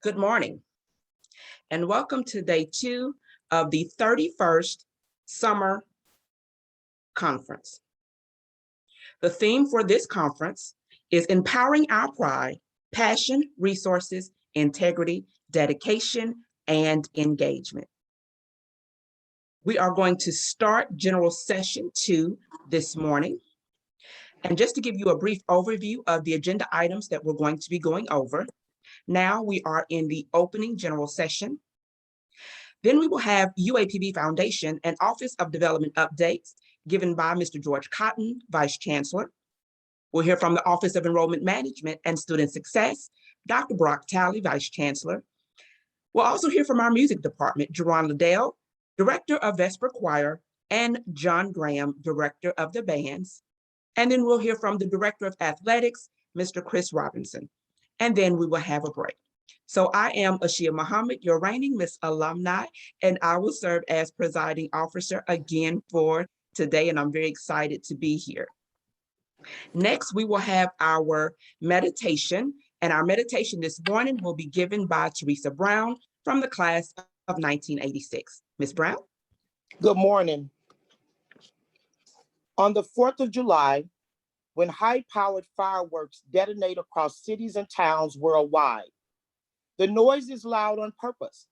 Good morning, and welcome to day 2 of the 31st Summer Conference. The theme for this conference is Empowering Our Pride, Passion, Resources, Integrity, Dedication, and Engagement. We are going to start General Session 2 this morning. And just to give you a brief overview of the agenda items that we're going to be going over, now we are in the opening general session. Then we will have UAPB Foundation and Office of Development updates given by Mr. George Cotton, Vice Chancellor. We'll hear from the Office of Enrollment Management and Student Success, Dr. Brock Talley, Vice Chancellor. We'll also hear from our music department, Jerron Liddell, Director of Vesper Choir, and John Graham, Director of the Bands. And then we'll hear from the Director of Athletics, Mr. Chris Robinson. And then we will have a break. So I am Ashia Muhammad, your reigning Miss Alumni, and I will serve as presiding officer again for today, and I'm very excited to be here. Next, we will have our meditation, and our meditation this morning will be given by Teresa Brown from the class of 1986. Ms. Brown? Good morning. On the 4th of July, when high-powered fireworks detonate across cities and towns worldwide, the noise is loud on purpose.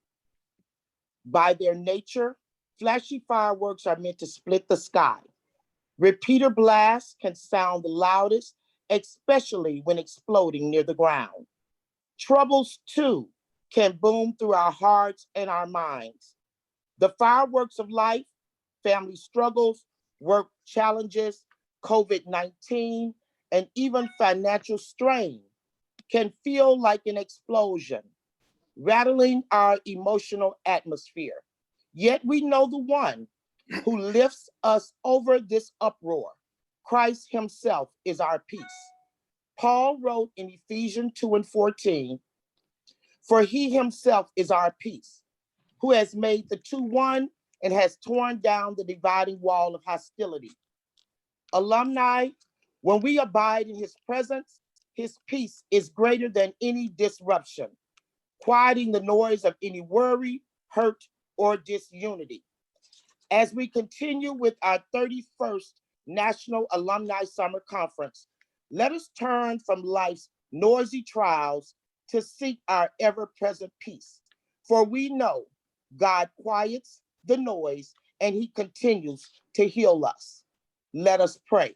By their nature, flashy fireworks are meant to split the sky. Repeater blasts can sound the loudest, especially when exploding near the ground. Troubles, too, can boom through our hearts and our minds. The fireworks of life, family struggles, work challenges, COVID-19, and even financial strain can feel like an explosion, rattling our emotional atmosphere. Yet we know the one who lifts us over this uproar. Christ himself is our peace. Paul wrote in Ephesians 2:14, "For he himself is our peace, who has made the two one and has torn down the dividing wall of hostility." Alumni, when we abide in his presence, his peace is greater than any disruption, quieting the noise of any worry, hurt, or disunity. As we continue with our 31st National Alumni Summer Conference, let us turn from life's noisy trials to seek our ever-present peace. For we know God quiets the noise and he continues to heal us. Let us pray.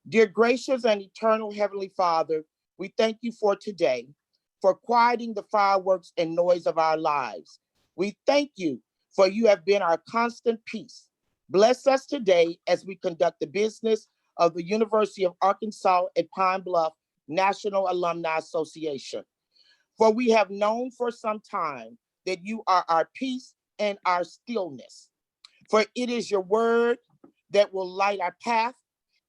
Dear gracious and eternal Heavenly Father, we thank you for today, for quieting the fireworks and noise of our lives. We thank you for you have been our constant peace. Bless us today as we conduct the business of the University of Arkansas at Pine Bluff National Alumni Association. For we have known for some time that you are our peace and our stillness. For it is your word that will light our path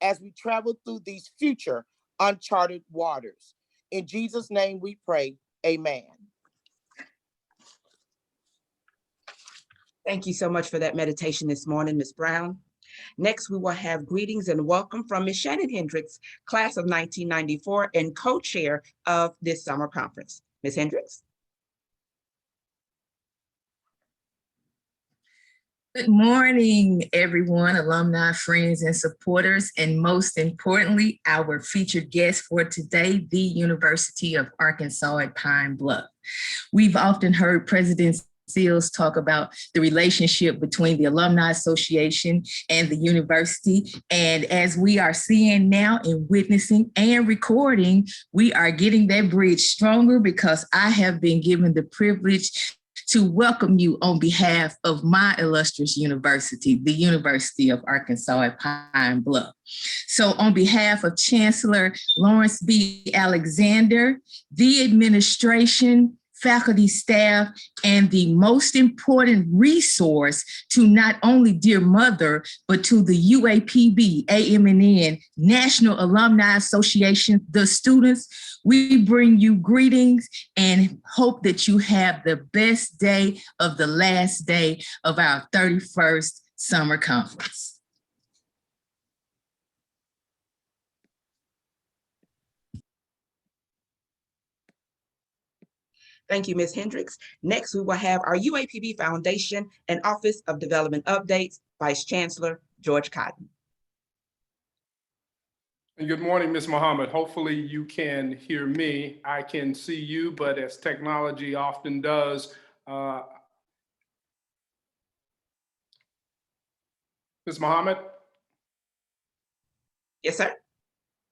as we travel through these future uncharted waters. In Jesus' name we pray, amen. Thank you so much for that meditation this morning, Ms. Brown. Next, we will have greetings and welcome from Ms. Shannon Hendricks, class of 1994 and co-chair of this summer conference. Ms. Hendricks. Good morning, everyone, alumni, friends, and supporters, and most importantly, our featured guest for today, the University of Arkansas at Pine Bluff. We've often heard President Seals talk about the relationship between the Alumni Association and the university. And as we are seeing now and witnessing and recording, we are getting that bridge stronger because I have been given the privilege to welcome you on behalf of my illustrious university, the University of Arkansas at Pine Bluff. So on behalf of Chancellor Lawrence B. Alexander, the administration, faculty, staff, and the most important resource to not only dear mother, but to the UAPB AM&N National Alumni Association, the students, we bring you greetings and hope that you have the best day of the last day of our 31st summer conference. Thank you, Ms. Hendricks. Next, we will have our UAPB Foundation and Office of Development updates, Vice Chancellor George Cotton. And good morning, Ms. Muhammad. Hopefully you can hear me. I can see you, but as technology often does, Ms. Muhammad? Yes, sir.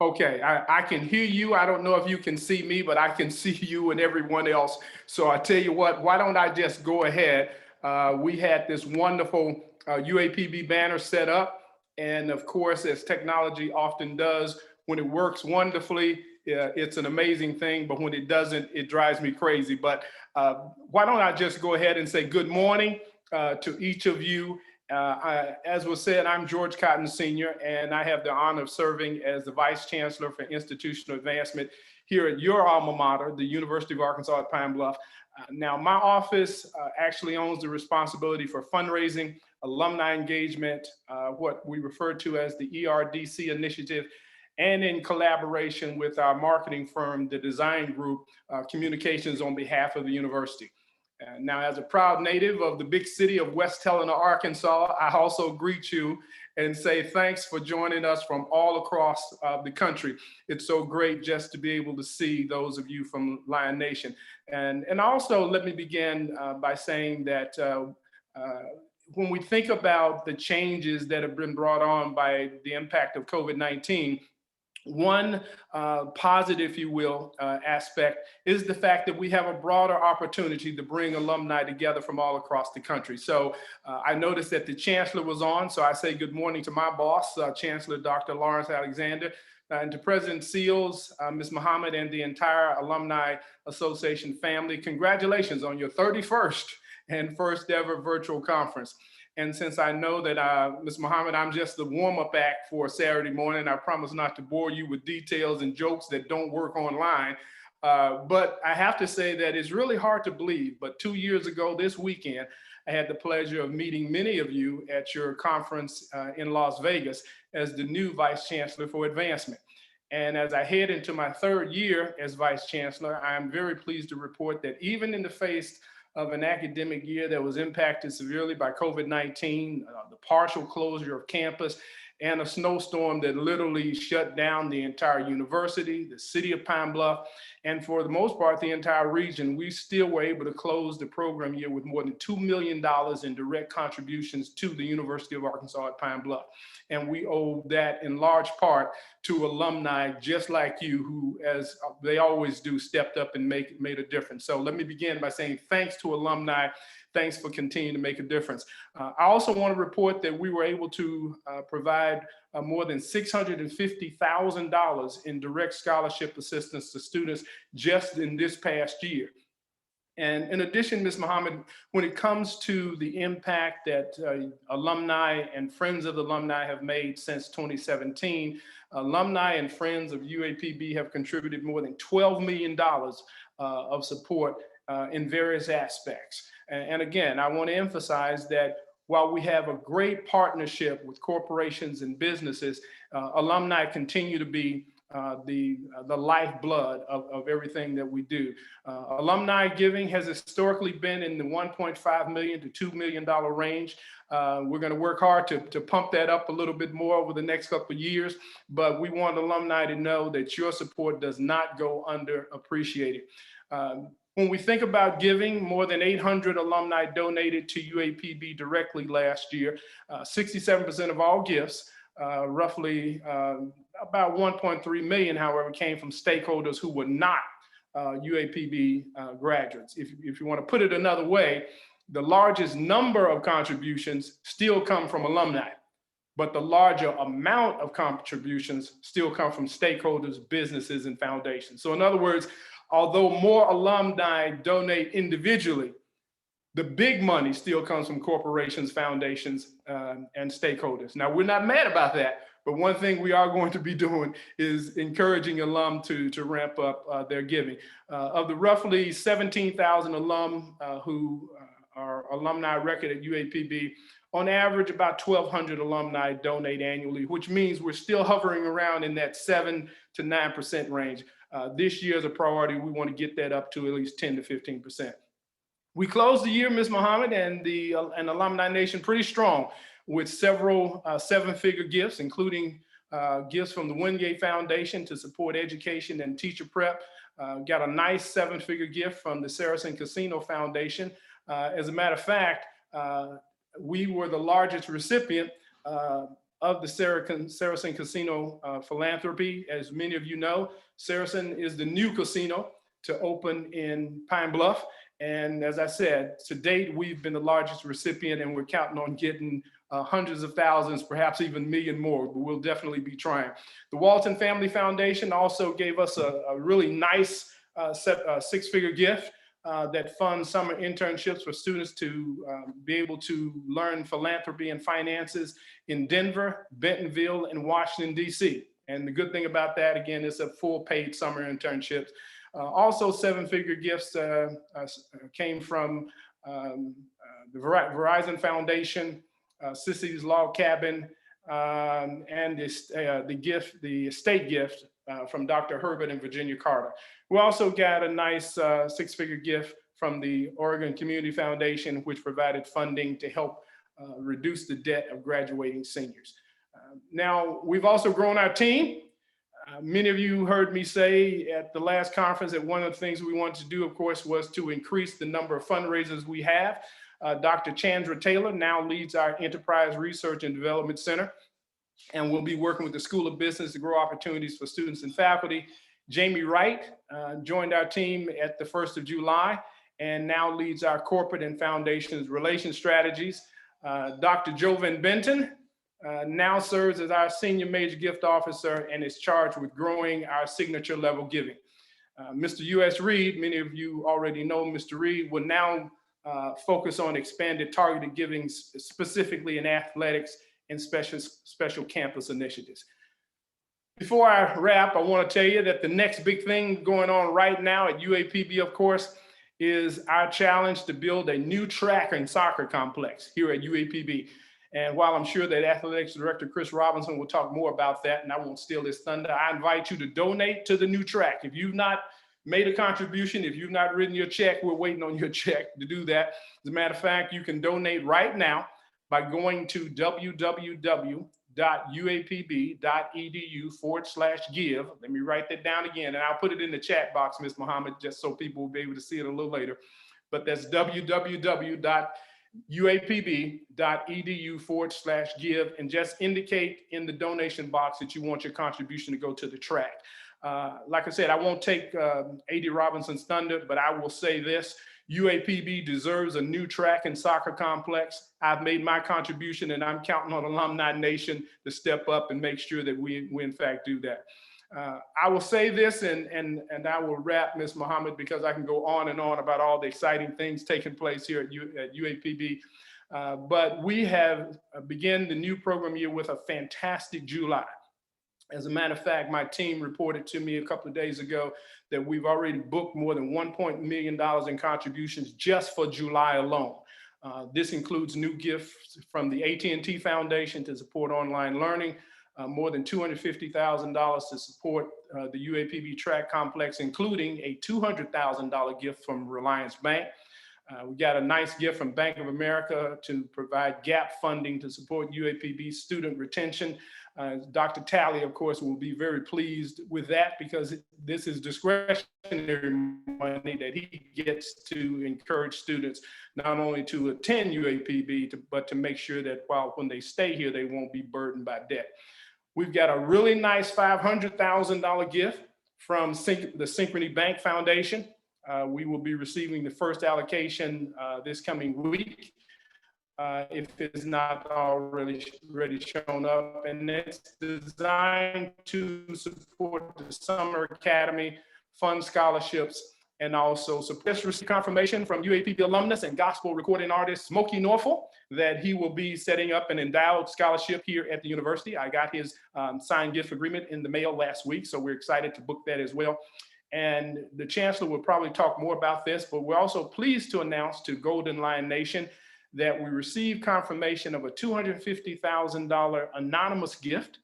Okay, I can hear you. I don't know if you can see me, but I can see you and everyone else. So I tell you what, why don't I just go ahead? We had this wonderful UAPB banner set up. And of course, as technology often does, when it works wonderfully, it's an amazing thing. But when it doesn't, it drives me crazy. But why don't I just go ahead and say good morning to each of you. As was said, I'm George Cotton Sr., and I have the honor of serving as the Vice Chancellor for Institutional Advancement here at your alma mater, the University of Arkansas at Pine Bluff. Now, my office actually owns the responsibility for fundraising, alumni engagement, what we refer to as the ERDC initiative, and in collaboration with our marketing firm, the Design Group, communications on behalf of the university. Now, as a proud native of the big city of West Helena, Arkansas, I also greet you and say thanks for joining us from all across the country. It's so great just to be able to see those of you from Lion Nation. And also let me begin by saying that when we think about the changes that have been brought on by the impact of COVID-19, one positive, if you will, aspect is the fact that we have a broader opportunity to bring alumni together from all across the country. So I noticed that the Chancellor was on, so I say good morning to my boss, Chancellor Dr. Lawrence Alexander, and to President Seals, Ms. Muhammad, and the entire Alumni Association family. Congratulations on your 31st and first ever virtual conference. And since I know that, Ms. Muhammad, I'm just the warm-up act for Saturday morning, I promise not to bore you with details and jokes that don't work online. But I have to say that it's really hard to believe, but 2 years ago this weekend, I had the pleasure of meeting many of you at your conference in Las Vegas as the new Vice Chancellor for Advancement. And as I head into my 3rd year as Vice Chancellor, I am very pleased to report that even in the face of an academic year that was impacted severely by COVID-19, the partial closure of campus, and a snowstorm that literally shut down the entire university, the city of Pine Bluff, and for the most part, the entire region, we still were able to close the program year with more than $2 million in direct contributions to the University of Arkansas at Pine Bluff. And we owe that in large part to alumni just like you who, as they always do, stepped up and made a difference. So let me begin by saying thanks to alumni. Thanks for continuing to make a difference. I also want to report that we were able to provide more than $650,000 in direct scholarship assistance to students just in this past year. And in addition, Ms. Muhammad, when it comes to the impact that alumni and friends of the alumni have made since 2017, alumni and friends of UAPB have contributed more than $12 million of support in various aspects. And again, I want to emphasize that while we have a great partnership with corporations and businesses, alumni continue to be the lifeblood of everything that we do. Alumni giving has historically been in the $1.5 million to $2 million range. We're going to work hard to pump that up a little bit more over the next couple of years, but we want alumni to know that your support does not go underappreciated. When we think about giving, more than 800 alumni donated to UAPB directly last year. 67% of all gifts, roughly about 1.3 million, however, came from stakeholders who were not UAPB graduates. If you want to put it another way, the largest number of contributions still come from alumni, but the larger amount of contributions still come from stakeholders, businesses, and foundations. So in other words, although more alumni donate individually, the big money still comes from corporations, foundations, and stakeholders. Now, we're not mad about that, but one thing we are going to be doing is encouraging alum to ramp up their giving. Of the roughly 17,000 alum who are alumni record at UAPB, on average, about 1,200 alumni donate annually, which means we're still hovering around in that 7 to 9% range. This year is a priority. We want to get that up to at least 10 to 15%. We closed the year, Ms. Muhammad, and Alumni Nation pretty strong with several seven-figure gifts, including gifts from the Wingate Foundation to support education and teacher prep. Got a nice seven-figure gift from the Saracen Casino Foundation. As a matter of fact, we were the largest recipient of the Saracen Casino philanthropy. As many of you know, Saracen is the new casino to open in Pine Bluff. And as I said, to date, we've been the largest recipient, and we're counting on getting hundreds of thousands, perhaps even a million more, but we'll definitely be trying. The Walton Family Foundation also gave us a really nice six-figure gift that funds summer internships for students to be able to learn philanthropy and finances in Denver, Bentonville, and Washington, D.C. And the good thing about that, again, is a full paid summer internships. Also, seven-figure gifts came from the Verizon Foundation, Sissy's Log Cabin, and the estate gift from Dr. Herbert and Virginia Carter. We also got a nice six-figure gift from the Oregon Community Foundation, which provided funding to help reduce the debt of graduating seniors. Now, we've also grown our team. Many of you heard me say at the last conference that one of the things we wanted to do, of course, was to increase the number of fundraisers we have. Dr. Chandra Taylor now leads our Enterprise Research and Development Center, and we'll be working with the School of Business to grow opportunities for students and faculty. Jamie Wright joined our team at the 1st of July and now leads our corporate and foundations relations strategies. Dr. Jovan Benton now serves as our senior major gift officer and is charged with growing our signature level giving. Mr. U.S. Reed, many of you already know Mr. Reed, will now focus on expanded targeted giving, specifically in athletics and special campus initiatives. Before I wrap, I want to tell you that the next big thing going on right now at UAPB, of course, is our challenge to build a new track and soccer complex here at UAPB. And while I'm sure that Athletics Director Chris Robinson will talk more about that, and I won't steal his thunder, I invite you to donate to the new track. If you've not made a contribution, if you've not written your check, we're waiting on your check to do that. As a matter of fact, you can donate right now by going to www.uapb.edu/give. Let me write that down again, and I'll put it in the chat box, Ms. Muhammad, just so people will be able to see it a little later. But that's www.uapb.edu/give, and just indicate in the donation box that you want your contribution to go to the track. Like I said, I won't take A.D. Robinson's thunder, but I will say this: UAPB deserves a new track and soccer complex. I've made my contribution, and I'm counting on Alumni Nation to step up and make sure that we in fact do that. I will say this, and I will wrap, Ms. Muhammad, because I can go on and on about all the exciting things taking place here at UAPB. But we have begun the new program year with a fantastic July. As a matter of fact, my team reported to me a couple of days ago that we've already booked more than $1 million in contributions just for July alone. This includes new gifts from the AT&T Foundation to support online learning, more than $250,000 to support the UAPB track complex, including a $200,000 gift from Reliance Bank. We got a nice gift from Bank of America to provide gap funding to support UAPB student retention. Dr. Talley, of course, will be very pleased with that because this is discretionary money that he gets to encourage students not only to attend UAPB, but to make sure that when they stay here, they won't be burdened by debt. We've got a really nice $500,000 gift from the Synchrony Bank Foundation. We will be receiving the first allocation this coming week, if it's not already shown up. And it's designed to support the Summer Academy, fund scholarships, and also just received confirmation from UAPB alumnus and gospel recording artist Smokey Norfolk that he will be setting up an endowed scholarship here at the university. I got his signed gift agreement in the mail last week, so we're excited to book that as well. And the chancellor will probably talk more about this, but we're also pleased to announce to Golden Lion Nation that we received confirmation of a $250,000 anonymous gift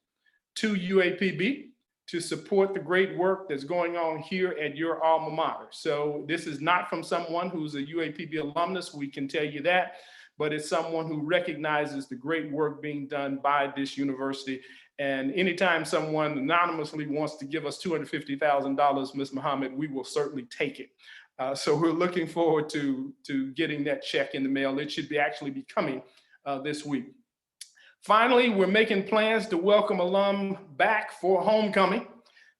to UAPB to support the great work that's going on here at your alma mater. So this is not from someone who's a UAPB alumnus, we can tell you that, but it's someone who recognizes the great work being done by this university. And anytime someone anonymously wants to give us $250,000, Ms. Muhammad, we will certainly take it. So we're looking forward to getting that check in the mail. It should actually be coming this week. Finally, we're making plans to welcome alum back for homecoming.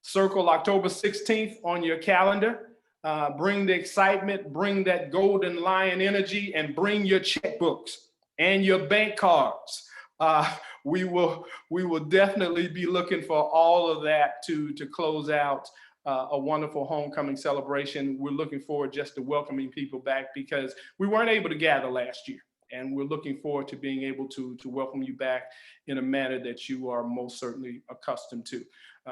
Circle October 16th on your calendar. Bring the excitement, bring that Golden Lion energy, and bring your checkbooks and your bank cards. We will definitely be looking for all of that to close out a wonderful homecoming celebration. We're looking forward just to welcoming people back because we weren't able to gather last year. And we're looking forward to being able to welcome you back in a manner that you are most certainly accustomed to.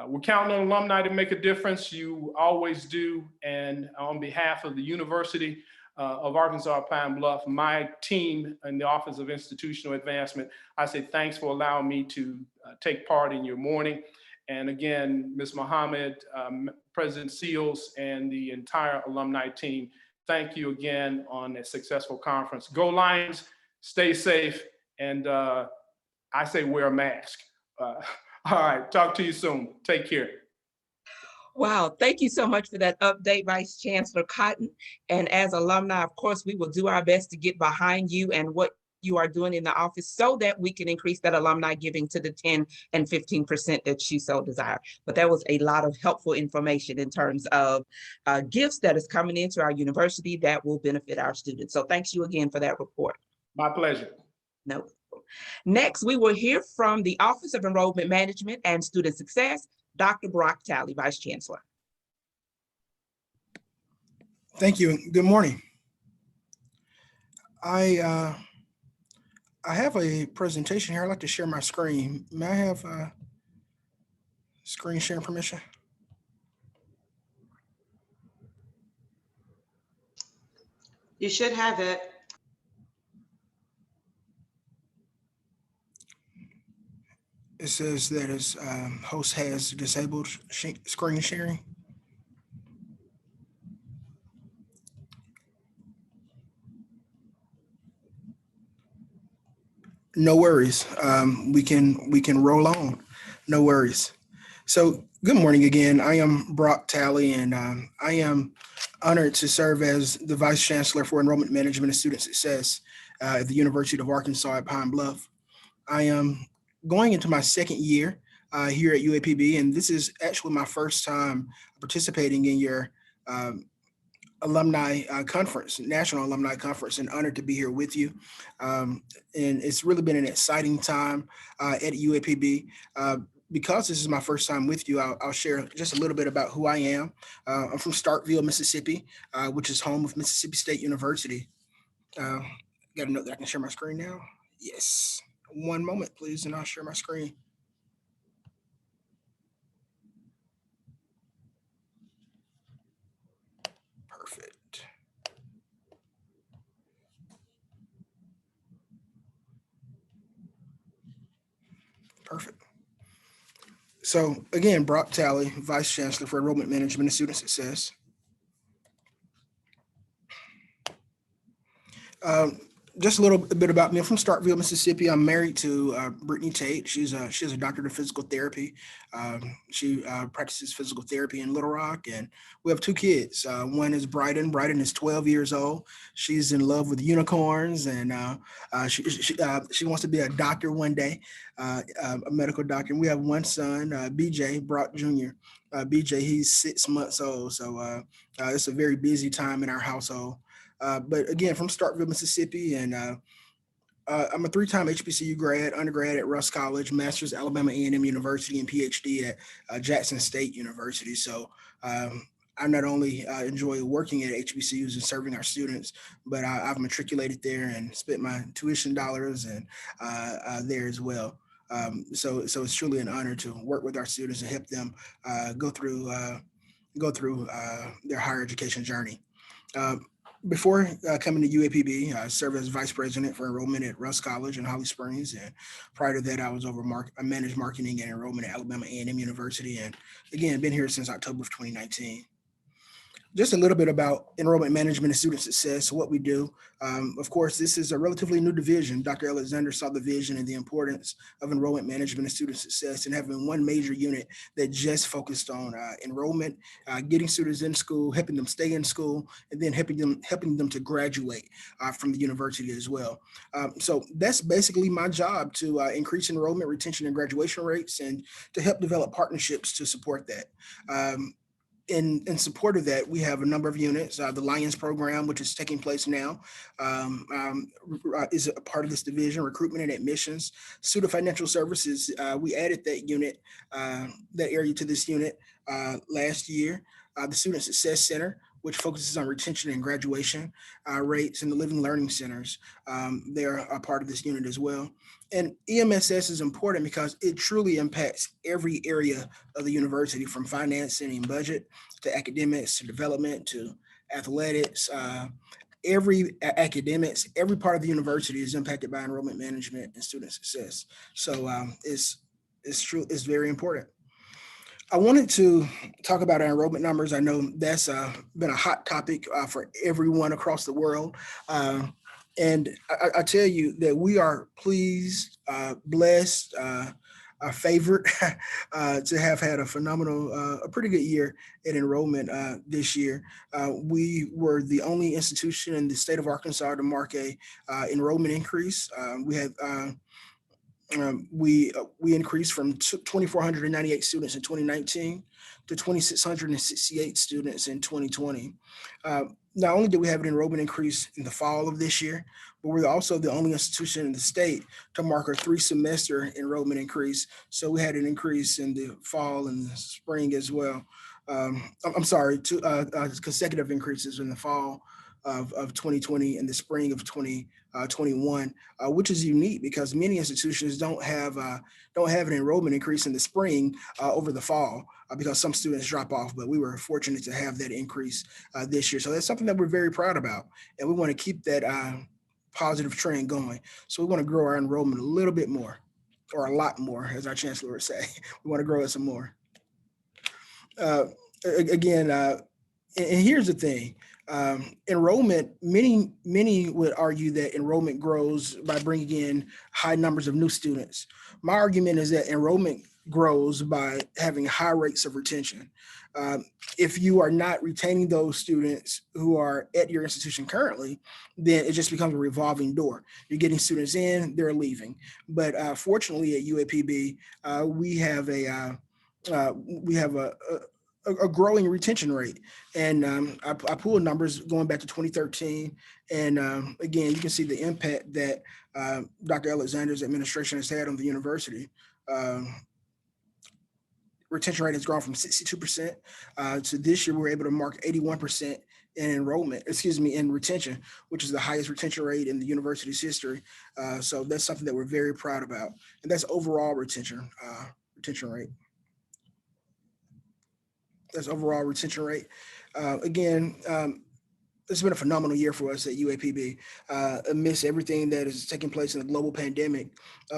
We're counting on alumni to make a difference. You always do. And on behalf of the University of Arkansas Pine Bluff, my team in the Office of Institutional Advancement, I say thanks for allowing me to take part in your morning. And again, Ms. Muhammad, President Seals, and the entire alumni team, thank you again on a successful conference. Go Lions, stay safe, and I say wear a mask. All right, talk to you soon. Take care. Wow, thank you so much for that update, Vice Chancellor Cotton. And as alumni, of course, we will do our best to get behind you and what you are doing in the office so that we can increase that alumni giving to the 10 and 15% that you so desire. But that was a lot of helpful information in terms of gifts that is coming into our university that will benefit our students. So thanks you again for that report. My pleasure. No. Next, we will hear from the Office of Enrollment Management and Student Success, Dr. Brock Talley, Vice Chancellor. Thank you. Good morning. I have a presentation here. I'd like to share my screen. May I have screen sharing permission? You should have it. It says that his host has disabled screen sharing. No worries. We can roll on. No worries. So good morning again. I am Brock Talley, and I am honored to serve as the Vice Chancellor for Enrollment Management and Student Success at the University of Arkansas at Pine Bluff. I am going into my second year here at UAPB, and this is actually my first time participating in your alumni conference, National Alumni Conference, and honored to be here with you. And it's really been an exciting time at UAPB. Because this is my first time with you, I'll share just a little bit about who I am. I'm from Starkville, Mississippi, which is home of Mississippi State University. Got to note that I can share my screen now. Yes. One moment, please, and I'll share my screen. Perfect. Perfect. So again, Brock Talley, Vice Chancellor for Enrollment Management and Student Success. Just a little bit about me. I'm from Starkville, Mississippi. I'm married to Brittany Tate. She has a doctorate of physical therapy. She practices physical therapy in Little Rock, and we have two kids. One is Bryden. Bryden is 12 years old. She's in love with unicorns, and she wants to be a doctor one day, a medical doctor. And we have one son, BJ Brock Jr. BJ, he's 6 months old, so it's a very busy time in our household. But again, from Starkville, Mississippi, and I'm a three-time HBCU grad, undergrad at Russ College, master's at Alabama A&M University, and PhD at Jackson State University. So I not only enjoy working at HBCUs and serving our students, but I've matriculated there and spent my tuition dollars and there as well. So it's truly an honor to work with our students and help them go through their higher education journey. Before coming to UAPB, I served as vice president for enrollment at Russ College in Holly Springs, and prior to that, I managed marketing and enrollment at Alabama A&M University, and again, been here since October of 2019. Just a little bit about enrollment management and student success, what we do. Of course, this is a relatively new division. Dr. Alexander saw the vision and the importance of enrollment management and student success, and having one major unit that just focused on enrollment, getting students in school, helping them stay in school, and then helping them to graduate from the university as well. So that's basically my job, to increase enrollment, retention, and graduation rates, and to help develop partnerships to support that. In support of that, we have a number of units. The Lions program, which is taking place now, is a part of this division. Recruitment and admissions. Student financial services, we added that unit, that area to this unit last year. The Student Success Center, which focuses on retention and graduation rates, and the Living Learning Centers. They're a part of this unit as well. And EMSS is important because it truly impacts every area of the university, from financing and budget to academics to development to athletics. Academics, every part of the university is impacted by enrollment management and student success. So it's very important. I wanted to talk about our enrollment numbers. I know that's been a hot topic for everyone across the world. And I tell you that we are pleased, blessed, favored to have had a phenomenal, a pretty good year in enrollment this year. We were the only institution in the state of Arkansas to mark a enrollment increase. We increased from 2,498 students in 2019 to 2,668 students in 2020. Not only did we have an enrollment increase in the fall of this year, but we're also the only institution in the state to mark a 3-semester enrollment increase. So we had an increase in the fall and the spring as well. I'm sorry, two consecutive increases in the fall of 2020 and the spring of 2021, which is unique because many institutions don't have an enrollment increase in the spring over the fall because some students drop off, but we were fortunate to have that increase this year. So that's something that we're very proud about, and we want to keep that positive trend going. So we want to grow our enrollment a little bit more, or a lot more, as our chancellor would say. We want to grow it some more. Again, and here's the thing. Enrollment, many would argue that enrollment grows by bringing in high numbers of new students. My argument is that enrollment grows by having high rates of retention. If you are not retaining those students who are at your institution currently, then it just becomes a revolving door. You're getting students in, they're leaving. But fortunately at UAPB, we have a growing retention rate. And I pulled numbers going back to 2013. And again, you can see the impact that Dr. Alexander's administration has had on the university. Retention rate has grown from 62% to this year, we were able to mark 81% in retention, which is the highest retention rate in the university's history. So that's something that we're very proud about. And that's overall retention rate. That's overall retention rate. Again, it's been a phenomenal year for us at UAPB. Amidst everything that is taking place in the global pandemic,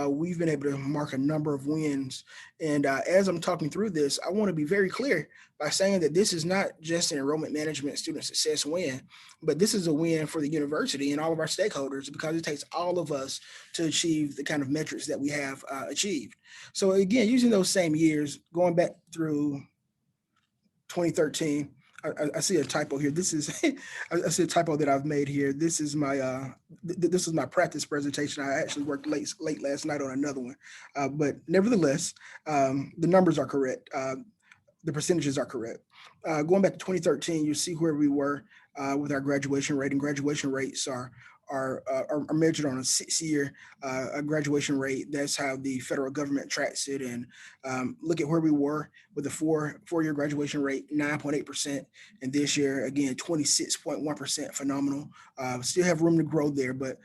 we've been able to mark a number of wins. And as I'm talking through this, I want to be very clear by saying that this is not just an enrollment management student success win, but this is a win for the university and all of our stakeholders because it takes all of us to achieve the kind of metrics that we have achieved. So again, using those same years, going back through 2013. I see a typo here. This is I see a typo that I've made here. This is my this is my practice presentation. I actually worked late last night on another one, but nevertheless, the numbers are correct. The percentages are correct. Going back to 2013, you see where we were with our graduation rate, and graduation rates are measured on a 6-year graduation rate. That's how the federal government tracks it. And look at where we were with a four-year graduation rate, 9.8%. And this year, again, 26.1%, phenomenal. Still have room to grow there, but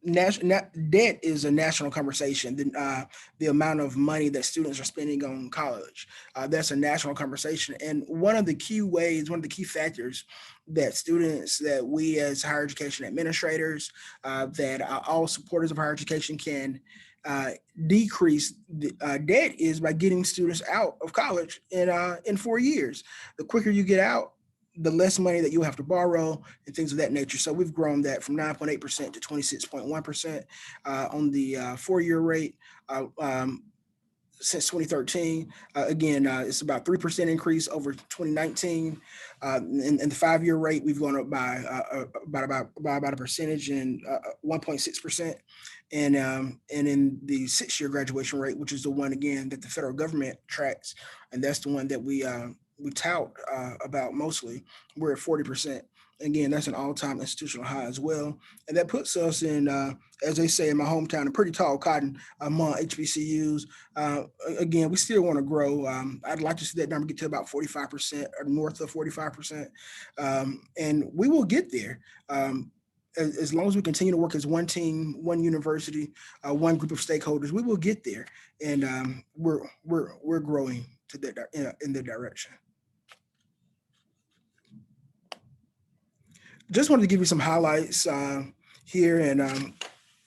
debt is a national conversation. The amount of money that students are spending on college, that's a national conversation. And one of the key factors that students, that we as higher education administrators, that all supporters of higher education can decrease debt is by getting students out of college in 4 years. The quicker you get out, the less money that you'll have to borrow and things of that nature. So we've grown that from 9.8% to 26.1% on the 4-year rate since 2013. Again, it's about 3% increase over 2019. And the 5-year rate, we've gone up by about a percentage and 1.6%. And in the 6-year graduation rate, which is the one again that the federal government tracks, and that's the one that we tout about mostly, we're at 40%. Again, that's an all-time institutional high as well. And that puts us in, as they say in my hometown, a pretty tall cotton among HBCUs. Again, we still want to grow. I'd like to see that number get to about 45% or north of 45%. And we will get there. As long as we continue to work as one team, one university, one group of stakeholders, we will get there. And we're growing to that in that direction. Just wanted to give you some highlights here, and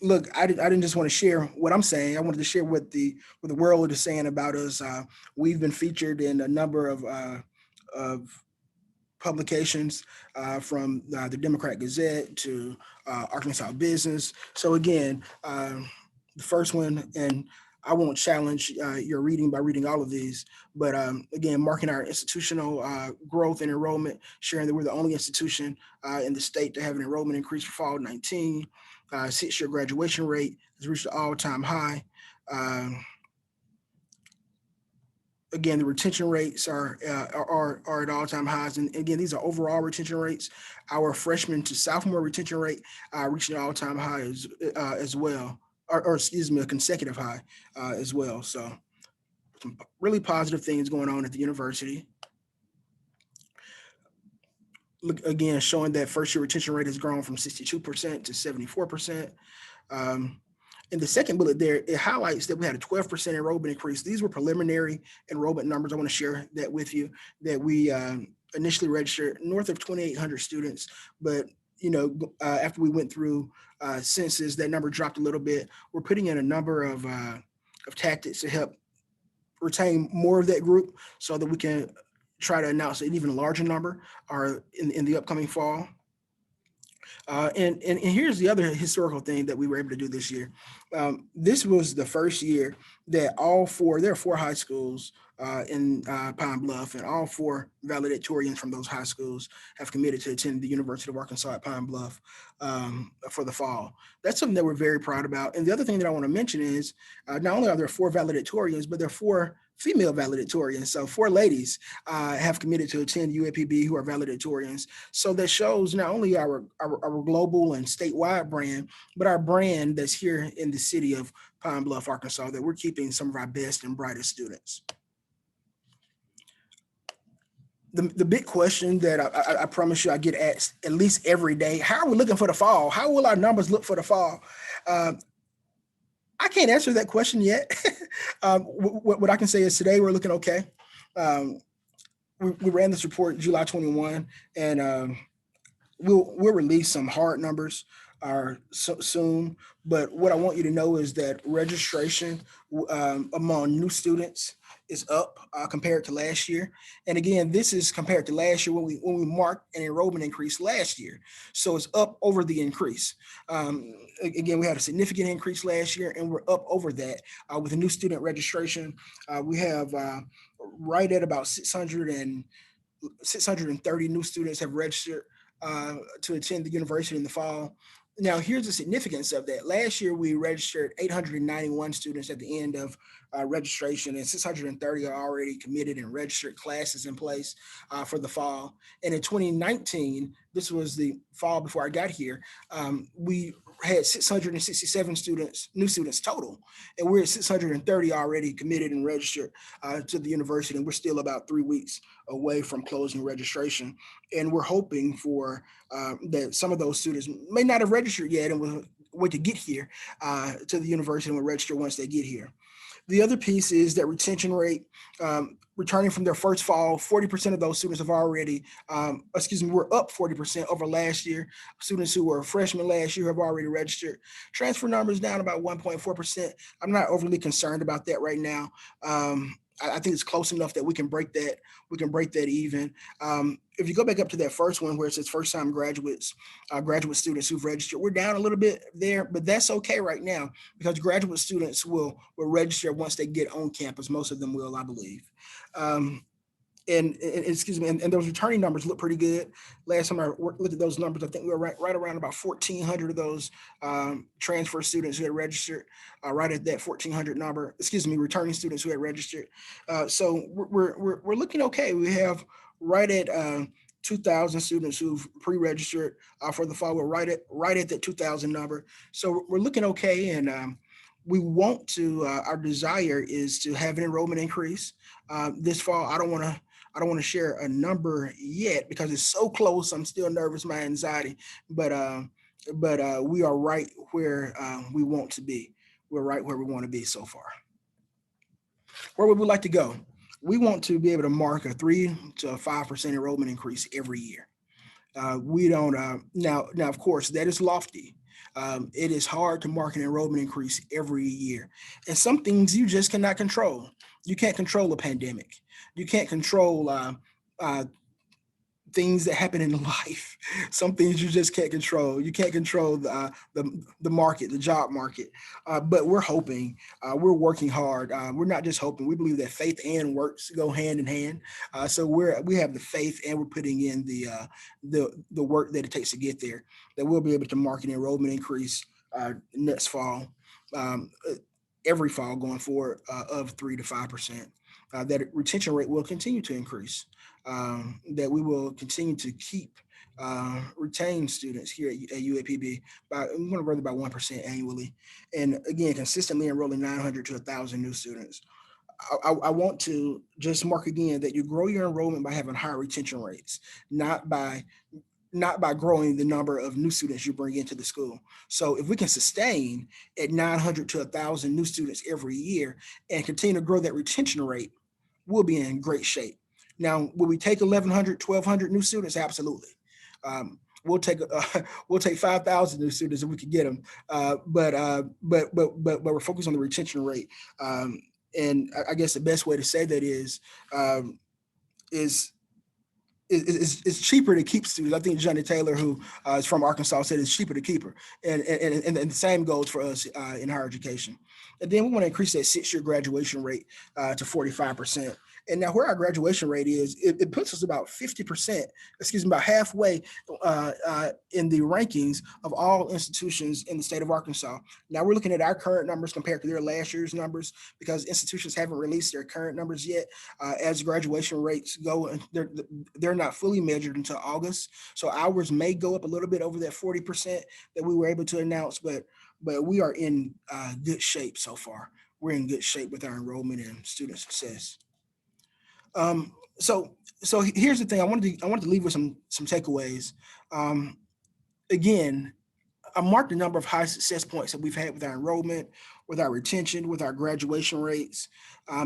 look, I didn't just want to share what I'm saying. I wanted to share what the world is saying about us. We've been featured in a number of publications, from the Democrat Gazette to Arkansas Business. So again, the first one, and I won't challenge your reading by reading all of these, but again, marking our institutional growth and enrollment, sharing that we're the only institution in the state to have an enrollment increase for fall 19. 6-year graduation rate has reached an all-time high. Again, the retention rates are at all-time highs, and again, these are overall retention rates. Our freshman to sophomore retention rate reached an all-time high as well. Or excuse me, a consecutive high as well. So some really positive things going on at the university. Look, again, showing that first year retention rate has grown from 62% to 74%. In the second bullet there, it highlights that we had a 12% enrollment increase. These were preliminary enrollment numbers. I want to share that with you, that we initially registered north of 2,800 students, but after we went through census, that number dropped a little bit. We're putting in a number of tactics to help retain more of that group so that we can try to announce an even larger number in the upcoming fall. And here's the other historical thing that we were able to do this year. This was the first year that there are 4 high schools in Pine Bluff, and all 4 valedictorians from those high schools have committed to attend the University of Arkansas at Pine Bluff for the fall. That's something that we're very proud about. And the other thing that I want to mention is not only are there 4 valedictorians, but there are 4 female valedictorians. So 4 ladies have committed to attend UAPB who are valedictorians. So that shows not only our global and statewide brand, but our brand that's here in the city of Pine Bluff, Arkansas, that we're keeping some of our best and brightest students. The big question that I promise you I get asked at least every day: how are we looking for the fall? How will our numbers look for the fall? I can't answer that question yet. What I can say is today we're looking okay. we ran this report July 21, and we'll release some hard numbers soon. But what I want you to know is that registration among new students is up compared to last year. And again, this is compared to last year when we marked an enrollment increase last year. So it's up over the increase. Again, we had a significant increase last year, and we're up over that with the new student registration. We have right at about 630 new students have registered to attend the university in the fall. Now, here's the significance of that. Last year, we registered 891 students at the end of registration, and 630 are already committed and registered classes in place for the fall. And in 2019, this was the fall before I got here, we had 667 new students total, and we're at 630 already committed and registered to the university, and we're still about 3 weeks away from closing registration. And we're hoping for that some of those students may not have registered yet and will wait to get here to the university and will register once they get here. The other piece is that retention rate, returning from their first fall, 40% of those students have already, we're up 40% over last year. Students who were freshmen last year have already registered. Transfer numbers down about 1.4%. I'm not overly concerned about that right now. I think it's close enough that we can break that. We can break that even. If you go back up to that first one where it says first-time graduates, graduate students who've registered, we're down a little bit there, but that's okay right now because graduate students will register once they get on campus. Most of them will, I believe. And those returning numbers look pretty good. Last time I looked at those numbers, I think we were right around about 1,400 of those transfer students who had registered, right at that 1,400 number. Returning students who had registered. So we're looking okay. We have right at 2,000 students who've pre-registered for the fall. We're right at that 2,000 number. So we're looking okay, and we want to. Our desire is to have an enrollment increase this fall. I don't want to share a number yet because it's so close. I'm still nervous, my anxiety, but we are right where we want to be. We're right where we want to be so far. Where would we like to go? We want to be able to mark a 3 to 5% enrollment increase every year. We don't now. Of course, that is lofty. It is hard to mark an enrollment increase every year, and some things you just cannot control. You can't control a pandemic. You can't control things that happen in life. Some things you just can't control. You can't control the market, the job market. But we're hoping, we're working hard. We're not just hoping. We believe that faith and works go hand in hand. So we have the faith, and we're putting in the work that it takes to get there. That we'll be able to mark an enrollment increase next fall, every fall going forward of 3 to 5%. That retention rate will continue to increase. That we will continue to keep retain students here at UAPB we're going to grow by 1% annually, and again consistently enrolling 900 to 1,000 new students. I want to just mark again that you grow your enrollment by having higher retention rates, not by growing the number of new students you bring into the school. So if we can sustain at 900 to 1,000 new students every year and continue to grow that retention rate, we'll be in great shape. Now, will we take 1,100, 1,200 new students? Absolutely. We'll take 5,000 new students if we could get them. But we're focused on the retention rate. And I guess the best way to say that is it's cheaper to keep students. I think Johnny Taylor, who is from Arkansas, said it's cheaper to keep her. And the same goes for us in higher education. And then we want to increase that 6-year graduation rate to 45%. And now where our graduation rate is, it puts us about 50%, about halfway in the rankings of all institutions in the state of Arkansas. Now we're looking at our current numbers compared to their last year's numbers because institutions haven't released their current numbers yet. As graduation rates go, they're not fully measured until August. So ours may go up a little bit over that 40% that we were able to announce, but we are in good shape so far. We're in good shape with our enrollment and student success. So here's the thing. I wanted to leave with some takeaways. Again, I marked the number of high success points that we've had with our enrollment, with our retention, with our graduation rates.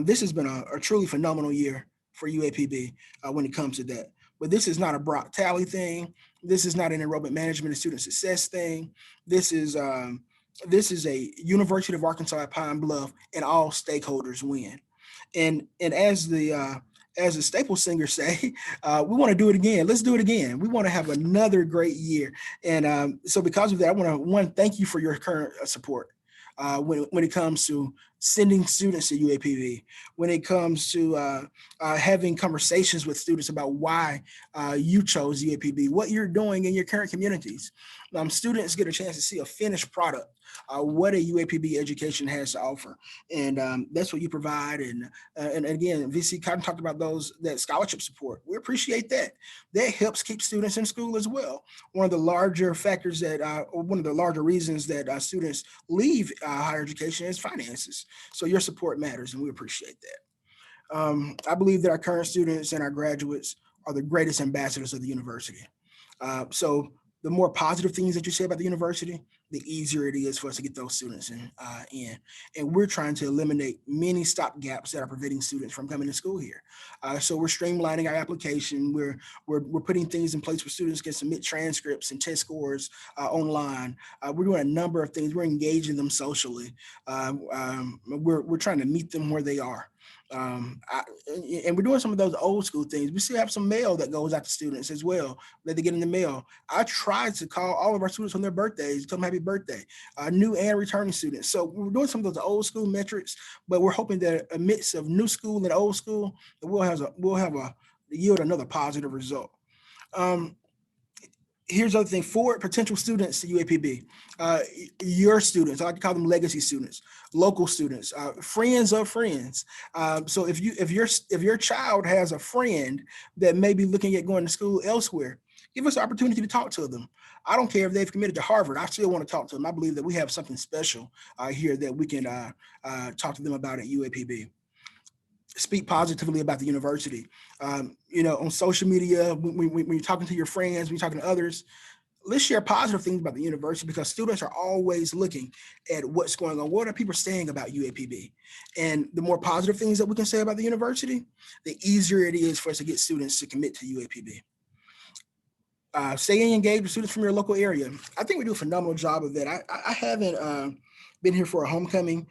This has been a truly phenomenal year for UAPB when it comes to that. But this is not a Brock Tally thing. This is not an enrollment management and student success thing. This is a University of Arkansas at Pine Bluff, and all stakeholders win. And as the Staples singers say, we want to do it again. Let's do it again. We want to have another great year. And so because of that, I want to thank you for your current support. When it comes to sending students to UAPB, when it comes to having conversations with students about why you chose UAPB, what you're doing in your current communities. Students get a chance to see a finished product, what a UAPB education has to offer. And that's what you provide. And again, VC Cotton talked about that scholarship support. We appreciate that. That helps keep students in school as well. One of the larger factors one of the larger reasons that students leave higher education is finances. So your support matters, and we appreciate that. I believe that our current students and our graduates are the greatest ambassadors of the university. So the more positive things that you say about the university, the easier it is for us to get those students in. And we're trying to eliminate many stop gaps that are preventing students from coming to school here. So we're streamlining our application. We're putting things in place where students can submit transcripts and test scores online. We're doing a number of things. We're engaging them socially. We're trying to meet them where they are. And we're doing some of those old school things. We still have some mail that goes out to students as well that they get in the mail. I tried to call all of our students on their birthdays, tell them happy birthday, new and returning students. So we're doing some of those old school metrics, but we're hoping that a mix of new school and old school, we'll yield another positive result. Here's the other thing for potential students to UAPB, your students, I like to call them legacy students, local students, friends of friends. So if your child has a friend that may be looking at going to school elsewhere, give us the opportunity to talk to them. I don't care if they've committed to Harvard. I still want to talk to them. I believe that we have something special here that we can talk to them about at UAPB. Speak positively about the university. On social media, when you're talking to your friends, when you're talking to others, let's share positive things about the university, because students are always looking at what's going on. What are people saying about UAPB? And the more positive things that we can say about the university, the easier it is for us to get students to commit to UAPB. Staying engaged with students from your local area. I think we do a phenomenal job of that. I haven't been here for a homecoming,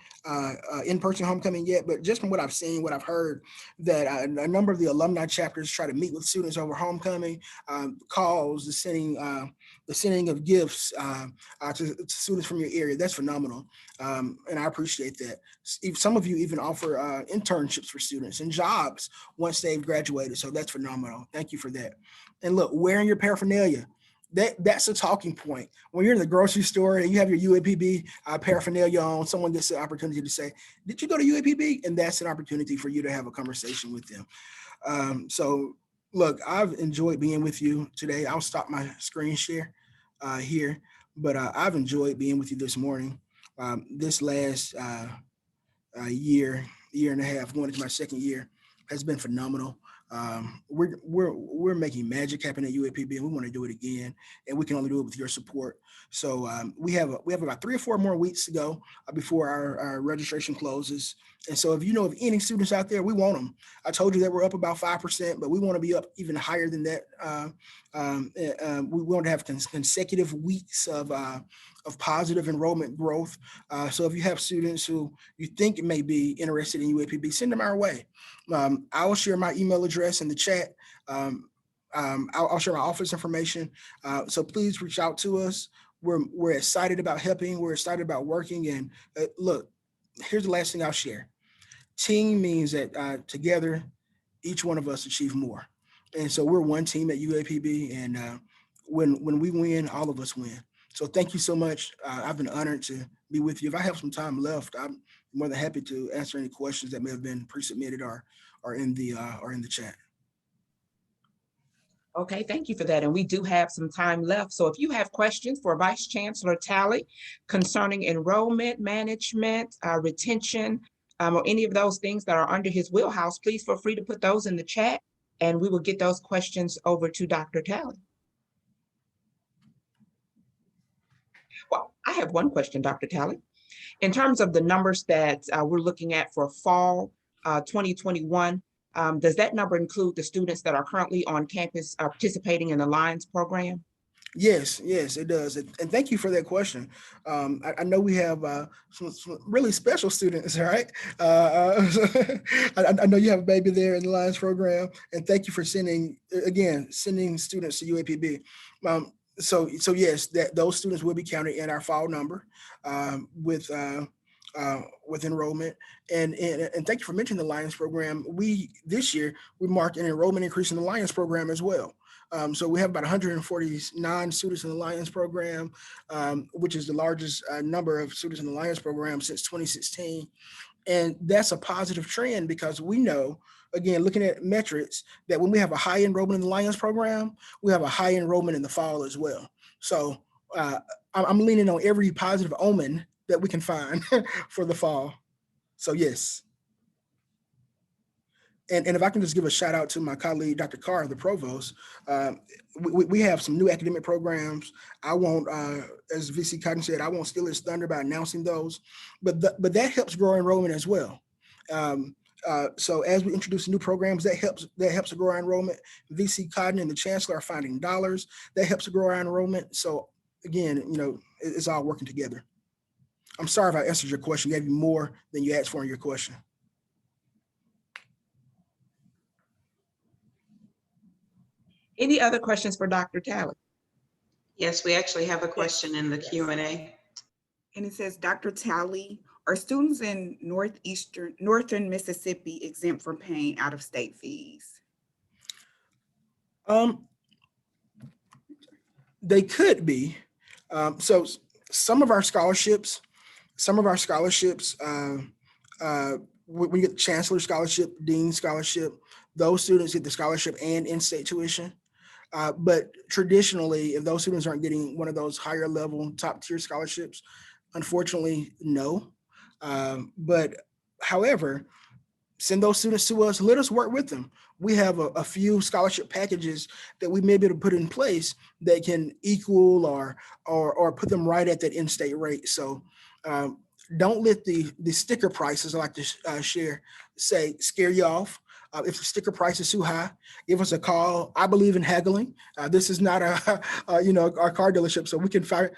in-person homecoming yet, but just from what I've seen, what I've heard, that a number of the alumni chapters try to meet with students over homecoming, calls, the sending of gifts to students from your area. That's phenomenal, and I appreciate that. Some of you even offer internships for students and jobs once they've graduated, so that's phenomenal. Thank you for that. And look, wearing your paraphernalia. That's a talking point. When you're in the grocery store and you have your UAPB paraphernalia on, someone gets the opportunity to say, did you go to UAPB? And that's an opportunity for you to have a conversation with them. So look, I've enjoyed being with you today. I'll stop my screen share here, but I've enjoyed being with you this morning. This last year and a half, going into my second year, has been phenomenal. We're making magic happen at UAPB, and we want to do it again, and we can only do it with your support. So we have about 3 or 4 more weeks to go before our registration closes. And so if you know of any students out there, we want them. I told you that we're up about 5%, but we want to be up even higher than that. We want to have consecutive weeks of positive enrollment growth. So if you have students who you think may be interested in UAPB, send them our way. I will share my email address in the chat. I'll share my office information. So please reach out to us. We're excited about helping. We're excited about working. And look, here's the last thing I'll share. Team means that together, each one of us achieve more. And so we're one team at UAPB. And when we win, all of us win. So thank you so much. I've been honored to be with you. If I have some time left, I'm more than happy to answer any questions that may have been pre-submitted or in the chat. Okay, thank you for that. And we do have some time left. So if you have questions for Vice Chancellor Talley concerning enrollment, management, retention, or any of those things that are under his wheelhouse, please feel free to put those in the chat, and we will get those questions over to Dr. Talley. Well, I have one question, Dr. Talley. In terms of the numbers that we're looking at for fall 2021, Does that number include the students that are currently on campus participating in the Lions program? Yes, yes, it does. And thank you for that question. I know we have some really special students, right? I know you have a baby there in the Lions program, and thank you for sending students to UAPB. So yes, that those students will be counted in our fall number with enrollment. And thank you for mentioning the Lions program. This year we marked an enrollment increase in the Lions program as well. So we have about 149 students in the Lions program, which is the largest number of students in the Lions program since 2016. And that's a positive trend because we know, again, looking at metrics, that when we have a high enrollment in the Lions program, we have a high enrollment in the fall as well. So I'm leaning on every positive omen that we can find for the fall. So yes. And if I can just give a shout out to my colleague, Dr. Carr, the provost, we have some new academic programs. I won't, as VC Cotton said, I won't steal his thunder by announcing those, but that helps grow enrollment as well. So as we introduce new programs, that helps to grow our enrollment. VC Cotton and the Chancellor are finding dollars that helps to grow our enrollment. So again, it's all working together. I'm sorry if I answered your question. Gave you more than you asked for in your question. Any other questions for Dr. Talley? Yes, we actually have a question in the Q&A. And it says, Dr. Talley, are students in northern Mississippi exempt from paying out-of-state fees? They could be. So some of our scholarships, we get Chancellor Scholarship, Dean Scholarship, those students get the scholarship and in-state tuition. But traditionally, if those students aren't getting one of those higher level top tier scholarships, unfortunately, no. But however, send those students to us, let us work with them. We have a few scholarship packages that we may be able to put in place that can equal or put them right at that in-state rate. So don't let the sticker prices, I like to scare you off. If the sticker price is too high, give us a call. I believe in haggling. This is not our car dealership, so we can try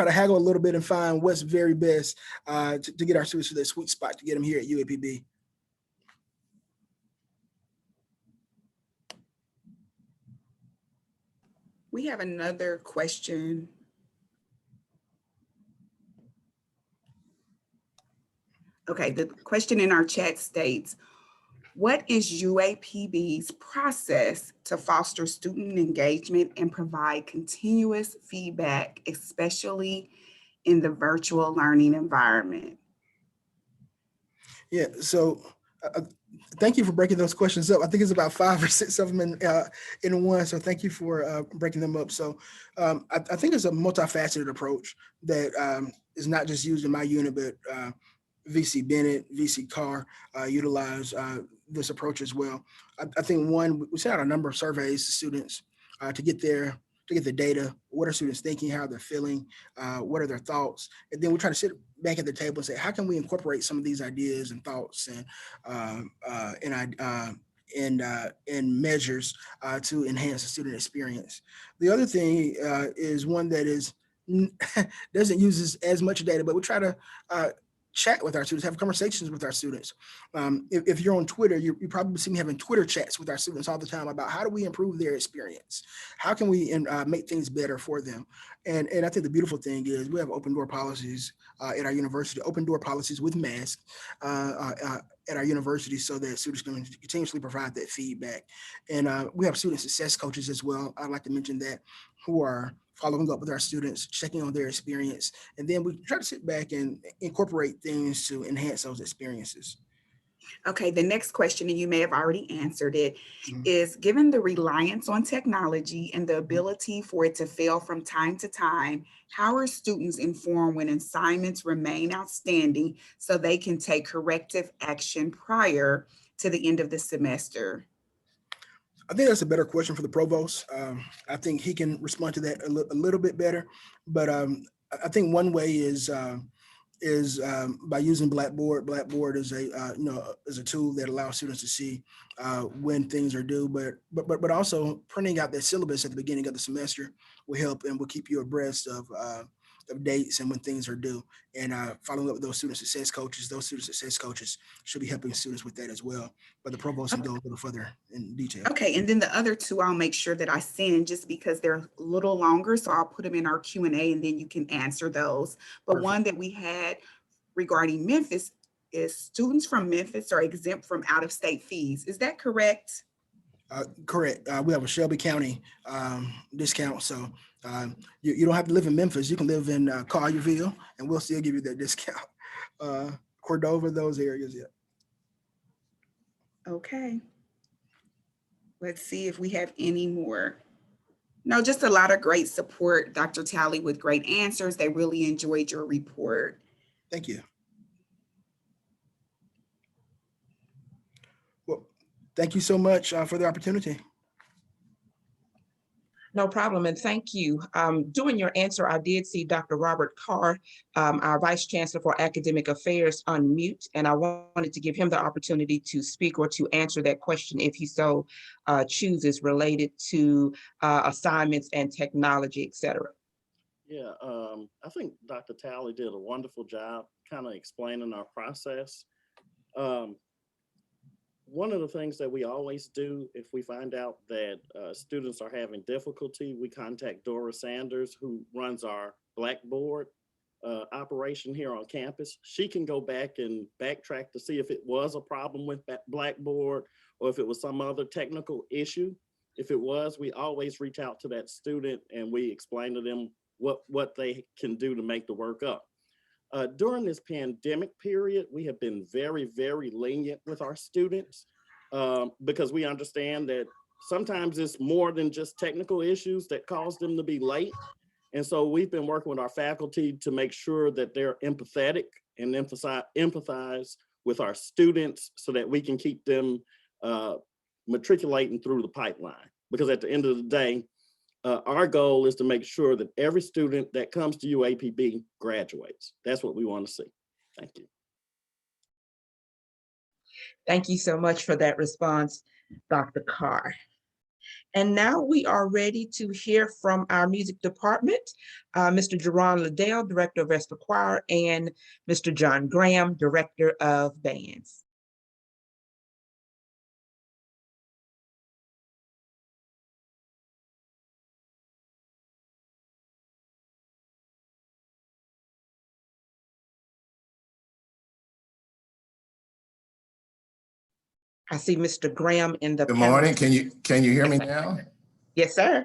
to haggle a little bit and find what's very best to get our students to that sweet spot to get them here at UAPB. We have another question. Okay, the question in our chat states, what is UAPB's process to foster student engagement and provide continuous feedback, especially in the virtual learning environment? Yeah, so thank you for breaking those questions up. I think it's about 5 or 6 of them in one. So thank you for breaking them up. So I think it's a multifaceted approach that is not just used in my unit, but VC Bennett, VC Carr utilize this approach as well. I think we sent out a number of surveys to students to get the data. What are students thinking? How they're feeling? What are their thoughts? And then we try to sit back at the table and say, how can we incorporate some of these ideas and thoughts and measures to enhance the student experience? The other thing is one that doesn't use as much data, but we try to chat with our students, have conversations with our students. If you're on Twitter, you probably see me having Twitter chats with our students all the time about how do we improve their experience? How can we make things better for them? And I think the beautiful thing is we have open door policies at our university, open door policies with masks at our university so that students can continuously provide that feedback. And we have student success coaches as well. I'd like to mention that, who are following up with our students, checking on their experience. And then we try to sit back and incorporate things to enhance those experiences. Okay, the next question, and you may have already answered it, is given the reliance on technology and the ability for it to fail from time to time, how are students informed when assignments remain outstanding so they can take corrective action prior to the end of the semester? I think that's a better question for the provost. I think he can respond to that a little bit better. But I think one way is is by using Blackboard. Blackboard is a is a tool that allows students to see when things are due, but also printing out that syllabus at the beginning of the semester will help and will keep you abreast of dates and when things are due. And following up with those student success coaches, should be helping students with that as well. But the provost can go a little further in detail. Okay, and then the other two, I'll make sure that I send just because they're a little longer. So I'll put them in our Q&A and then you can answer those. But Perfect. one that we had regarding Memphis is students from Memphis are exempt from out-of-state fees. Is that correct? Correct. We have a Shelby County discount. So you don't have to live in Memphis. You can live in Collierville and we'll still give you that discount. Cordova, those areas, yeah. Okay. Let's see if we have any more. No, just a lot of great support, Dr. Talley, with great answers. They really enjoyed your report. Thank you. Well, thank you so much for the opportunity. No problem, and thank you. During your answer, I did see Dr. Robert Carr, our Vice Chancellor for Academic Affairs, on mute, and I wanted to give him the opportunity to speak or to answer that question if he so chooses, related to assignments and technology, et cetera. Yeah, I think Dr. Talley did a wonderful job kind of explaining our process. One of the things that we always do, if we find out that students are having difficulty, we contact Dora Sanders, who runs our Blackboard operation here on campus. She can go back and backtrack to see if it was a problem with Blackboard or if it was some other technical issue. If it was, we always reach out to that student and we explain to them what they can do to make the work up. During this pandemic period, we have been very, very lenient with our students because we understand that sometimes it's more than just technical issues that cause them to be late. And so we've been working with our faculty to make sure that they're empathetic and empathize with our students so that we can keep them matriculating through the pipeline. Because at the end of the day, our goal is to make sure that every student that comes to UAPB graduates. That's what we want to see. Thank you. Thank you so much for that response, Dr. Carr. And now we are ready to hear from our music department, Mr. Jerron Liddell, Director of Orchestra Choir, and Mr. John Graham, Director of Bands. I see Mr. Graham in the Good panel. morning. Can you hear me now? Yes, sir.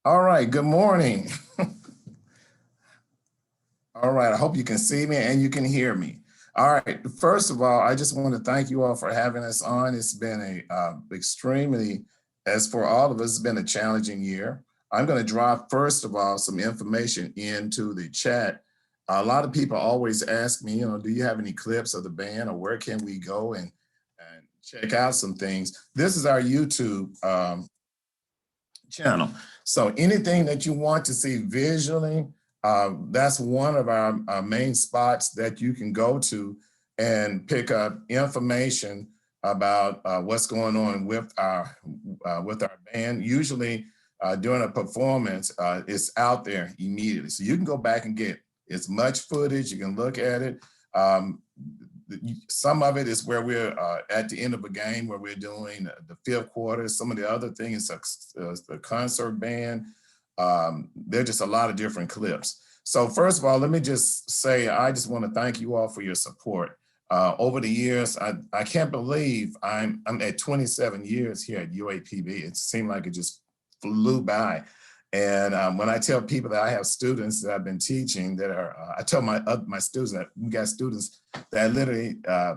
All right. Good morning. All right. I hope you can see me and you can hear me. All right. First of all, I just want to thank you all for having us on. It's been a extremely, as for all of us, it's been a challenging year. I'm going to drop, first of all, some information into the chat. A lot of people always ask me, do you have any clips of the band or where can we go and check out some things? This is our YouTube channel. So anything that you want to see visually, that's one of our main spots that you can go to and pick up information about what's going on with our band. Usually during a performance, it's out there immediately. So you can go back and get as much footage, you can look at it. Some of it is where we're at the end of a game where we're doing the fifth quarter. Some of the other things, the concert band. There are just a lot of different clips. So first of all, let me just say, I just want to thank you all for your support. Over the years, I can't believe I'm at 27 years here at UAPB. It seemed like it just flew by. And when I tell people that I have students that I've been teaching that are, I tell my students that we got students that literally, I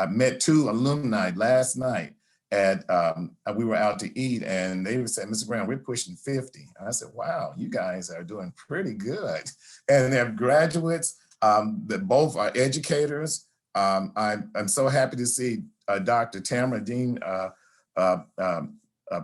met 2 alumni last night at, we were out to eat and they would say, Mr. Brown, we're pushing 50. And I said, wow, you guys are doing pretty good. And they're graduates that both are educators. I'm so happy to see Dr. Tamara Dean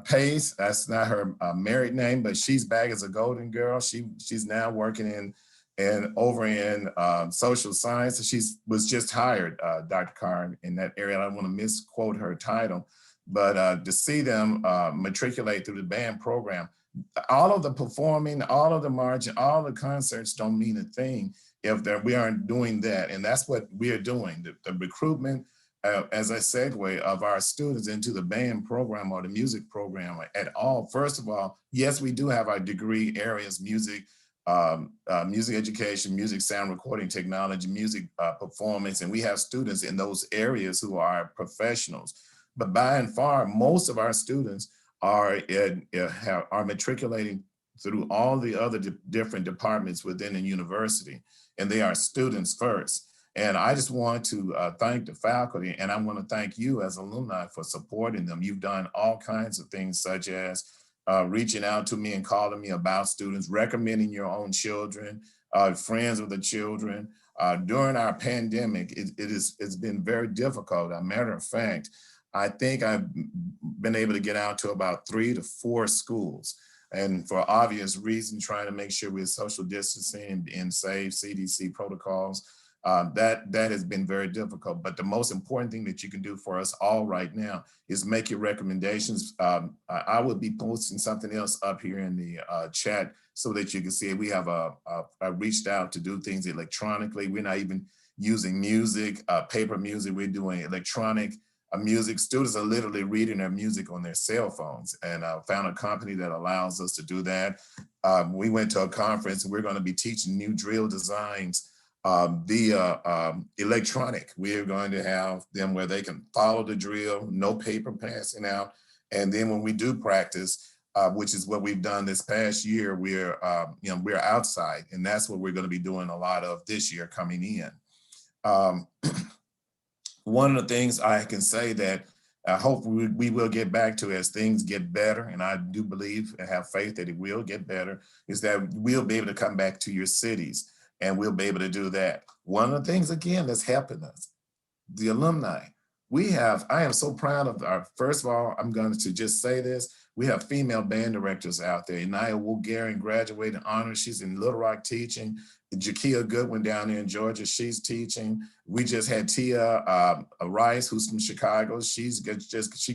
Pace. That's not her married name, but she's back as a Golden Girl. She's now working and over in social science. She was just hired, Dr. Carr, in that area. I don't want to misquote her title, but to see them matriculate through the band program, all of the performing, all of the marching, all the concerts don't mean a thing if we aren't doing that. And that's what we are doing. The recruitment, as a segue, of our students into the band program or the music program at all. First of all, yes, we do have our degree areas: music, music education, music sound recording technology, music performance, and we have students in those areas who are professionals. But by and far, most of our students are matriculating through all the other different departments within the university, and they are students first. And I just want to thank the faculty, and I want to thank you as alumni for supporting them. You've done all kinds of things, such as reaching out to me and calling me about students, recommending your own children, friends of the children. During our pandemic, it's been very difficult. As a matter of fact, I think I've been able to get out to about 3 to 4 schools. And for obvious reasons, trying to make sure we're social distancing and safe CDC protocols, that has been very difficult. But the most important thing that you can do for us all right now is make your recommendations. I will be posting something else up here in the chat so that you can see it. We have I reached out to do things electronically. We're not even using music, paper music. We're doing electronic music. Students are literally reading their music on their cell phones, and I found a company that allows us to do that. We went to a conference, and we're going to be teaching new drill designs via electronic. We're going to have them where they can follow the drill, no paper passing out. And then when we do practice, which is what we've done this past year, we're outside, and that's what we're going to be doing a lot of this year coming in. One of the things I can say that I hope we will get back to as things get better, and I do believe and have faith that it will get better, is that we'll be able to come back to your cities, and we'll be able to do that. One of the things, again, that's helping us, the alumni. I am so proud of first of all, I'm going to just say this, we have female band directors out there. Anaya Woolgarian graduated honors. She's in Little Rock teaching. Jakia Goodwin down there in Georgia, she's teaching. We just had Tia Rice, who's from Chicago. She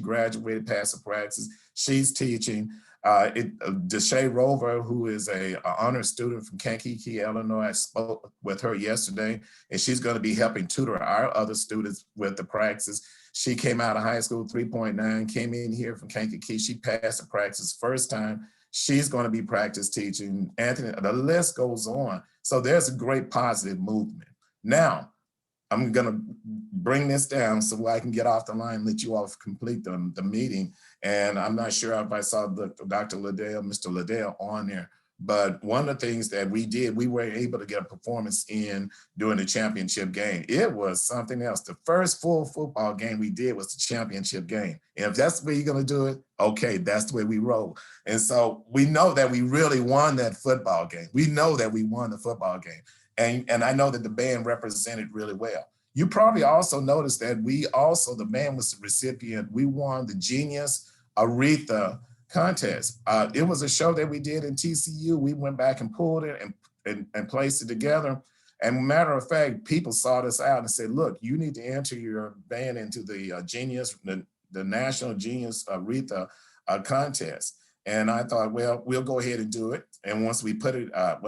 graduated, passed the practice. She's teaching. Deshae Rover, who is a honor student from Kankakee, Illinois. I spoke with her yesterday, and she's going to be helping tutor our other students with the practice. She came out of high school 3.9, came in here from Kankakee. She passed the practice first time. She's going to be practice teaching. Anthony, the list goes on. So there's a great positive movement. Now, I'm going to bring this down so I can get off the line and let you all complete the meeting. And I'm not sure if I saw Dr. Liddell, Mr. Liddell on there, but one of the things that we did, we were able to get a performance in during the championship game. It was something else. The first full football game we did was the championship game. And if that's the way you're going to do it, okay, that's the way we roll. And so we know that we really won that football game. We know that we won the football game. And I know that the band represented really well. You probably also noticed that the band was the recipient. We won the Genius Aretha contest. It was a show that we did in TCU. We went back and pulled it and placed it together. And matter of fact, people sought us out and said, look, you need to enter your band into the Genius, the National Genius Aretha contest. And I thought, well, we'll go ahead and do it. And once we got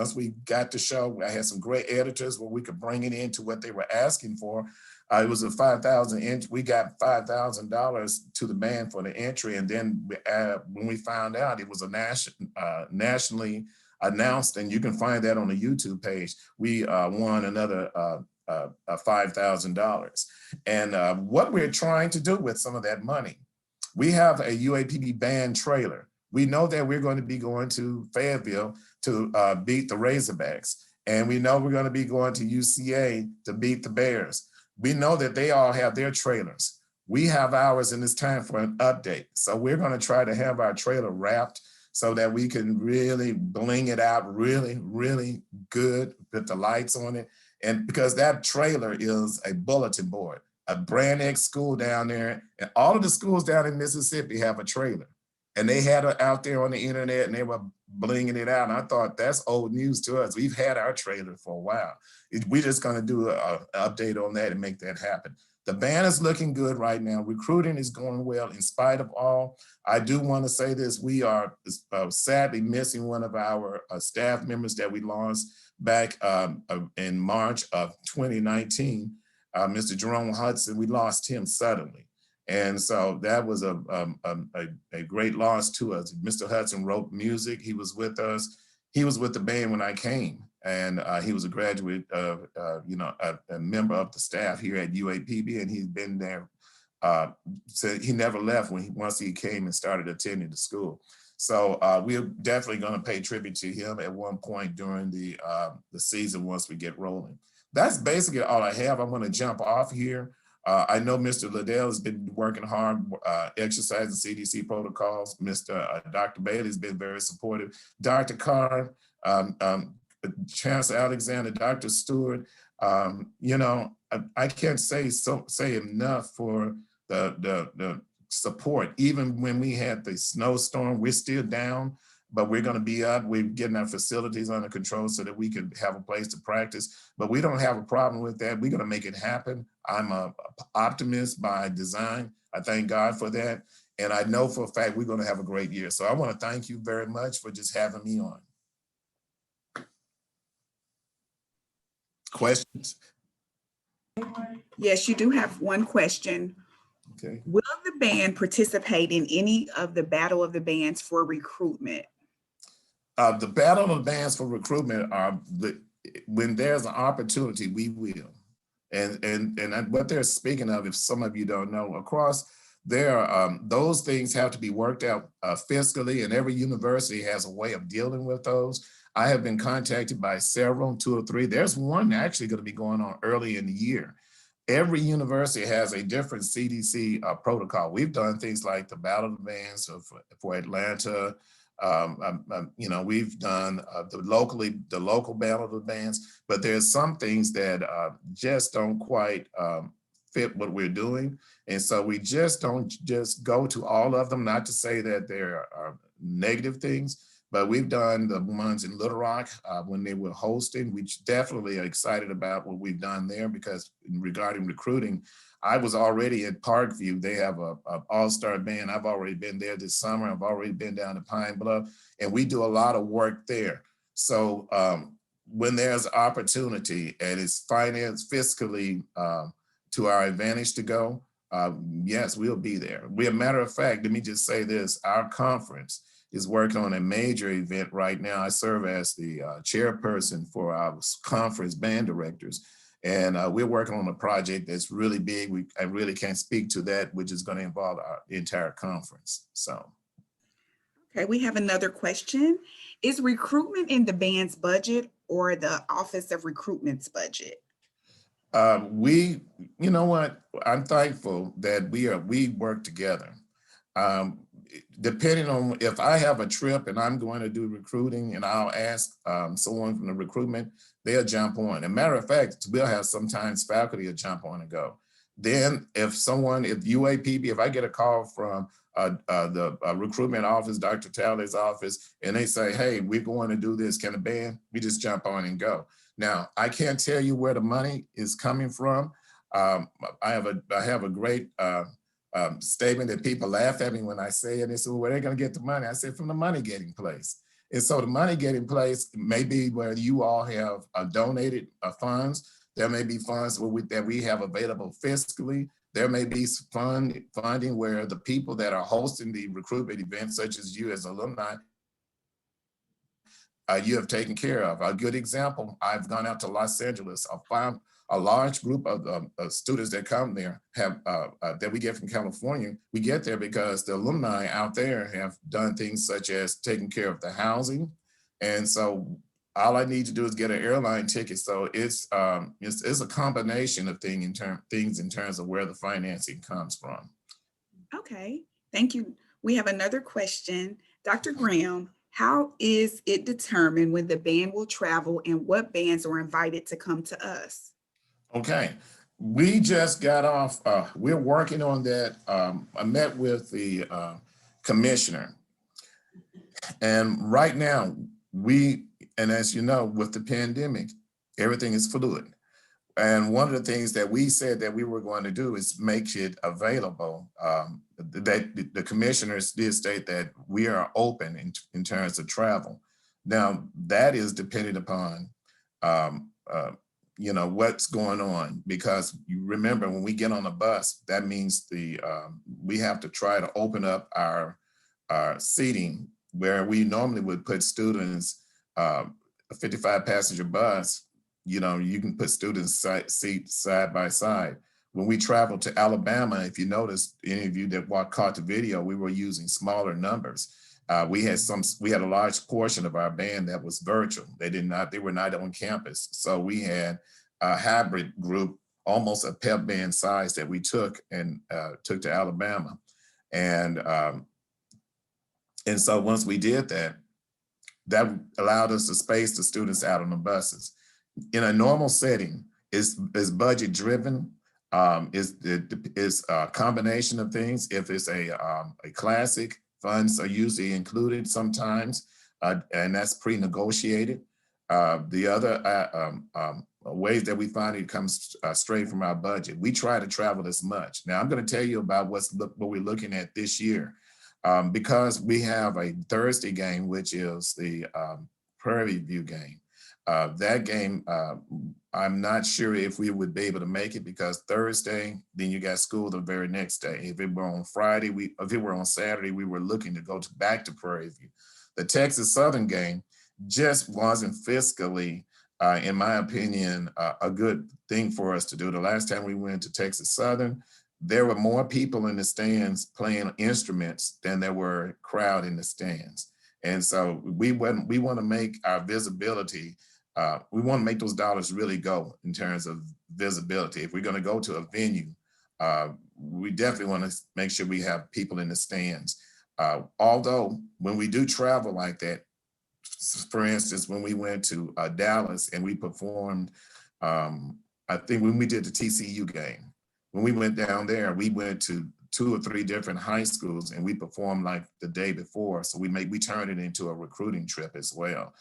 the show, I had some great editors where we could bring it into what they were asking for. It was a $5,000. We got $5,000 to the band for the entry. And then when we found out it was a nationally announced, and you can find that on the YouTube page, we won another $5,000. And what we're trying to do with some of that money, we have a UAPB band trailer. We know that we're going to be going to Fayetteville to beat the Razorbacks. And we know we're going to be going to UCA to beat the Bears. We know that they all have their trailers. We have ours, and it's time for an update. So we're going to try to have our trailer wrapped so that we can really bling it out really, really good, put the lights on it. And because that trailer is a bulletin board, a Brand X school down there, and all of the schools down in Mississippi have a trailer. and they had it out there on the internet and they were blinging it out. And I thought that's old news to us. We've had our trailer for a while. We're just going to do an update on that and make that happen. The band is looking good right now. Recruiting is going well in spite of all. I do want to say this. We are sadly missing one of our staff members that we lost back in March of 2019, Mr. Jerome Hudson. We lost him suddenly. And so that was a great loss to us. Mr. Hudson wrote music. He was with us. He was with the band when I came, and he was a graduate of, a member of the staff here at UAPB, and he's been there. So he never left once he came and started attending the school. So we're definitely going to pay tribute to him at one point during the season once we get rolling. That's basically all I have. I'm going to jump off here. I know Mr. Liddell has been working hard, exercising CDC protocols. Dr. Bailey has been very supportive. Dr. Carr, Chancellor Alexander, Dr. Stewart, I can't say enough for the support. Even when we had the snowstorm, we're still down, but we're going to be up. We're getting our facilities under control so that we can have a place to practice. But we don't have a problem with that. We're going to make it happen. I'm an optimist by design. I thank God for that. And I know for a fact we're going to have a great year. So I want to thank you very much for just having me on. Questions? Yes, you do have one question. Okay. Will the band participate in any of the Battle of the Bands for recruitment? The Battle of the Bands for recruitment when there's an opportunity, we will. And what they're speaking of, if some of you don't know, across there, those things have to be worked out fiscally, and every university has a way of dealing with those. I have been contacted by several, 2 or 3. There's one actually going to be going on early in the year. Every university has a different CDC protocol. We've done things like the Battle of the Bands for Atlanta. We've done the local Battle of the Bands, but there's some things that just don't quite fit what we're doing. And so we just don't just go to all of them, not to say that there are negative things, but we've done the ones in Little Rock when they were hosting. We definitely are excited about what we've done there, because regarding recruiting, I was already at Parkview. They have a all-star band. I've already been there this summer. I've already been down to Pine Bluff, and we do a lot of work there. So when there's opportunity and it's financed fiscally to our advantage to go, yes, we'll be there. A matter of fact, let me just say this, our conference is working on a major event right now. I serve as the chairperson for our conference band directors. And we're working on a project that's really big. I really can't speak to that, which is going to involve our entire conference. So. Okay, we have another question. Is recruitment in the band's budget or the Office of Recruitment's budget? You know what? I'm thankful that we work together. Depending on if I have a trip and I'm going to do recruiting and I'll ask someone from the recruitment, they'll jump on. As a matter of fact, we'll have sometimes faculty will jump on and go. Then if UAPB, if I get a call from the recruitment office, Dr. Talley's office, and they say, hey, we're going to do this, can a band? We just jump on and go. Now, I can't tell you where the money is coming from. I have a great statement that people laugh at me when I say it. They say, well, where are they going to get the money? I said, from the money getting place. And so the money getting place may be where you all have donated funds. There may be funds that we have available fiscally. There may be funding where the people that are hosting the recruitment events, such as you as alumni, you have taken care of. A good example, I've gone out to Los Angeles. I found a large group of students that come there that we get from California. We get there because the alumni out there have done things such as taking care of the housing. And so all I need to do is get an airline ticket. So it's a combination of things in terms of where the financing comes from. Okay, thank you. We have another question. Dr. Graham, how is it determined when the band will travel and what bands are invited to come to us? Okay, we just got off, we're working on that. I met with the commissioner And right now, and as you know, with the pandemic, everything is fluid. And one of the things that we said that we were going to do is make it available. That the commissioners did state that we are open in terms of travel. Now, that is dependent upon what's going on, because you remember when we get on a bus, that means we have to try to open up our seating where we normally would put students, a 55 passenger bus, you can put students seats side by side. When we traveled to Alabama, if you noticed, any of you that caught the video, we were using smaller numbers. We had a large portion of our band that was virtual. They were not on campus. So we had a hybrid group, almost a pep band size, that we took to Alabama. And so once we did that, that allowed us to space the students out on the buses. In a normal setting, is budget driven. Is a combination of things. If it's a classic, funds are usually included sometimes, and that's pre-negotiated. The other ways that we find it comes straight from our budget. We try to travel this much. Now I'm going to tell you about what we're looking at this year, because we have a Thursday game, which is the Prairie View game. That game, I'm not sure if we would be able to make it, because Thursday, then you got school the very next day. If it were on Friday, if it were on Saturday, we were looking to go back to Prairie View. The Texas Southern game just wasn't fiscally, in my opinion, a good thing for us to do. The last time we went to Texas Southern, there were more people in the stands playing instruments than there were crowd in the stands. And so we want to make our visibility, we want to make those dollars really go in terms of visibility. If we're going to go to a venue, we definitely want to make sure we have people in the stands. Although when we do travel like that, for instance, when we went to Dallas and we performed, I think when we did the TCU game, when we went down there, we went to 2 or 3 different high schools and we performed like the day before. So we turned it into a recruiting trip as well.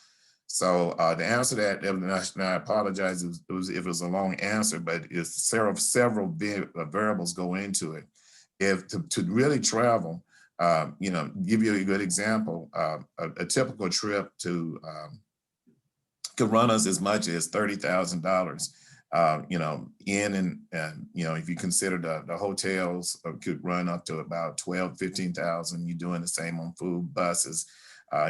So the answer to that, and I apologize if it was a long answer, but it's several variables go into it. If to really travel, give you a good example, a typical trip could run us as much as $30,000. If you consider the hotels, could run up to about 12, 15,000. You're doing the same on food, buses.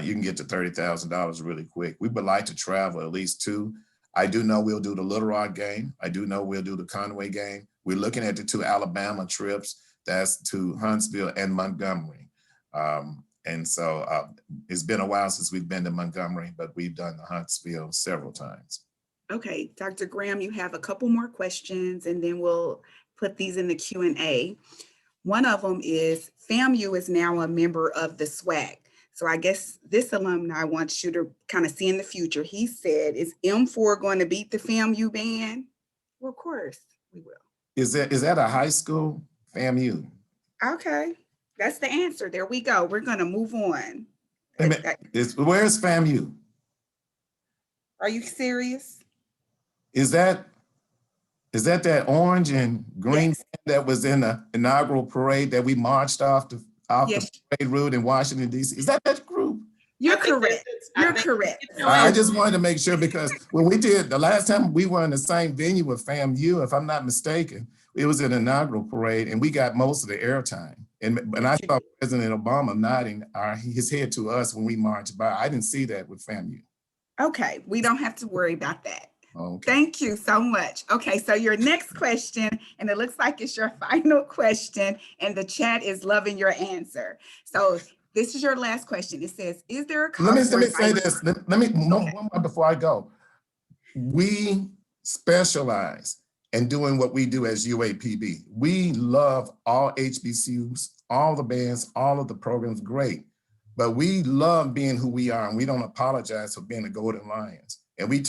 You can get to $30,000 really quick. We would like to travel at least 2. I do know we'll do the Little Rock game. I do know we'll do the Conway game. We're looking at the 2 Alabama trips. That's to Huntsville and Montgomery. And so it's been a while since we've been to Montgomery, but we've done the Huntsville several times. Okay, Dr. Graham, you have a couple more questions and then we'll put these in the Q&A. One of them is, FAMU is now a member of the SWAC. So I guess this alumni wants you to kind of see in the future. He said, is M4 going to beat the FAMU band? Well, of course we will. Is that a high school, FAMU? Okay, that's the answer. There we go. We're going to move on. Where's FAMU? Are you serious? Is that orange and green Yes. that was in the inaugural parade that we marched off the parade route in Washington, D.C.? Is that group? You're correct. You're correct. I just wanted to make sure, because when we did the last time we were in the same venue with FAMU, if I'm not mistaken, it was an inaugural parade and we got most of the airtime. And I saw President Obama nodding his head to us when we marched by. I didn't see that with FAMU. Okay, we don't have to worry about that. Okay. Thank you so much. Okay, so your next question, and it looks like it's your final question, and the chat is loving your answer. So this is your last question. It says, is there a conference? Let me say this. Let me one more before I go. We specialize in doing what we do as UAPB. We love all HBCUs, all the bands, all of the programs, great. But we love being who we are, and we don't apologize for being the Golden Lions. And we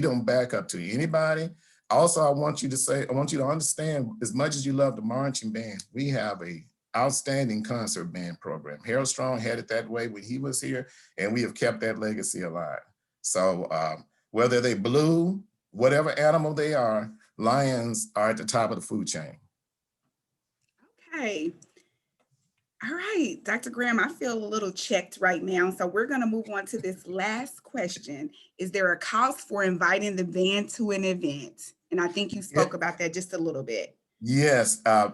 don't back up to anybody. Also, I want you to understand, as much as you love the marching band, we have a outstanding concert band program. Harold Strong had it that way when he was here, and we have kept that legacy alive. So whether they blue, whatever animal they are, lions are at the top of the food chain. Okay. All right, Dr. Graham, I feel a little checked right now. So we're going to move on to this last question. Is there a cost for inviting the band to an event? And I think you spoke about that just a little bit. Yes, the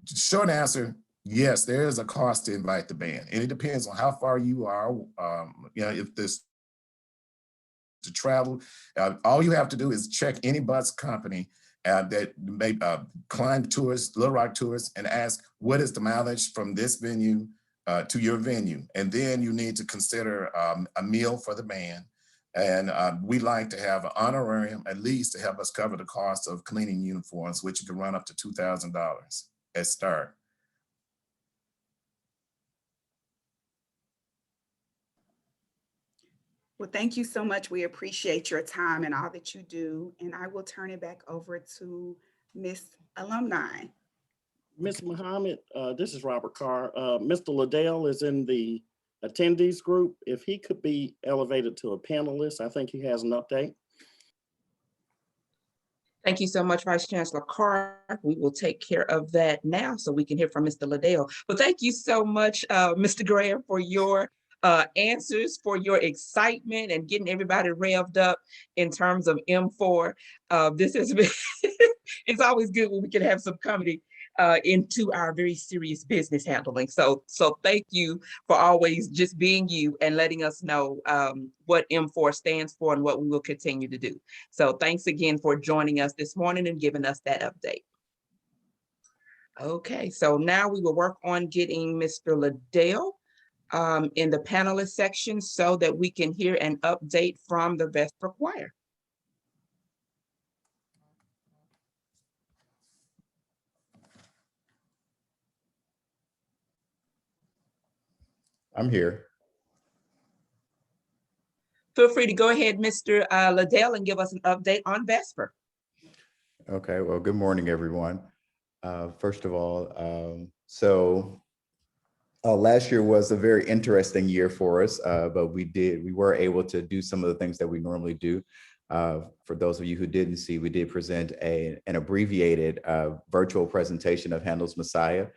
short answer, yes, there is a cost to invite the band. And it depends on how far you are. If this to travel, all you have to do is check any bus company that may climb tours, Little Rock tours, and ask what is the mileage from this venue to your venue. And then you need to consider a meal for the band. And we like to have an honorarium at least to help us cover the cost of cleaning uniforms, which can run up to $2,000 at start. Well, thank you so much. We appreciate your time and all that you do. And I will turn it back over to Miss Alumni. Ms. Muhammad, this is Robert Carr. Mr. Liddell is in the attendees group. If he could be elevated to a panelist, I think he has an update. Thank you so much, Vice Chancellor Carr. We will take care of that now so we can hear from Mr. Liddell. But thank you so much, Mr. Graham, for your answers, for your excitement and getting everybody revved up in terms of M4. This has been, it's always good when we can have some comedy into our very serious business handling. So thank you for always just being you and letting us know what M4 stands for and what we will continue to do. So thanks again for joining us this morning and giving us that update. Okay, so now we will work on getting Mr. Liddell in the panelist section so that we can hear an update from the Vesper Choir. I'm here. Feel free to go ahead, Mr. Liddell, and give us an update on Vesper. Okay, well, good morning, everyone. First of all, last year was a very interesting year for us, but we were able to do some of the things that we normally do. For those of you who didn't see, we did present an abbreviated virtual presentation of Handel's Messiah.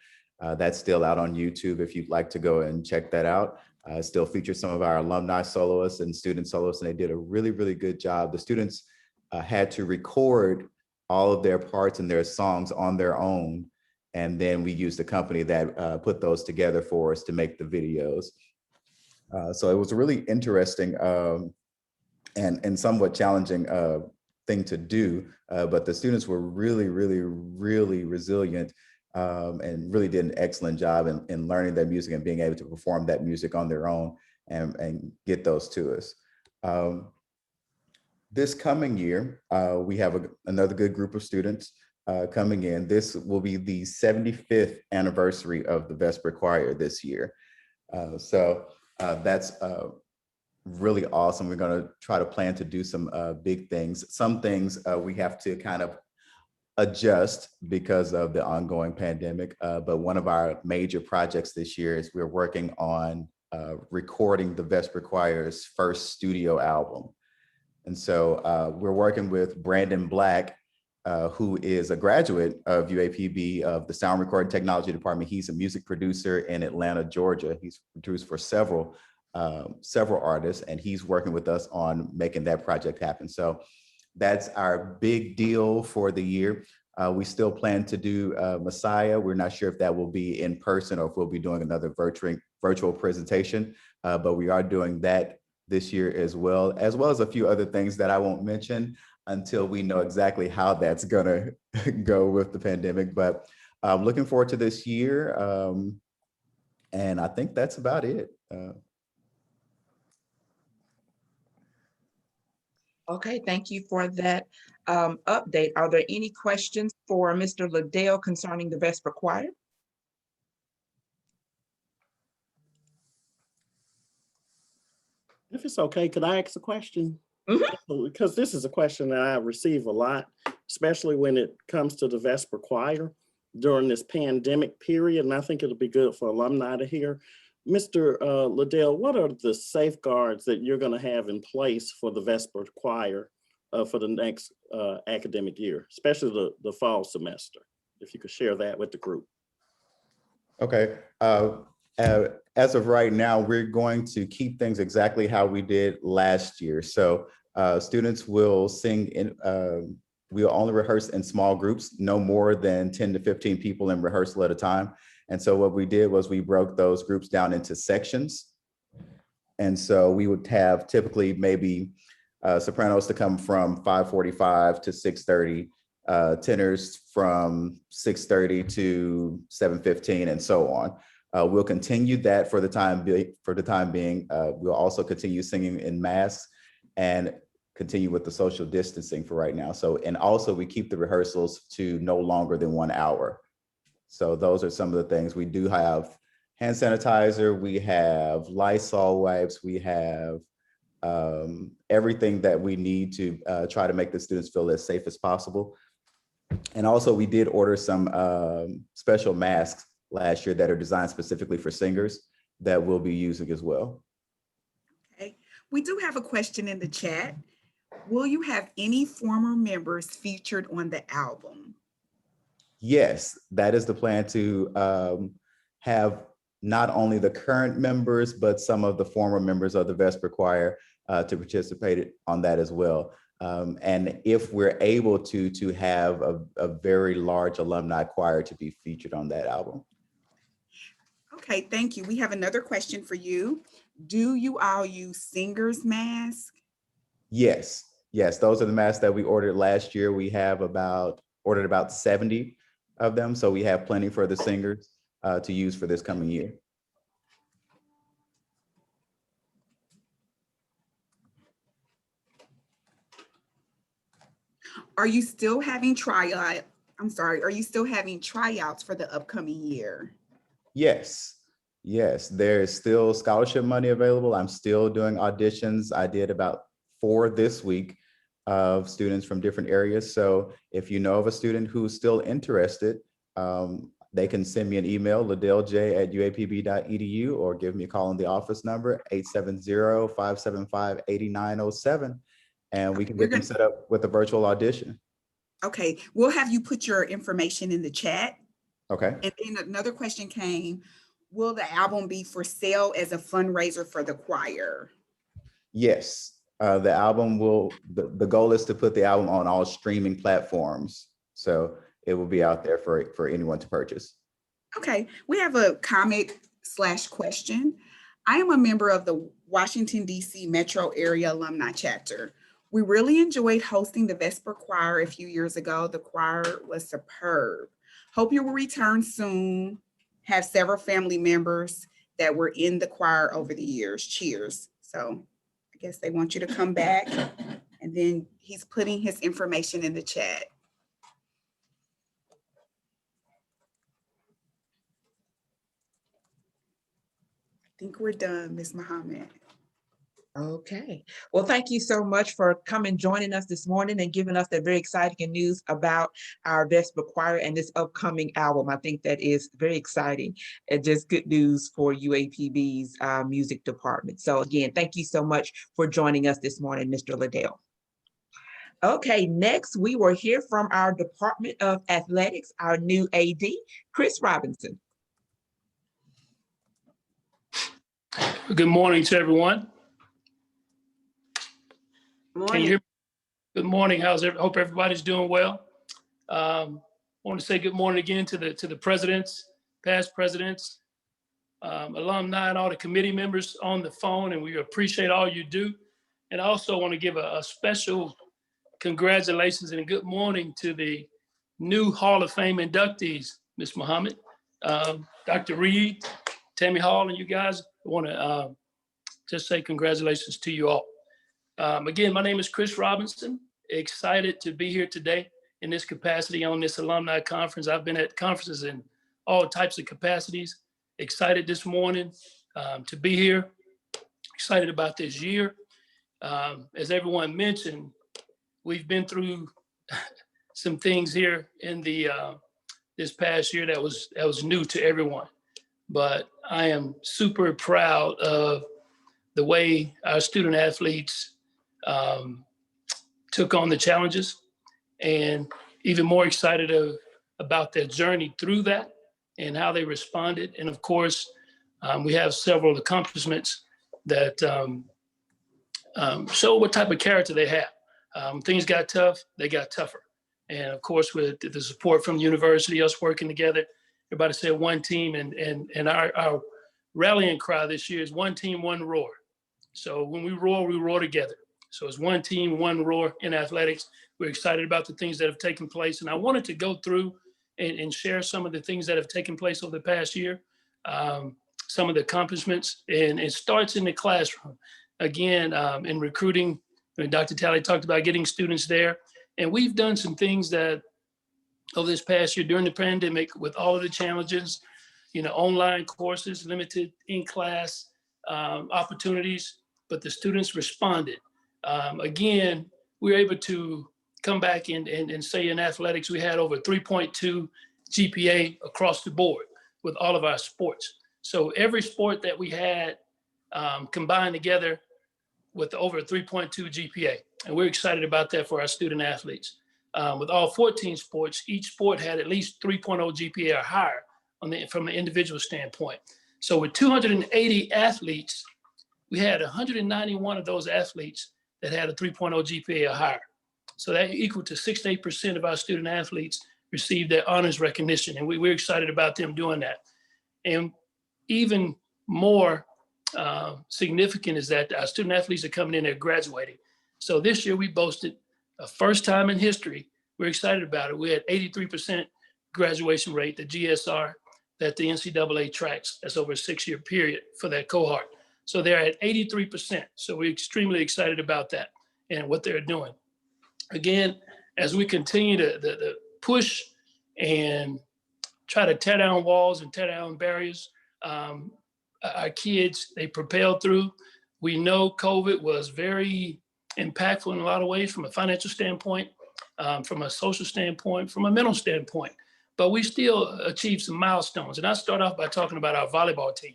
That's still out on YouTube if you'd like to go and check that out. Still features some of our alumni soloists and student soloists, and they did a really, really good job. The students had to record all of their parts and their songs on their own, and then we used a company that put those together for us to make the videos. So it was a really interesting and somewhat challenging thing to do, but the students were really, really, really resilient and really did an excellent job in learning their music and being able to perform that music on their own and get those to us. This coming year, we have another good group of students coming in. This will be the 75th anniversary of the Vesper Choir this year. So that's really awesome. We're going to try to plan to do some big things. Some things we have to kind of adjust because of the ongoing pandemic. But one of our major projects this year is we're working on recording the Vesper Choir's first studio album. And so we're working with Brandon Black, who is a graduate of UAPB of the Sound Recording Technology Department. He's a music producer in Atlanta, Georgia. He's produced for several artists, and he's working with us on making that project happen. So that's our big deal for the year. We still plan to do Messiah. We're not sure if that will be in person or if we'll be doing another virtual presentation, but we are doing that this year as well as a few other things that I won't mention until we know exactly how that's gonna go with the pandemic. But I'm looking forward to this year. And I think that's about it. Okay, thank you for that update. Are there any questions for Mr. Liddell concerning the Vesper Choir? If it's okay, could I ask a question? Mm-hmm. Because this is a question that I receive a lot. especially when it comes to the Vesper Choir during this pandemic period. And I think it'll be good for alumni to hear. Mr. Liddell, what are the safeguards that you're going to have in place for the Vesper Choir for the next academic year, especially the fall semester? If you could share that with the group. Okay. As of right now, we're going to keep things exactly how we did last year. So students will sing in, we'll only rehearse in small groups, no more than 10 to 15 people in rehearsal at a time. And so what we did was we broke those groups down into sections. And so we would have typically maybe sopranos to come from 5:45 to 6:30, tenors from 6:30 to 7:15, and so on. We'll continue that for the time being. We'll also continue singing in masks and continue with the social distancing for right now. So, and also we keep the rehearsals to no longer than 1 hour. So those are some of the things. We do have hand sanitizer, we have Lysol wipes, we have everything that we need to try to make the students feel as safe as possible. And also we did order some special masks last year that are designed specifically for singers that we'll be using as well. Okay, we do have a question in the chat. Will you have any former members featured on the album? Yes, that is the plan, to have not only the current members, but some of the former members of the Vesper Choir to participate on that as well. And if we're able to have a very large alumni choir to be featured on that album. Okay, thank you. We have another question for you. Do you all use singer's mask? Yes, yes, those are the masks that we ordered last year. We have ordered about 70 of them. So we have plenty for the singers to use for this coming year. Are you still having tryouts for the upcoming year? Yes, yes, there's still scholarship money available. I'm still doing auditions. I did about 4 this week of students from different areas. So if you know of a student who's still interested, they can send me an email, liddellj@uapb.edu, or give me a call on the office number, 870-575-8907. And we can get them set up with a virtual audition. Okay, we'll have you put your information in the chat. Okay. And then another question came, will the album be for sale as a fundraiser for the choir? Yes, the album the goal is to put the album on all streaming platforms. So it will be out there for anyone to purchase. Okay, we have a comment/question. I am a member of the Washington, D.C. metro area alumni chapter. We really enjoyed hosting the Vesper Choir a few years ago. The choir was superb. Hope you will return soon. Have several family members that were in the choir over the years. Cheers. So I guess they want you to come back. And then he's putting his information in the chat. I think we're done, Ms. Muhammad. Okay. Well, thank you so much for coming, joining us this morning and giving us that very exciting news about our Vesper Choir and this upcoming album. I think that is very exciting and just good news for UAPB's music department. So again, thank you so much for joining us this morning, Mr. Liddell. Okay, next we will hear from our Department of Athletics, our new AD, Chris Robinson. Good morning to everyone. Can you hear me? Good morning. Hope everybody's doing well. I want to say good morning again to the presidents, past presidents, alumni, and all the committee members on the phone, and we appreciate all you do. And I also want to give a special congratulations and a good morning to the new Hall of Fame inductees, Ms. Muhammad, Dr. Reed, Tammy Hall, and you guys. I want to just say congratulations to you all. Again, my name is Chris Robinson. Excited to be here today in this capacity on this alumni conference. I've been at conferences in all types of capacities. Excited this morning to be here. Excited about this year. As everyone mentioned, we've been through some things here in the this past year that was new to everyone. But I am super proud of the way our student athletes took on the challenges, and even more excited about their journey through that and how they responded. And of course, we have several accomplishments that show what type of character they have. Things got tough, they got tougher. And of course, with the support from the university, us working together, everybody said one team, and our rallying cry this year is one team, one roar. So when we roar together. So it's one team, one roar in athletics. We're excited about the things that have taken place. And I wanted to go through and share some of the things that have taken place over the past year, some of the accomplishments, and it starts in the classroom. Again, in recruiting, Dr. Talley talked about getting students there. And we've done some things that over this past year during the pandemic with all of the challenges, online courses, limited in-class opportunities, but the students responded. Again, we were able to come back and say in athletics, we had over 3.2 GPA across the board with all of our sports. So every sport that we had combined together with over 3.2 GPA. And we're excited about that for our student athletes. With all 14 sports, each sport had at least 3.0 GPA or higher from an individual standpoint. So with 280 athletes, we had 191 of those athletes that had a 3.0 GPA or higher. So that equal to 68% of our student athletes received their honors recognition. And we're excited about them doing that. And even more significant is that our student athletes are coming in, they're graduating. So this year we boasted a first time in history. We're excited about it. We had 83% graduation rate, the GSR that the NCAA tracks. That's over a 6-year period for that cohort. So they're at 83%. So we're extremely excited about that and what they're doing. Again, as we continue to push and try to tear down walls and tear down barriers, our kids, they propelled through. We know COVID was very impactful in a lot of ways from a financial standpoint, from a social standpoint, from a mental standpoint, but we still achieved some milestones. And I start off by talking about our volleyball team.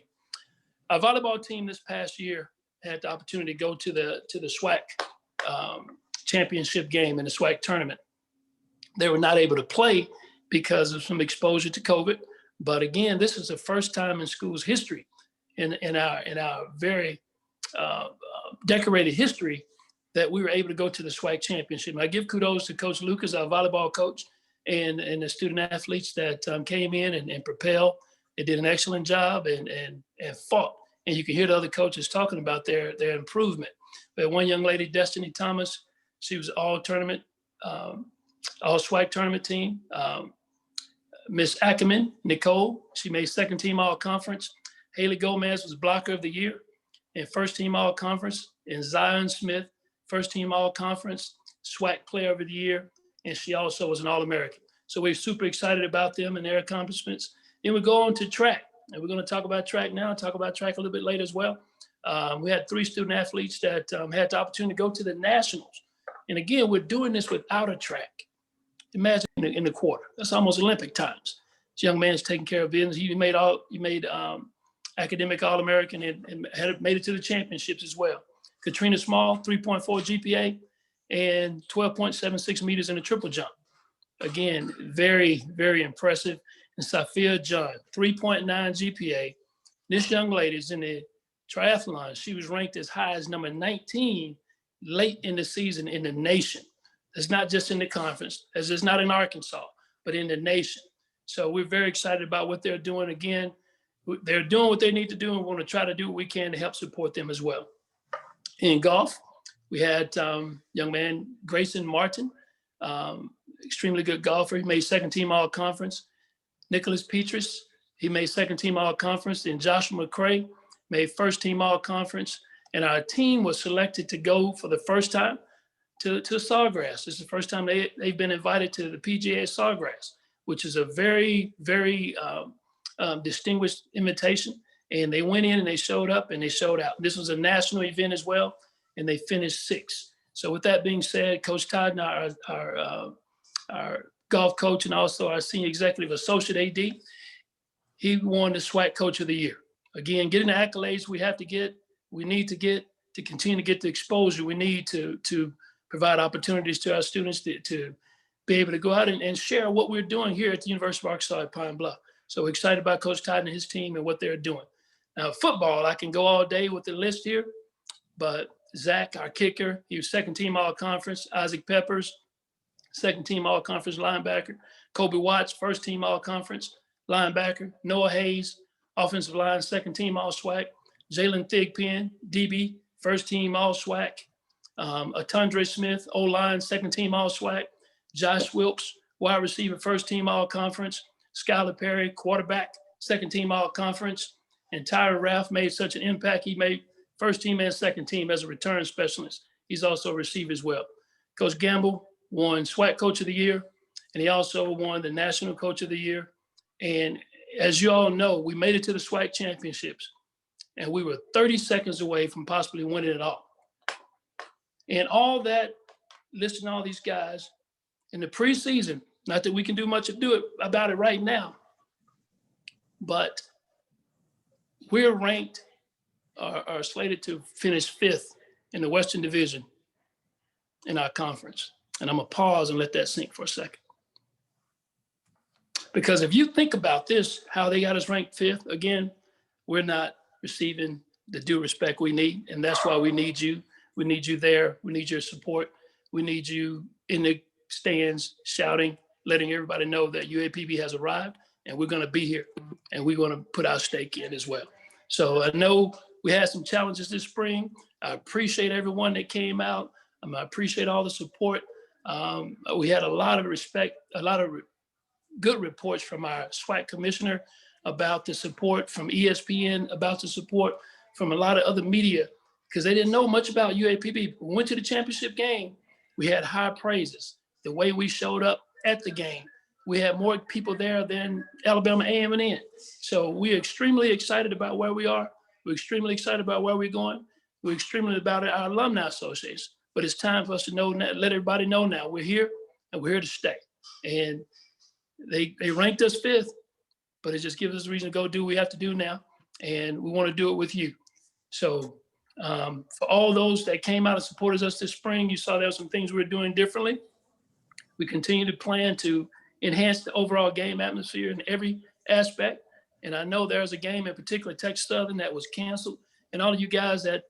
Our volleyball team this past year had the opportunity to go to the SWAC championship game in the SWAC tournament. They were not able to play because of some exposure to COVID. But again, this is the first time in school's history, in our very decorated history, that we were able to go to the SWAC championship. And I give kudos to Coach Lucas, our volleyball coach, and the student athletes that came in and propelled. They did an excellent job and fought. And you can hear the other coaches talking about their improvement. We had one young lady, Destiny Thomas. She was all tournament, all SWAC tournament team. Miss Ackerman, Nicole, she made second team all conference. Haley Gomez was blocker of the year and first team all conference. And Zion Smith, first team all conference, SWAC player of the year. And she also was an All-American. So we're super excited about them and their accomplishments. Then we go on to track. And we're going to talk about track now, talk about track a little bit later as well. We had 3 student athletes that had the opportunity to go to the nationals. And again, we're doing this without a track. Imagine in the quarter. That's almost Olympic times. This young man's taking care of business. He made academic All-American and made it to the championships as well. Katrina Small, 3.4 GPA and 12.76 meters in the triple jump. Again, very, very impressive. And Safia John, 3.9 GPA. This young lady is in the triathlon. She was ranked as high as number 19 late in the season in the nation. It's not just in the conference, as it's not in Arkansas, but in the nation. So we're very excited about what they're doing. Again, they're doing what they need to do, and we want to try to do what we can to help support them as well. In golf, we had young man Grayson Martin, extremely good golfer. He made second team all conference. Nicholas Petrus, he made second team all conference. And Joshua McCray made first team all conference. And our team was selected to go for the first time to Sawgrass. This is the first time they've been invited to the PGA Sawgrass, which is a very, very distinguished invitation. And they went in and they showed up and they showed out. This was a national event as well, and they finished 6th. So with that being said, Coach Todd and our our golf coach, and also our senior executive associate AD. He won the SWAC Coach of the Year. Again, getting the accolades we need to get to continue to get the exposure we need to provide opportunities to our students to be able to go out and share what we're doing here at the University of Arkansas at Pine Bluff. So we're excited about Coach Todd and his team and what they're doing. Now, football, I can go all day with the list here, but Zach, our kicker, he was second team all-conference. Isaac Peppers, second team all-conference linebacker. Kobe Watts, first team all-conference linebacker. Noah Hayes, offensive line, second team all-SWAC. Jalen Thigpen, DB, first team all-SWAC. Atondre Smith, O-line, second team all-SWAC. Josh Wilkes, wide receiver, first team all-conference. Skylar Perry, quarterback, second team all-conference. And Tyra Ralph made such an impact. He made first team and second team as a return specialist. He's also a receiver as well. Coach Gamble won SWAC Coach of the Year, and he also won the National Coach of the Year. And as you all know, we made it to the SWAC championships, and we were 30 seconds away from possibly winning it all. And all that, listening to all these guys in the preseason, not that we can do much about it right now, but we're ranked, are slated to finish 5th in the Western Division in our conference. And I'm gonna pause and let that sink for a second. Because if you think about this, how they got us ranked 5th, again, we're not receiving the due respect we need. And that's why we need you. We need you there. We need your support. We need you in the stands shouting, letting everybody know that UAPB has arrived and we're gonna be here and we're gonna put our stake in as well. So I know we had some challenges this spring. I appreciate everyone that came out. I appreciate all the support. We had a lot of respect, a lot of good reports from our SWAC commissioner about the support, from ESPN about the support, from a lot of other media, because they didn't know much about UAPB. We went to the championship game. We had high praises. The way we showed up at the game, we had more people there than Alabama AM&N. So we're extremely excited about where we are. We're extremely excited about where we're going. We're extremely about our alumni associates. But it's time for us to know, let everybody know now we're here and we're here to stay. And they ranked us 5th, but it just gives us a reason to go do what we have to do now. And we want to do it with you. So for all those that came out and supported us this spring, you saw there were some things we were doing differently. We continue to plan to enhance the overall game atmosphere in every aspect. And I know there's a game in particular, Texas Southern, that was canceled. And all of you guys that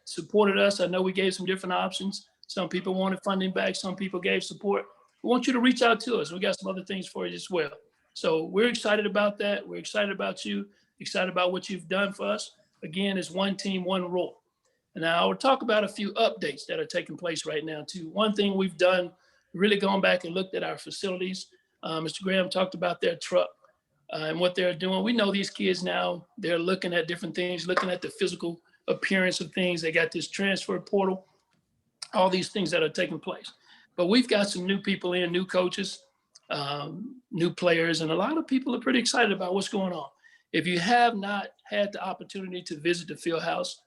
supported us, I know we gave some different options. Some people wanted funding back. Some people gave support. We want you to reach out to us. We got some other things for you as well. So we're excited about that. We're excited about you, excited about what you've done for us. Again, it's one team, one rule. And now I will talk about a few updates that are taking place right now too. One thing we've done, really gone back and looked at our facilities. Mr. Graham talked about their truck and what they're doing. We know these kids now, they're looking at different things, looking at the physical appearance of things. They got this transfer portal, all these things that are taking place. But we've got some new people in, new coaches, new players, and a lot of people are pretty excited about what's going on. If you have not had the opportunity to visit the field house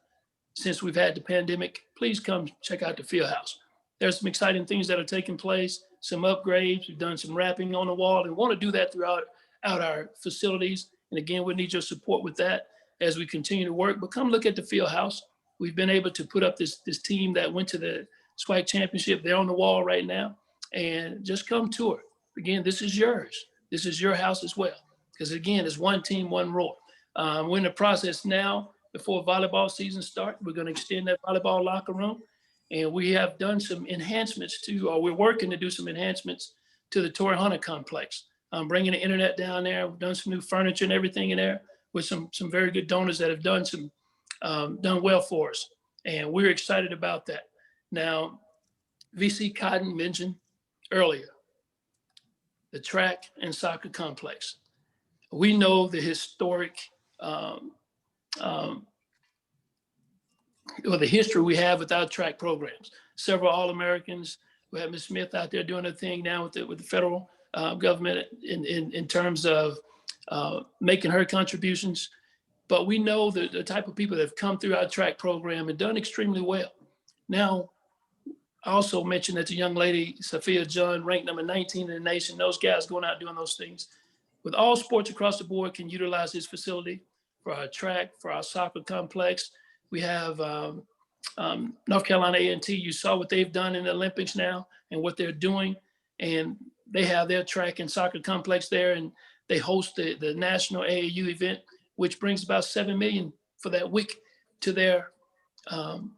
since we've had the pandemic, please come check out the field house. There's some exciting things that are taking place, some upgrades. We've done some wrapping on the wall and want to do that throughout our facilities. And again, we need your support with that as we continue to work. But come look at the field house. We've been able to put up this team that went to the SWAC championship. They're on the wall right now. And just come tour. Again, this is yours. This is your house as well. Because again, it's one team, one rule. We're in the process now before volleyball season starts. We're going to extend that volleyball locker room. And we have done some enhancements or we're working to do some enhancements to the Torrey Hunter complex. Bringing the internet down there. We've done some new furniture and everything in there with some very good donors that have done well for us. And we're excited about that. Now, VC Cotton mentioned earlier, the track and soccer complex. We know the historic, or the history we have with our track programs. Several All-Americans. We have Ms. Smith out there doing her thing now with the federal government in terms of making her contributions. But we know the type of people that have come through our track program and done extremely well. Now, I also mentioned that the young lady, Sophia John, ranked number 19 in the nation. Those guys going out doing those things. With all sports across the board can utilize this facility for our track, for our soccer complex. We have North Carolina A&T. You saw what they've done in the Olympics now and what they're doing. And they have their track and soccer complex there, and they host the national AAU event, which brings about 7 million for that week to their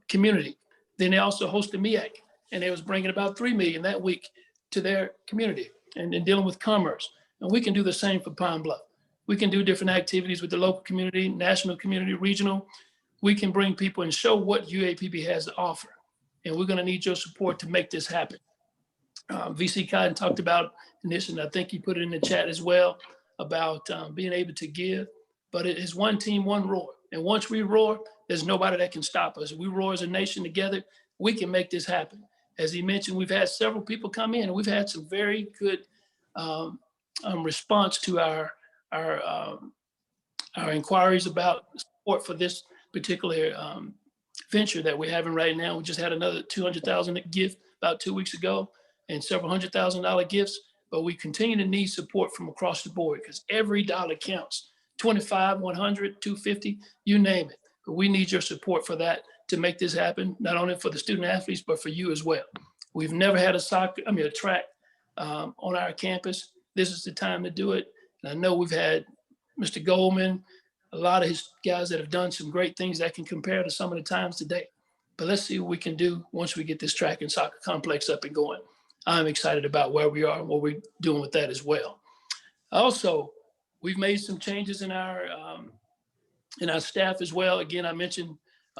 community. Then they also host the MEAC, and they was bringing about 3 million that week to their community and dealing with commerce. And we can do the same for Pine Bluff. We can do different activities with the local community, national community, regional. We can bring people and show what UAPB has to offer. And we're gonna need your support to make this happen. VC Cotton talked about this, and I think he put it in the chat as well, about being able to give. But it is one team, one roar. And once we roar, there's nobody that can stop us. We roar as a nation together, we can make this happen. As he mentioned, we've had several people come in, and we've had some very good response to our inquiries about support for this particular venture that we're having right now. We just had another $200,000 gift about 2 weeks ago, and several $100,000 gifts. But we continue to need support from across the board, because every dollar counts. 25, 100, 250, you name it. But we need your support for that to make this happen, not only for the student athletes, but for you as well. We've never had a track on our campus. This is the time to do it. And I know we've had Mr. Goldman, a lot of his guys that have done some great things that can compare to some of the times today. But let's see what we can do once we get this track and soccer complex up and going. I'm excited about where we are and what we're doing with that as well. Also, we've made some changes in our staff as well. Again, I mentioned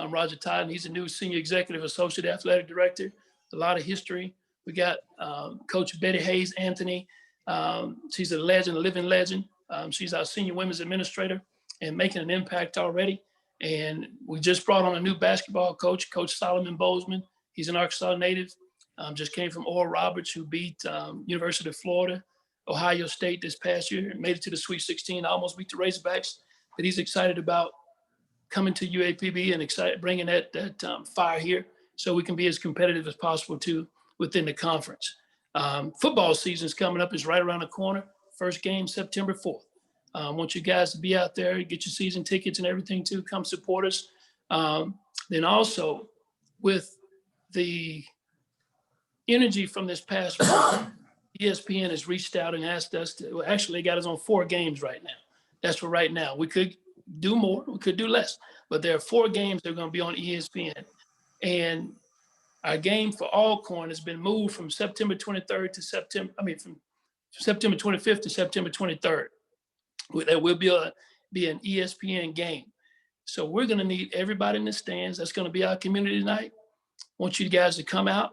Roger Todd. He's a new senior executive associate athletic director. A lot of history. We got Coach Betty Hayes Anthony. She's a legend, a living legend. She's our senior women's administrator and making an impact already. And we just brought on a new basketball coach, Coach Solomon Bozeman. He's an Arkansas native. Just came from Oral Roberts, who beat University of Florida, Ohio State this past year, and made it to the Sweet 16, almost beat the Razorbacks. But he's excited about coming to UAPB and excited bringing that fire here, so we can be as competitive as possible too within the conference. Football season's coming up, is right around the corner. First game, September 4th. I want you guys to be out there, get your season tickets and everything too. Come support us. Then also, with the energy from this past week, ESPN has reached out and asked us to, well, actually they got us on 4 games right now. That's for right now. We could do more, we could do less, but there are 4 games that are going to be on ESPN. And our game for Alcorn has been moved from September 23rd to from September 25th to September 23rd. There will be an ESPN game. So we're going to need everybody in the stands. That's going to be our community tonight. I want you guys to come out.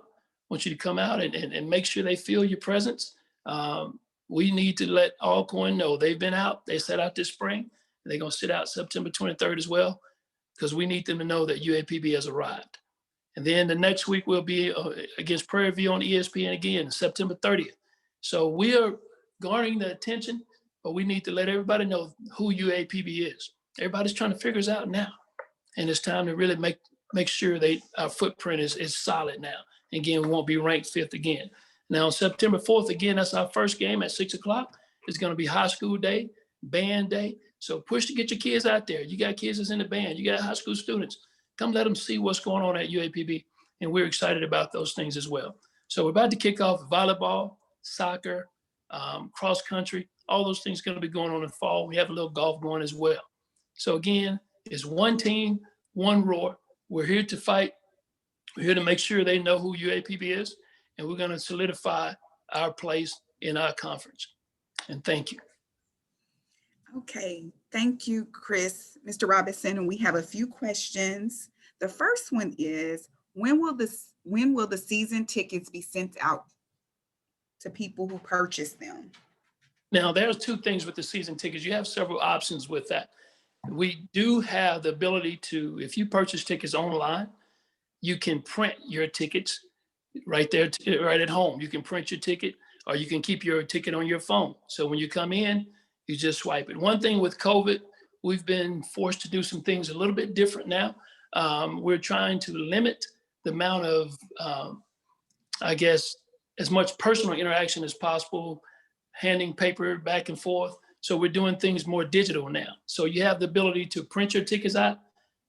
I want you to come out and make sure they feel your presence. We need to let Alcorn know they've been out. They sat out this spring, and they're going to sit out September 23rd as well, because we need them to know that UAPB has arrived. And then the next week we'll be against Prairie View on ESPN again, September 30th. So we are garnering the attention, but we need to let everybody know who UAPB is. Everybody's trying to figure us out now. And it's time to really make sure our footprint is solid now. Again, we won't be ranked 5th again. Now, on September 4th, again, that's our first game at 6 o'clock. It's going to be high school day, band day. So push to get your kids out there. You got kids that's in the band. You got high school students. Come let them see what's going on at UAPB. And we're excited about those things as well. So we're about to kick off volleyball, soccer, cross country. All those things going to be going on in the fall. We have a little golf going as well. So again, it's one team, one roar. We're here to fight. We're here to make sure they know who UAPB is, and we're going to solidify our place in our conference. And thank you. Okay, thank you, Chris. Mr. Robinson, and we have a few questions. The first one is, when will the season tickets be sent out to people who purchase them? Now, there's 2 things with the season tickets. You have several options with that. We do have the ability to, if you purchase tickets online, you can print your tickets right there, right at home. You can print your ticket, or you can keep your ticket on your phone. So when you come in, you just swipe it. One thing with COVID, we've been forced to do some things a little bit different now. We're trying to limit the amount of I guess, as much personal interaction as possible, handing paper back and forth. So we're doing things more digital now. So you have the ability to print your tickets out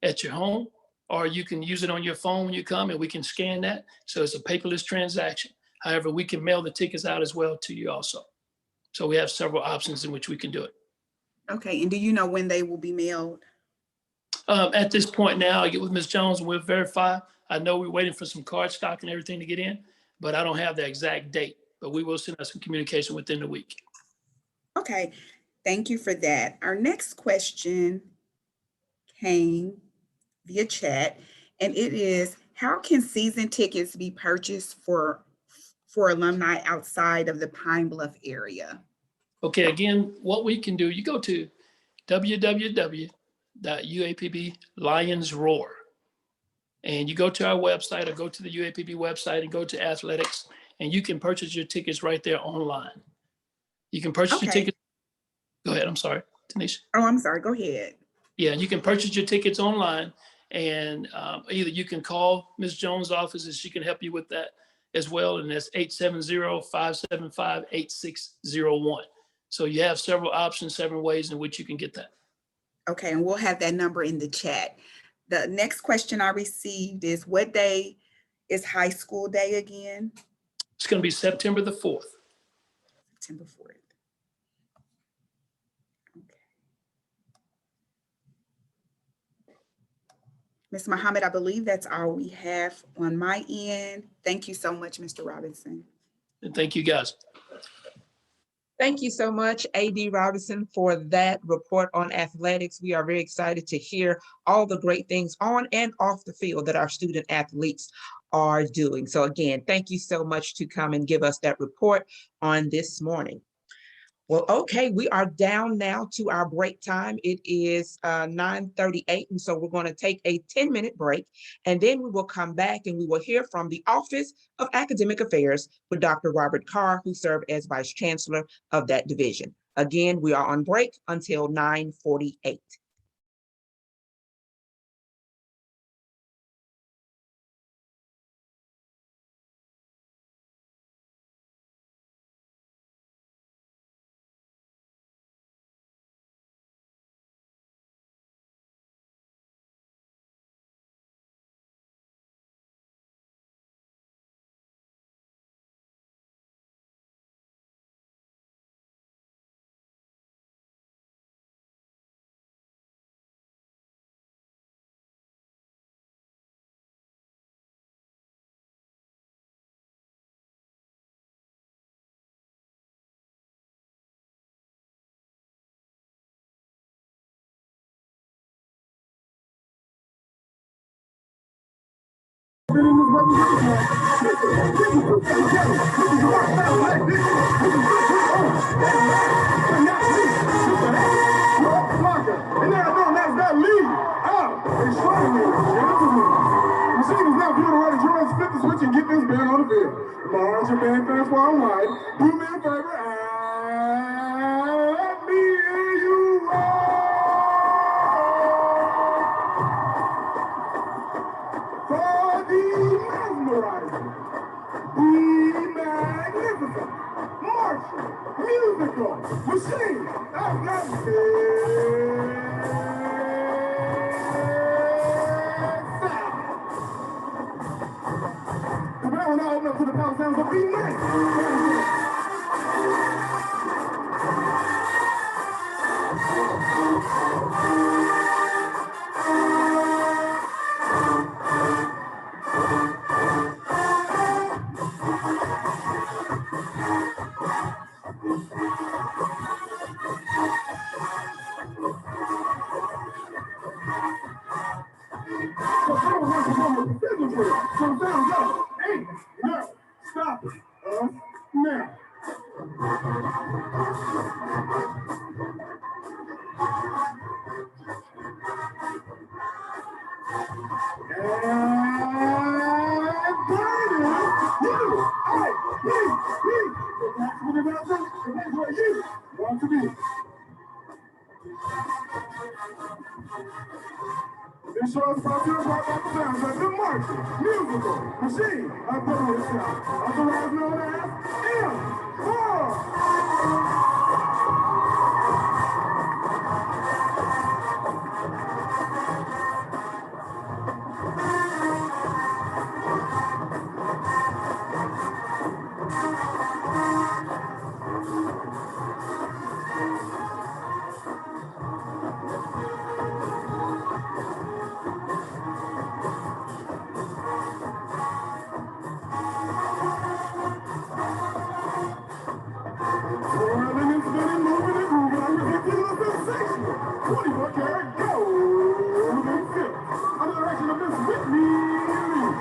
at your home, or you can use it on your phone when you come and we can scan that. So it's a paperless transaction. However, we can mail the tickets out as well to you also. So we have several options in which we can do it. Okay, and do you know when they will be mailed? At this point now, I get with Ms. Jones and we'll verify. I know we're waiting for some card stock and everything to get in, but I don't have the exact date, but we will send out some communication within the week. Okay, thank you for that. Our next question came via chat, and it is, how can season tickets be purchased for alumni outside of the Pine Bluff area? Okay, again, what we can do, you go to www.UAPB Lions Roar. And you go to our website or go to the UAPB website and go to athletics, and you can purchase your tickets right there online. You can purchase your Okay. tickets. Go ahead, I'm sorry, Tanisha. Oh, I'm sorry, go ahead. Yeah, you can purchase your tickets online, and either you can call Ms. Jones' office and she can help you with that as well. And that's 870-575-8601. So you have several options, several ways in which you can get that. Okay, and we'll have that number in the chat. The next question I received is, what day is high school day again? It's going to be September the 4th. September 4th. Ms. Muhammad, I believe that's all we have on my end. Thank you so much, Mr. Robinson. And thank you, guys. Thank you so much, A.D. Robinson, for that report on athletics. We are very excited to hear all the great things on and off the field that our student athletes are doing. So again, thank you so much to come and give us that report on this morning. Well, okay, we are down now to our break time. It is 9:38, and so we're going to take a 10-minute break, and then we will come back and we will hear from the Office of Academic Affairs with Dr. Robert Carr, who served as Vice Chancellor of that division. Again, we are on break until 9:48. It shows about your part of the sounds of the marching, musical, machine of the sound, otherwise known as M4. Swirling and spinning, moving and grooving, I'm ridiculous sensational. 24 karat golden silk. Under the direction of Miss Whitney Lee.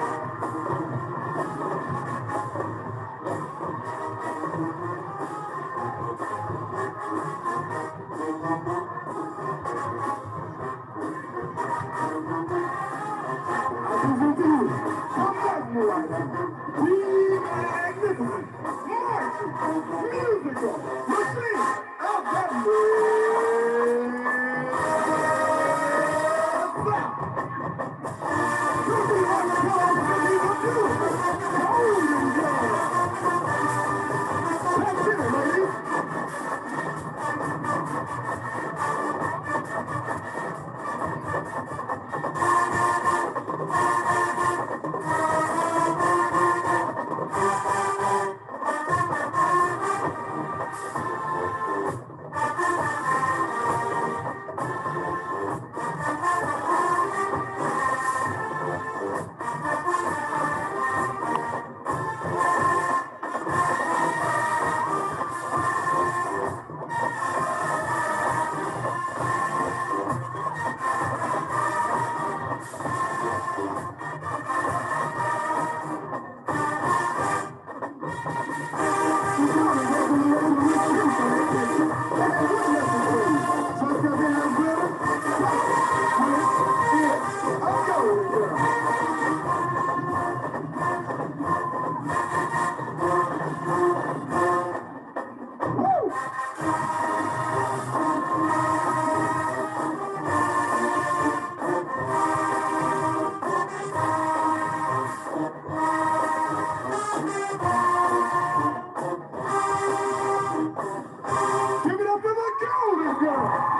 I present to you, the mesmerizing, the magnificent, marching, musical, machine of the South. Truly on the clothes that you will do. Golden girl. Let's get it, ladies. Give it up for the golden girl.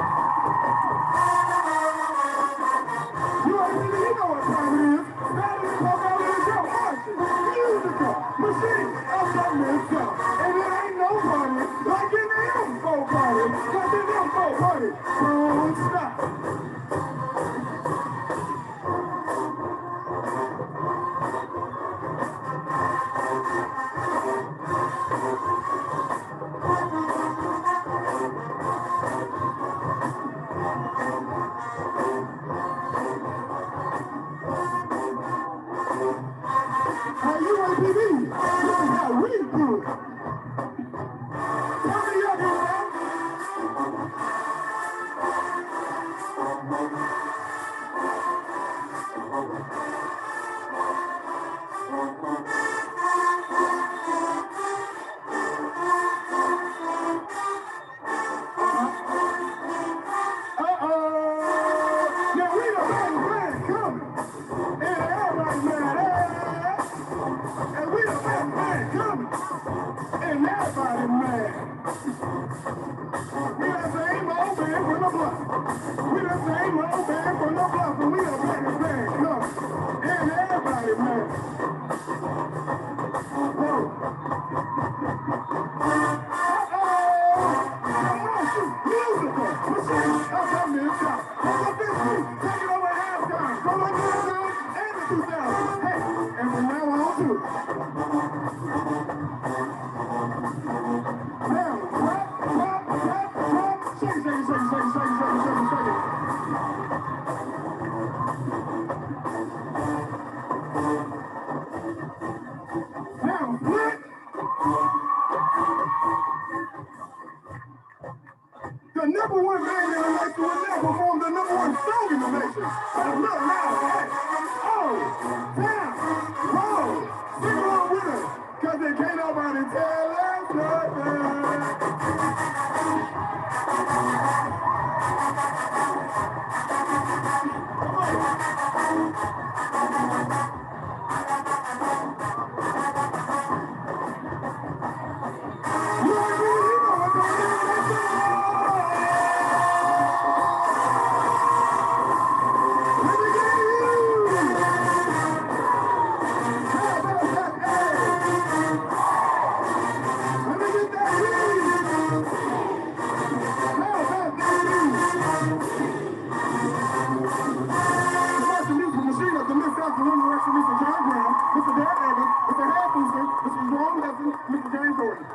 UAPB, you know what time it is. Saturday, pop out in the show, marching, musical, machine of the Mid-South. And it ain't no party like an M4 party. Cause an M4 party don't stop. Hey, UAPB, this is how we do it. Turn me up, man. Now we the band coming. And everybody mad. And we the band coming. And everybody mad. We the same old band from the block. We the same old band from the block. And we the band coming. And everybody mad. Whoa. Musical, machine of the Mid-South. Officially taking over halftime, from the 2000s and the 2000s. Hey, and from now on too. Now, clap, clap, clap, clap. Shake it, shake it, shake it, shake it, shake it, shake it, shake it, shake it. Now, split. The number one band in the nation will now perform the number one song in the nation. But look now, hey, oh, down, roll, sing along with us, cause they can't nobody tell us nothing. Come on. next to Mr. John Brown, Mr. Derek Evans, Mr. Harry Booster, Mr. Jerome Hudson, Mr. James Jordan.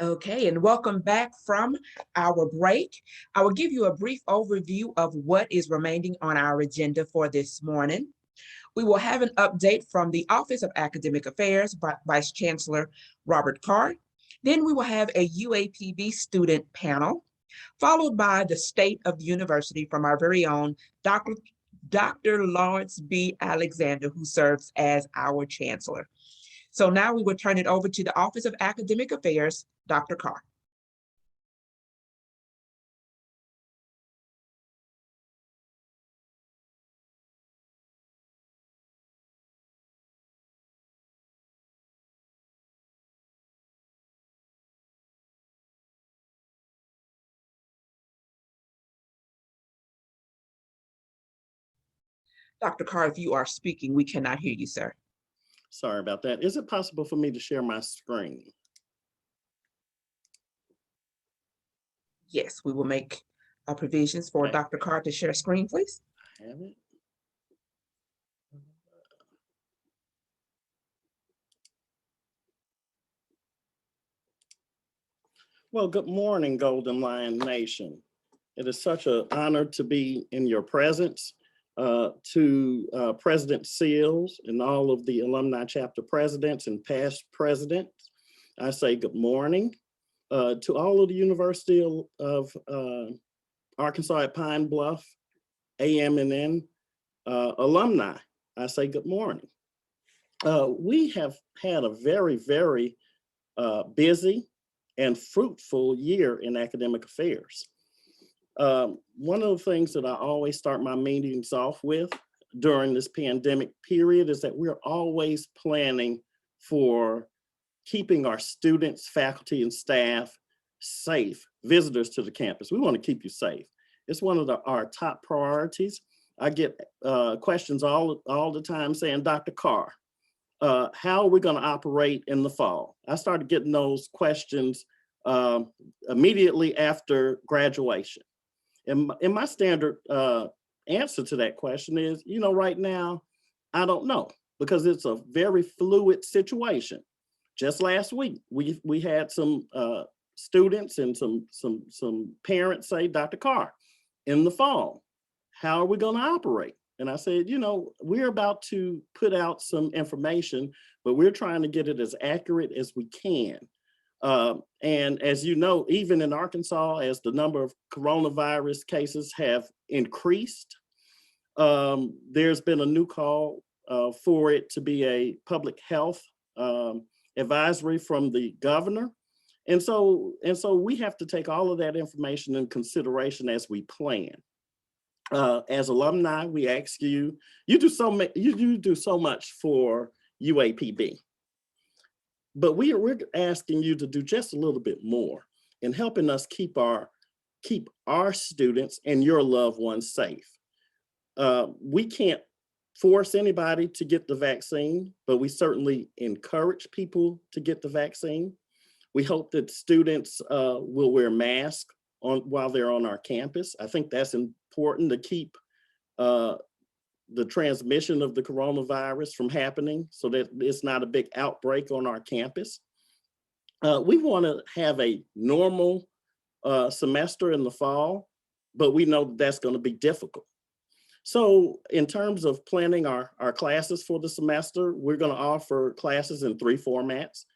Okay, and welcome back from our break. I will give you a brief overview of what is remaining on our agenda for this morning. We will have an update from the Office of Academic Affairs by Vice Chancellor Robert Carr. Then we will have a UAPB student panel, followed by the State of the University from our very own Dr. Lawrence B. Alexander, who serves as our Chancellor. So now we will turn it over to the Office of Academic Affairs, Dr. Carr. Dr. Carr, if you are speaking, we cannot hear you, sir. Sorry about that. Is it possible for me to share my screen? Yes, we will make provisions for Okay. Dr. Carr to share screen, please. Have it. Well, good morning, Golden Lion Nation. It is such an honor to be in your presence. To President Seals and all of the alumni chapter presidents and past presidents, I say good morning. To all of the University of Arkansas at Pine Bluff, AM&N alumni, I say good morning. We have had a very, very busy and fruitful year in academic affairs. One of the things that I always start my meetings off with during this pandemic period is that we're always planning for keeping our students, faculty, and staff safe, visitors to the campus. We want to keep you safe. It's one of our top priorities. I get questions all the time saying, Dr. Carr, how are we going to operate in the fall? I started getting those questions immediately after graduation. And my standard answer to that question is, right now, I don't know, because it's a very fluid situation. Just last week, we had some students and some parents say, Dr. Carr, in the fall, how are we going to operate? And I said, we're about to put out some information, but we're trying to get it as accurate as we can. And as you know, even in Arkansas, as the number of coronavirus cases have increased, there's been a new call for it to be a public health advisory from the governor. And so we have to take all of that information in consideration as we plan. As alumni, we ask you do so much for UAPB. But we're asking you to do just a little bit more in helping us keep our students and your loved ones safe. We can't force anybody to get the vaccine, but we certainly encourage people to get the vaccine. We hope that students will wear masks while they're on our campus. I think that's important to keep the transmission of the coronavirus from happening so that it's not a big outbreak on our campus. We want to have a normal semester in the fall, but we know that's going to be difficult. So in terms of planning our classes for the semester, we're going to offer classes in 3 formats.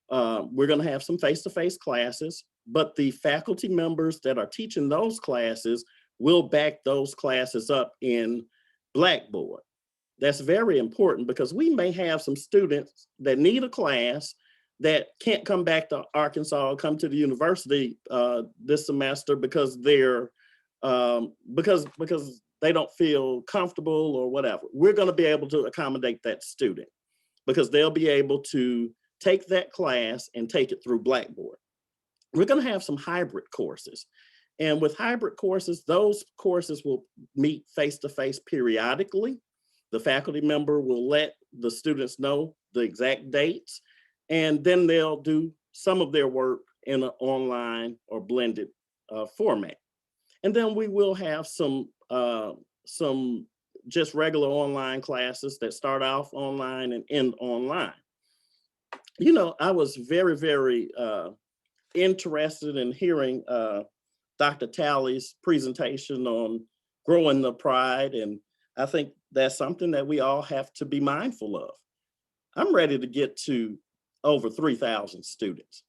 We're going to have some face-to-face classes, but the faculty members that are teaching those classes will back those classes up in Blackboard. That's very important because we may have some students that need a class that can't come back to Arkansas or come to the university this semester because they're because they don't feel comfortable or whatever. We're going to be able to accommodate that student because they'll be able to take that class and take it through Blackboard. We're going to have some hybrid courses. And with hybrid courses, those courses will meet face-to-face periodically. The faculty member will let the students know the exact dates, and then they'll do some of their work in an online or blended format. And then we will have some just regular online classes that start off online and end online. I was very, very interested in hearing Dr. Talley's presentation on growing the pride. And I think that's something that we all have to be mindful of. I'm ready to get to over 3,000 students.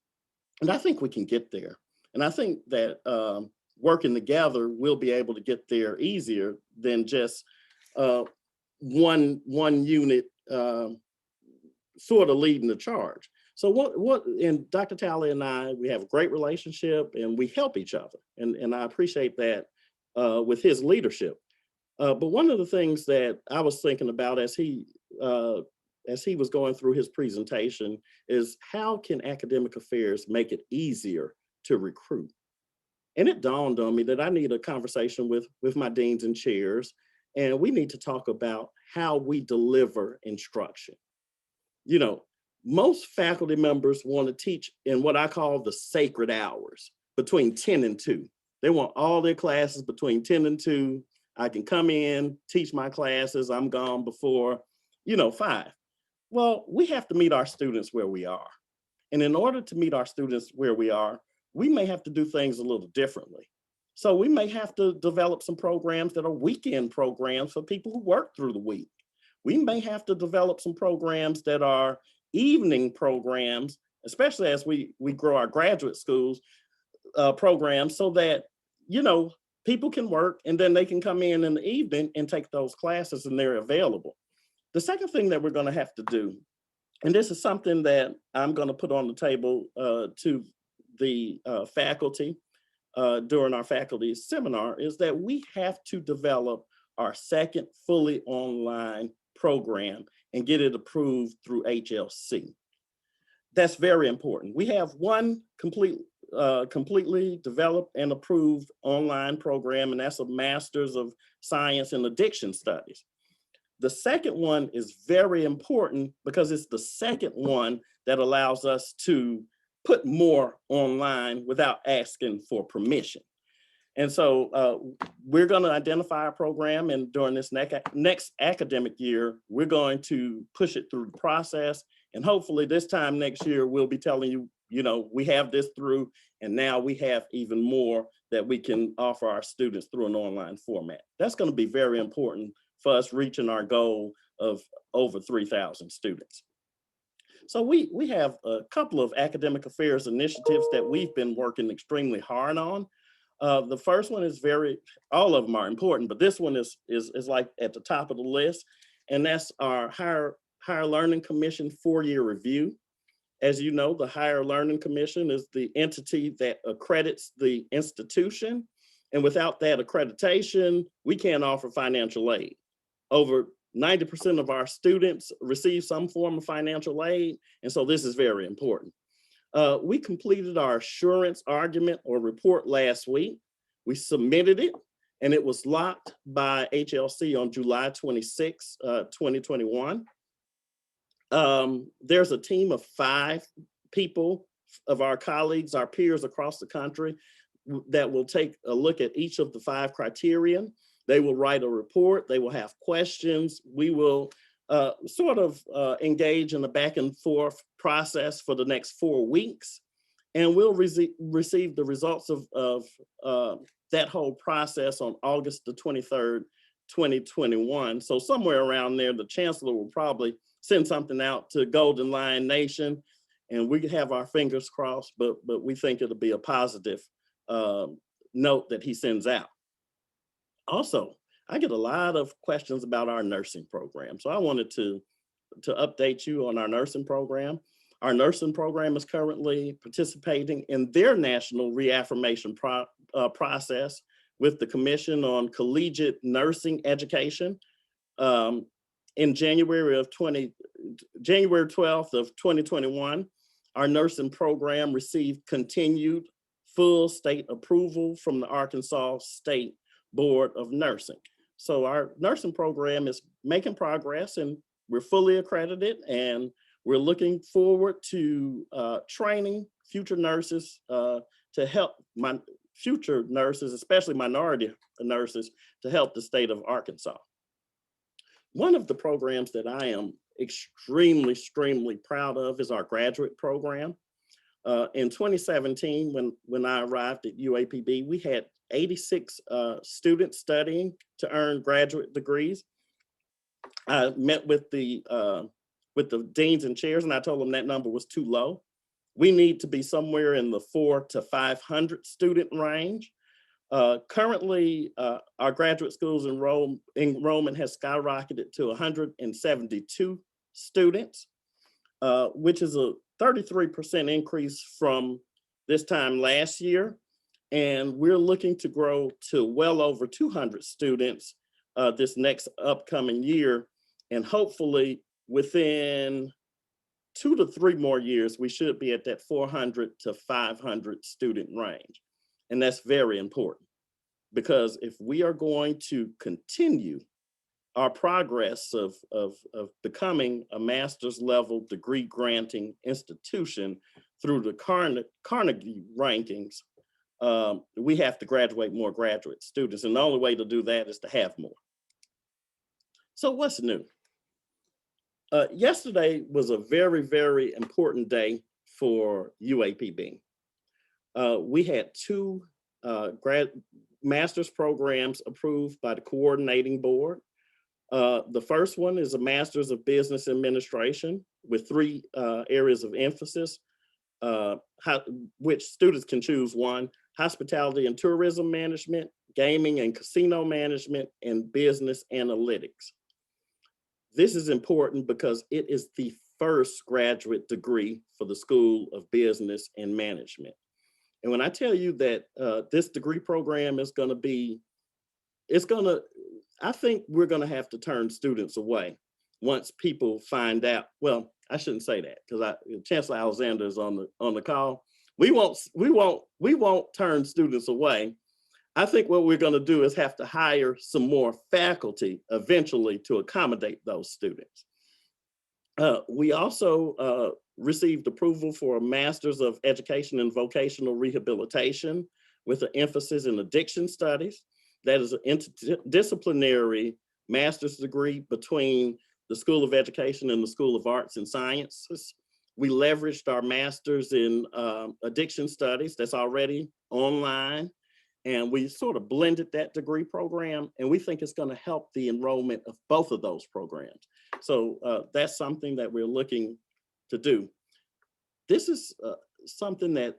And I think we can get there. And I think that working together, we'll be able to get there easier than just one unit sort of leading the charge. So and Dr. Talley and I, we have a great relationship and we help each other. And I appreciate that with his leadership. But one of the things that I was thinking about as he was going through his presentation is how can academic affairs make it easier to recruit? And it dawned on me that I need a conversation with my deans and chairs, and we need to talk about how we deliver instruction. Most faculty members want to teach in what I call the sacred hours between 10 and 2. They want all their classes between 10 and 2. I can come in, teach my classes. I'm gone before, 5. Well, we have to meet our students where we are. And in order to meet our students where we are, we may have to do things a little differently. So we may have to develop some programs that are weekend programs for people who work through the week. We may have to develop some programs that are evening programs, especially as we grow our graduate schools programs, so that, people can work and then they can come in the evening and take those classes and they're available. The second thing that we're going to have to do, and this is something that I'm going to put on the table to the faculty during our faculty seminar, is that we have to develop our second fully online program and get it approved through HLC. That's very important. We have one completely developed and approved online program, and that's a Master's of Science in Addiction Studies. The second one is very important because it's the second one that allows us to put more online without asking for permission. And so we're going to identify a program, and during this next academic year, we're going to push it through the process. And hopefully this time next year, we'll be telling you, we have this through, and now we have even more that we can offer our students through an online format. That's going to be very important for us reaching our goal of over 3,000 students. So we have a couple of academic affairs initiatives that we've been working extremely hard on. The first one is all of them are important, but this one is like at the top of the list, and that's our Higher Learning Commission 4-year review. As you know, the Higher Learning Commission is the entity that accredits the institution, and without that accreditation, we can't offer financial aid. Over 90% of our students receive some form of financial aid, and so this is very important. We completed our assurance argument or report last week. We submitted it, and it was locked by HLC on July 26, 2021. There's a team of 5 people of our colleagues, our peers across the country, that will take a look at each of the 5 criterion. They will write a report. They will have questions. We will engage in a back and forth process for the next 4 weeks. And we'll receive the results of that whole process on August the 23rd, 2021. So somewhere around there, the chancellor will probably send something out to Golden Lion Nation, and we have our fingers crossed, but we think it'll be a positive note that he sends out. Also, I get a lot of questions about our nursing program. So I wanted to update you on our nursing program. Our nursing program is currently participating in their national reaffirmation process with the Commission on Collegiate Nursing Education. In January 12th of 2021, our nursing program received continued full state approval from the Arkansas State Board of Nursing. So our nursing program is making progress, and we're fully accredited, and we're looking forward to training future nurses to help future nurses, especially minority nurses, to help the state of Arkansas. One of the programs that I am extremely proud of is our graduate program. In 2017, when I arrived at UAPB, we had 86 students studying to earn graduate degrees. I met with the deans and chairs, and I told them that number was too low. We need to be somewhere in the 400 to 500 student range. Currently, our graduate schools enrollment has skyrocketed to 172 students, which is a 33% increase from this time last year. And we're looking to grow to well over 200 students this next upcoming year. And hopefully within 2 to 3 more years, we should be at that 400 to 500 student range. And that's very important, because if we are going to continue our progress of becoming a master's level degree granting institution through the Carnegie rankings, we have to graduate more graduate students. And the only way to do that is to have more. So what's new? Yesterday was a very, very important day for UAPB. We had two master's programs approved by the coordinating board. The first one is a Master's of Business Administration with 3 areas of emphasis, which students can choose one: hospitality and tourism management, gaming and casino management, and business analytics. This is important because it is the first graduate degree for the School of Business and Management. And when I tell you that this degree program is going to be, I think we're going to have to turn students away once people find out. Well, I shouldn't say that because Chancellor Alexander is on the call. We won't turn students away. I think what we're going to do is have to hire some more faculty eventually to accommodate those students. We also received approval for a Master's of Education and Vocational Rehabilitation with an emphasis in addiction studies. That is an interdisciplinary master's degree between the School of Education and the School of Arts and Sciences. We leveraged our master's in addiction studies that's already online, and we sort of blended that degree program, and we think it's going to help the enrollment of both of those programs. So that's something that we're looking to do. This is something that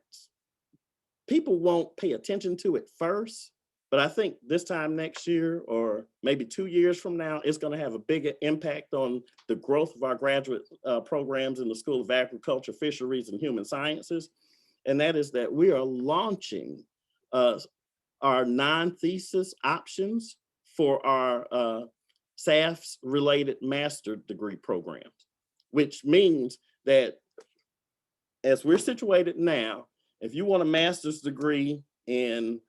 people won't pay attention to at first, but I think this time next year or maybe 2 years from now, it's going to have a bigger impact on the growth of our graduate programs in the School of Agriculture, Fisheries, and Human Sciences. And that is that we are launching our non-thesis options for our SAFs-related master degree programs, which means that as we're situated now, if you want a master's degree in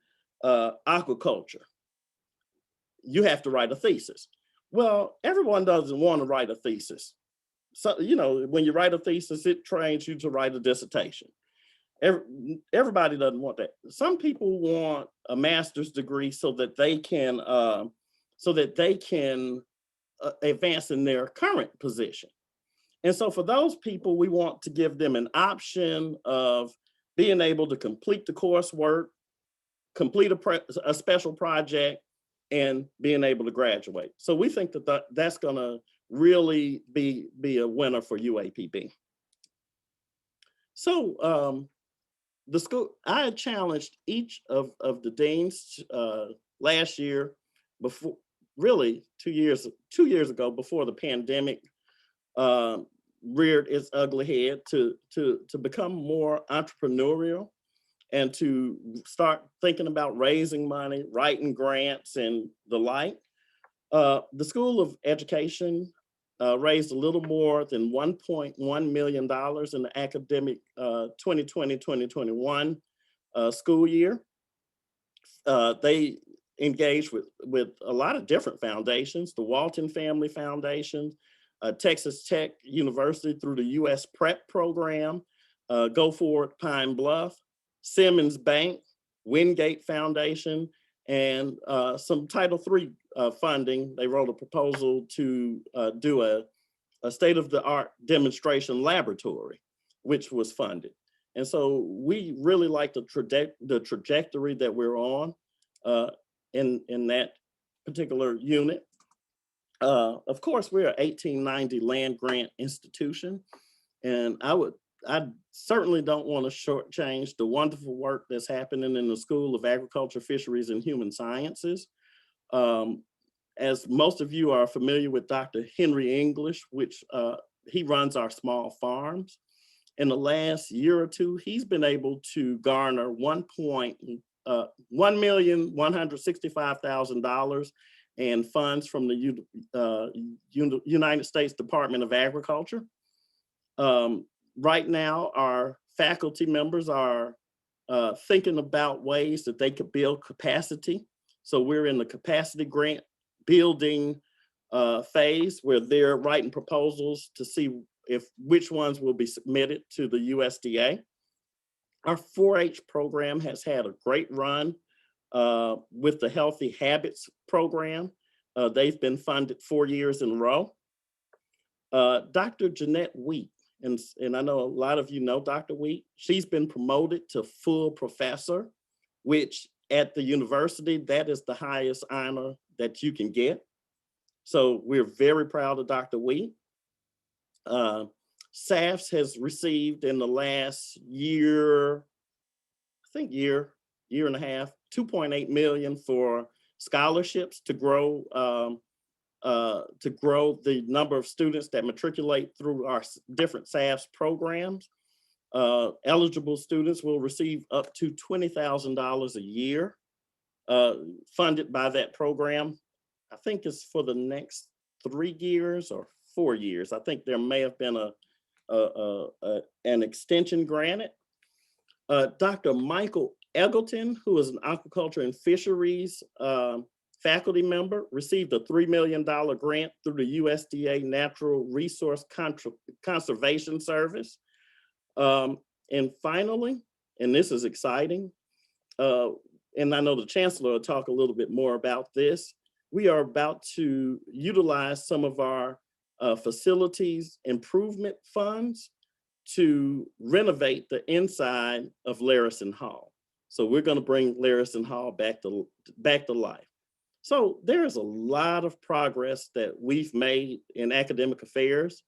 aquaculture, you have to write a thesis. Well, everyone doesn't want to write a thesis. So, you know, when you write a thesis, it trains you to write a dissertation. Everybody doesn't want that. Some people want a master's degree so that they can advance in their current position. And so for those people, we want to give them an option of being able to complete the coursework, complete a special project, and being able to graduate. So we think that that's going to really be a winner for UAPB. So the school, I had challenged each of the deans last year, before, really 2 years ago, before the pandemic reared its ugly head, to become more entrepreneurial and to start thinking about raising money, writing grants, and the like. The School of Education raised a little more than $1.1 million in the academic 2020-2021 school year. They engaged with a lot of different foundations: the Walton Family Foundation, Texas Tech University through the U.S. Prep program, Go Forward Pine Bluff, Simmons Bank, Wingate Foundation, and some Title III funding. They wrote a proposal to do a state-of-the-art demonstration laboratory, which was funded. And so we really like the trajectory that we're on in that particular unit. Of course, we're an 1890 land grant institution, and I certainly don't want to shortchange the wonderful work that's happening in the School of Agriculture, Fisheries, and Human Sciences. As most of you are familiar with Dr. Henry English, which he runs our small farms. In the last year or two, he's been able to garner $1,165,000 in funds from the United States Department of Agriculture. Right now, our faculty members are thinking about ways that they could build capacity. So we're in the capacity grant building phase, where they're writing proposals to see which ones will be submitted to the USDA. Our 4-H program has had a great run with the Healthy Habits program. They've been funded 4 years in a row. Dr. Jeanette Wheat, and I know a lot of you know Dr. Wheat, she's been promoted to full professor, which at the university, that is the highest honor that you can get. So we're very proud of Dr. Wheat. SAFS has received in the last year, I think year and a half, 2.8 million for scholarships to grow the number of students that matriculate through our different SAFS programs. Eligible students will receive up to $20,000 a year funded by that program. I think it's for the next 3 years or 4 years. I think there may have been an extension granted. Dr. Michael Eggleton, who is an aquaculture and fisheries faculty member, received a $3 million grant through the USDA Natural Resource Conservation Service. And finally, and this is exciting, and I know the Chancellor will talk a little bit more about this, we are about to utilize some of our facilities improvement funds to renovate the inside of Larison Hall. So we're going to bring Larison Hall back to life. So there is a lot of progress that we've made in academic affairs.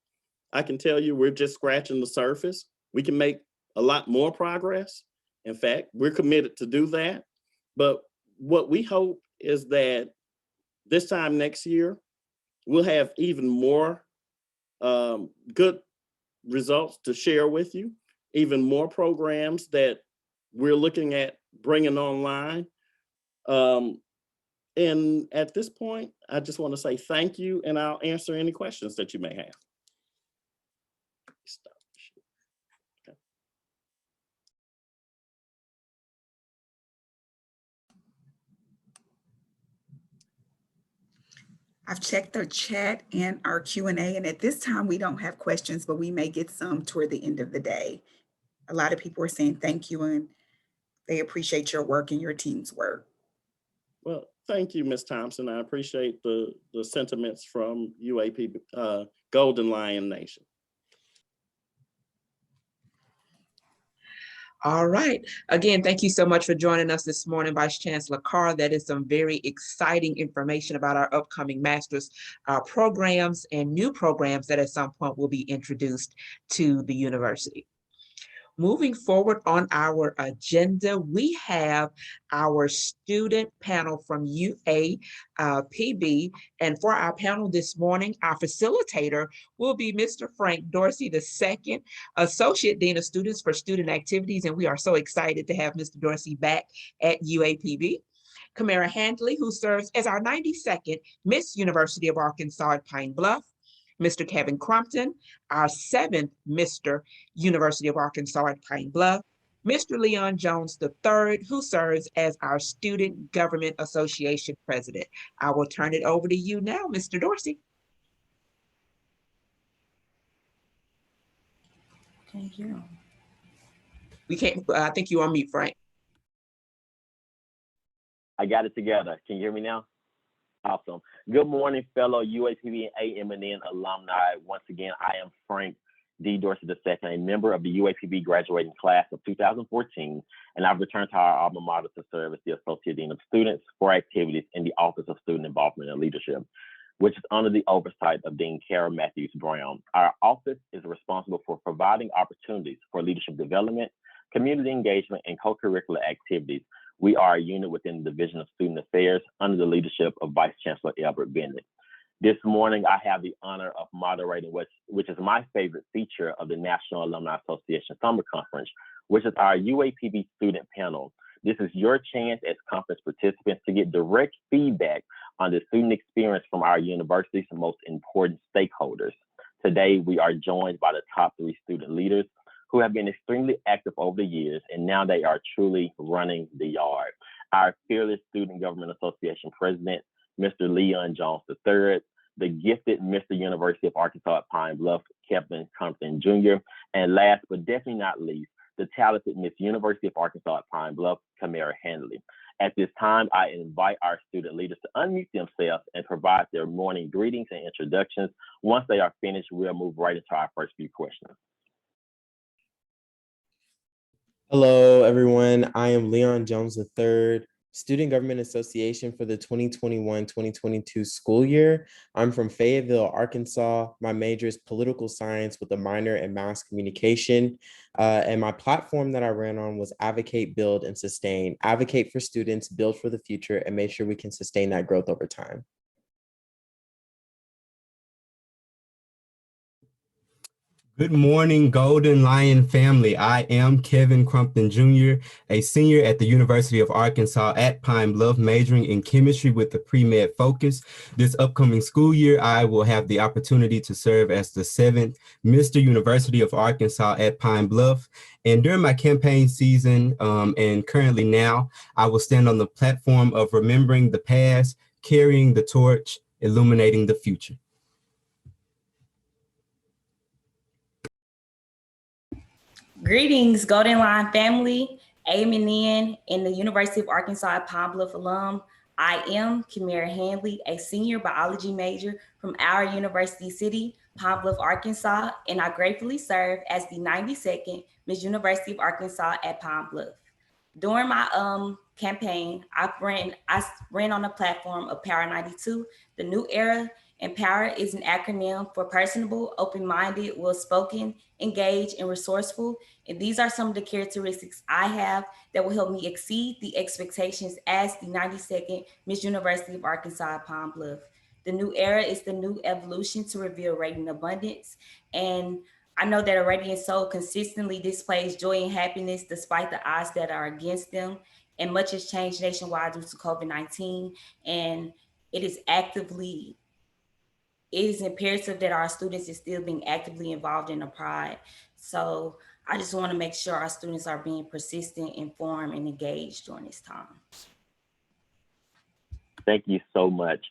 I can tell you we're just scratching the surface. We can make a lot more progress. In fact, we're committed to do that. But what we hope is that this time next year, we'll have even more good results to share with you, even more programs that we're looking at bringing online. And at this point, I just want to say thank you, and I'll answer any questions that you may have. Stop. Okay. I've checked the chat and our Q&A, and at this time, we don't have questions, but we may get some toward the end of the day. A lot of people are saying thank you, and they appreciate your work and your team's work. Well, thank you, Ms. Thompson. I appreciate the sentiments from UAPB Golden Lion Nation. All right. Again, thank you so much for joining us this morning, Vice Chancellor Carr. That is some very exciting information about our upcoming master's programs and new programs that at some point will be introduced to the university. Moving forward on our agenda, we have our student panel from UAPB. And for our panel this morning, our facilitator will be Mr. Frank Dorsey II, Associate Dean of Students for Student Activities. And we are so excited to have Mr. Dorsey back at UAPB. Kamara Handley, who serves as our 92nd Miss University of Arkansas at Pine Bluff. Mr. Kevin Crumpton, our 7th Mr. University of Arkansas at Pine Bluff. Mr. Leon Jones III, who serves as our Student Government Association President. I will turn it over to you now, Mr. Dorsey. Can't hear him. We can't, I think you're on mute, Frank. I got it together. Can you hear me now? Awesome. Good morning, fellow UAPB AM&N alumni. Once again, I am Frank D. Dorsey II, a member of the UAPB graduating class of 2014, and I've returned to our alma mater to serve as the Associate Dean of Students for Activities in the Office of Student Involvement and Leadership, which is under the oversight of Dean Kara Matthews Brown. Our office is responsible for providing opportunities for leadership development, community engagement, and co-curricular activities. We are a unit within the Division of Student Affairs under the leadership of Vice Chancellor Albert Bennett. This morning, I have the honor of moderating, which is my favorite feature of the National Alumni Association Summer Conference, which is our UAPB student panel. This is your chance as conference participants to get direct feedback on the student experience from our university's most important stakeholders. Today, we are joined by the top 3 student leaders who have been extremely active over the years, and now they are truly running the yard. Our fearless Student Government Association President, Mr. Leon Jones III, the gifted Mr. University of Arkansas at Pine Bluff, Kevin Compton Jr., and last but definitely not least, the talented Miss University of Arkansas at Pine Bluff, Kamara Handley. At this time, I invite our student leaders to unmute themselves and provide their morning greetings and introductions. Once they are finished, we'll move right into our first few questions. Hello, everyone. I am Leon Jones III, Student Government Association for the 2021-2022 school year. I'm from Fayetteville, Arkansas. My major is political science with a minor in mass communication. And my platform that I ran on was advocate, build, and sustain. Advocate for students, build for the future, and make sure we can sustain that growth over time. Good morning, Golden Lion family. I am Kevin Crumpton Jr., a senior at the University of Arkansas at Pine Bluff, majoring in chemistry with a pre-med focus. This upcoming school year, I will have the opportunity to serve as the 7th Mr. University of Arkansas at Pine Bluff. And during my campaign season, and currently now, I will stand on the platform of remembering the past, carrying the torch, illuminating the future. Greetings, Golden Line family, AM&N, and the University of Arkansas at Pine Bluff alum. I am Kamara Handley, a senior biology major from our university city, Pine Bluff, Arkansas, and I gratefully serve as the 92nd Miss University of Arkansas at Pine Bluff. During my campaign, I ran on the platform of Power 92, the new era, and POWER is an acronym for personable, open-minded, well-spoken, engaged, and resourceful. And these are some of the characteristics I have that will help me exceed the expectations as the 92nd Miss University of Arkansas at Pine Bluff. The new era is the new evolution to reveal radiant abundance. And I know that a radiant soul consistently displays joy and happiness despite the odds that are against them. And much has changed nationwide due to COVID-19. And it is imperative that our students is still being actively involved in the pride. So I just want to make sure our students are being persistent, informed, and engaged during this time. Thank you so much.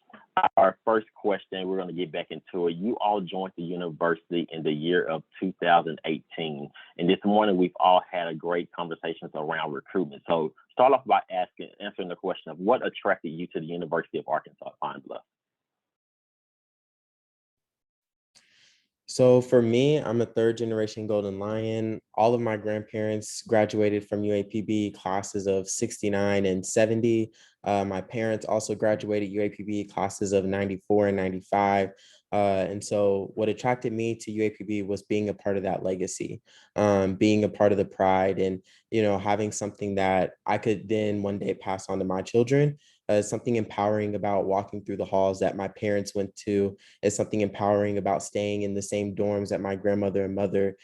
Our first question, we're going to get back into it. You all joined the university in the year of 2018. And this morning, we've all had a great conversations around recruitment. So start off by answering the question of what attracted you to the University of Arkansas at Pine Bluff? So for me, I'm a 3rd generation Golden Lion. All of my grandparents graduated from UAPB classes of 69 and 70. My parents also graduated UAPB classes of 94 and 95. And so what attracted me to UAPB was being a part of that legacy, being a part of the pride, and, you know, having something that I could then one day pass on to my children. Something empowering about walking through the halls that my parents went to, is something empowering about staying in the same dorms that my grandmother and mother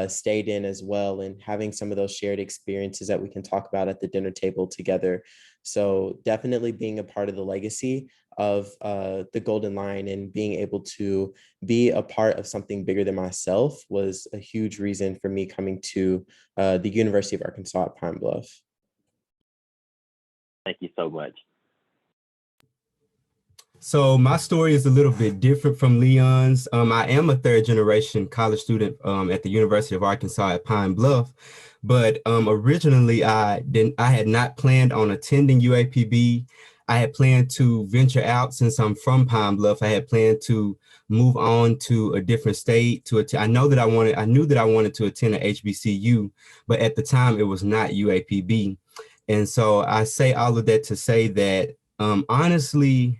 stayed in as well, and having some of those shared experiences that we can talk about at the dinner table together. So definitely being a part of the legacy of the Golden Line and being able to be a part of something bigger than myself was a huge reason for me coming to the University of Arkansas at Pine Bluff. Thank you so much. So my story is a little bit different from Leon's. I am a 3rd generation college student at the University of Arkansas at Pine Bluff, but originally I had not planned on attending UAPB. I had planned to venture out. Since I'm from Pine Bluff, I had planned to move on to a different state to attend. I knew that I wanted to attend an HBCU, but at the time it was not UAPB. And so I say all of that to say that honestly,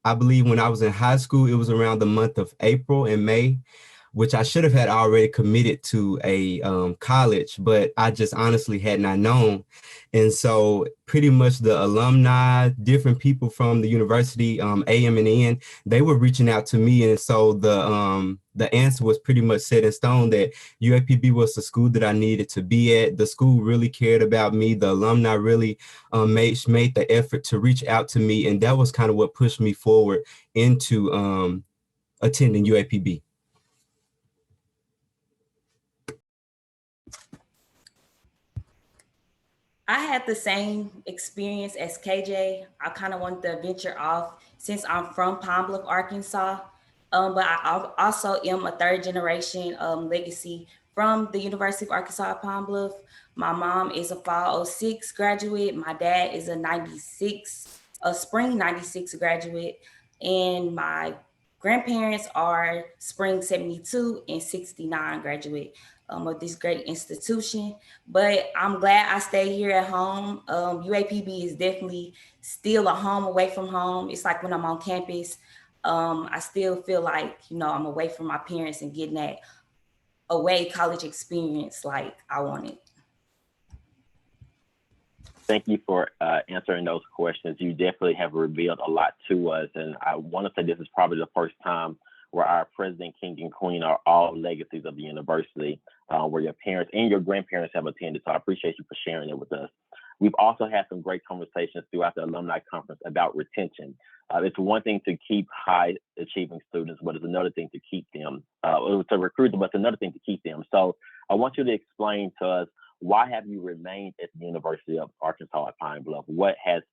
I believe when I was in high school, it was around the month of April and May, which I should have had already committed to a college, but I just honestly had not known. And so pretty much the alumni, different people from the university, AM&N, they were reaching out to me. And so the answer was pretty much set in stone that UAPB was the school that I needed to be at. The school really cared about me. The alumni really made the effort to reach out to me. And that was kind of what pushed me forward into attending UAPB. I had the same experience as KJ. I kind of wanted to venture off since I'm from Pine Bluff, Arkansas. But I also am a 3rd generation legacy from the University of Arkansas at Pine Bluff. My mom is a fall 06 graduate. My dad is a spring 96 graduate. And my grandparents are spring 72 and 69 graduate of this great institution. But I'm glad I stay here at home. UAPB is definitely still a home away from home. It's like when I'm on campus, I still feel like, I'm away from my parents and getting that away college experience like I wanted. Thank you for answering those questions. You definitely have revealed a lot to us. And I want to say this is probably the first time where our president, king, and queen are all legacies of the university, where your parents and your grandparents have attended. So I appreciate you for sharing it with us. We've also had some great conversations throughout the alumni conference about retention. It's one thing to keep high achieving students, but it's another thing to keep them, to recruit them, but it's another thing to keep them. So I want you to explain to us, why have you remained at the University of Arkansas at Pine Bluff? What has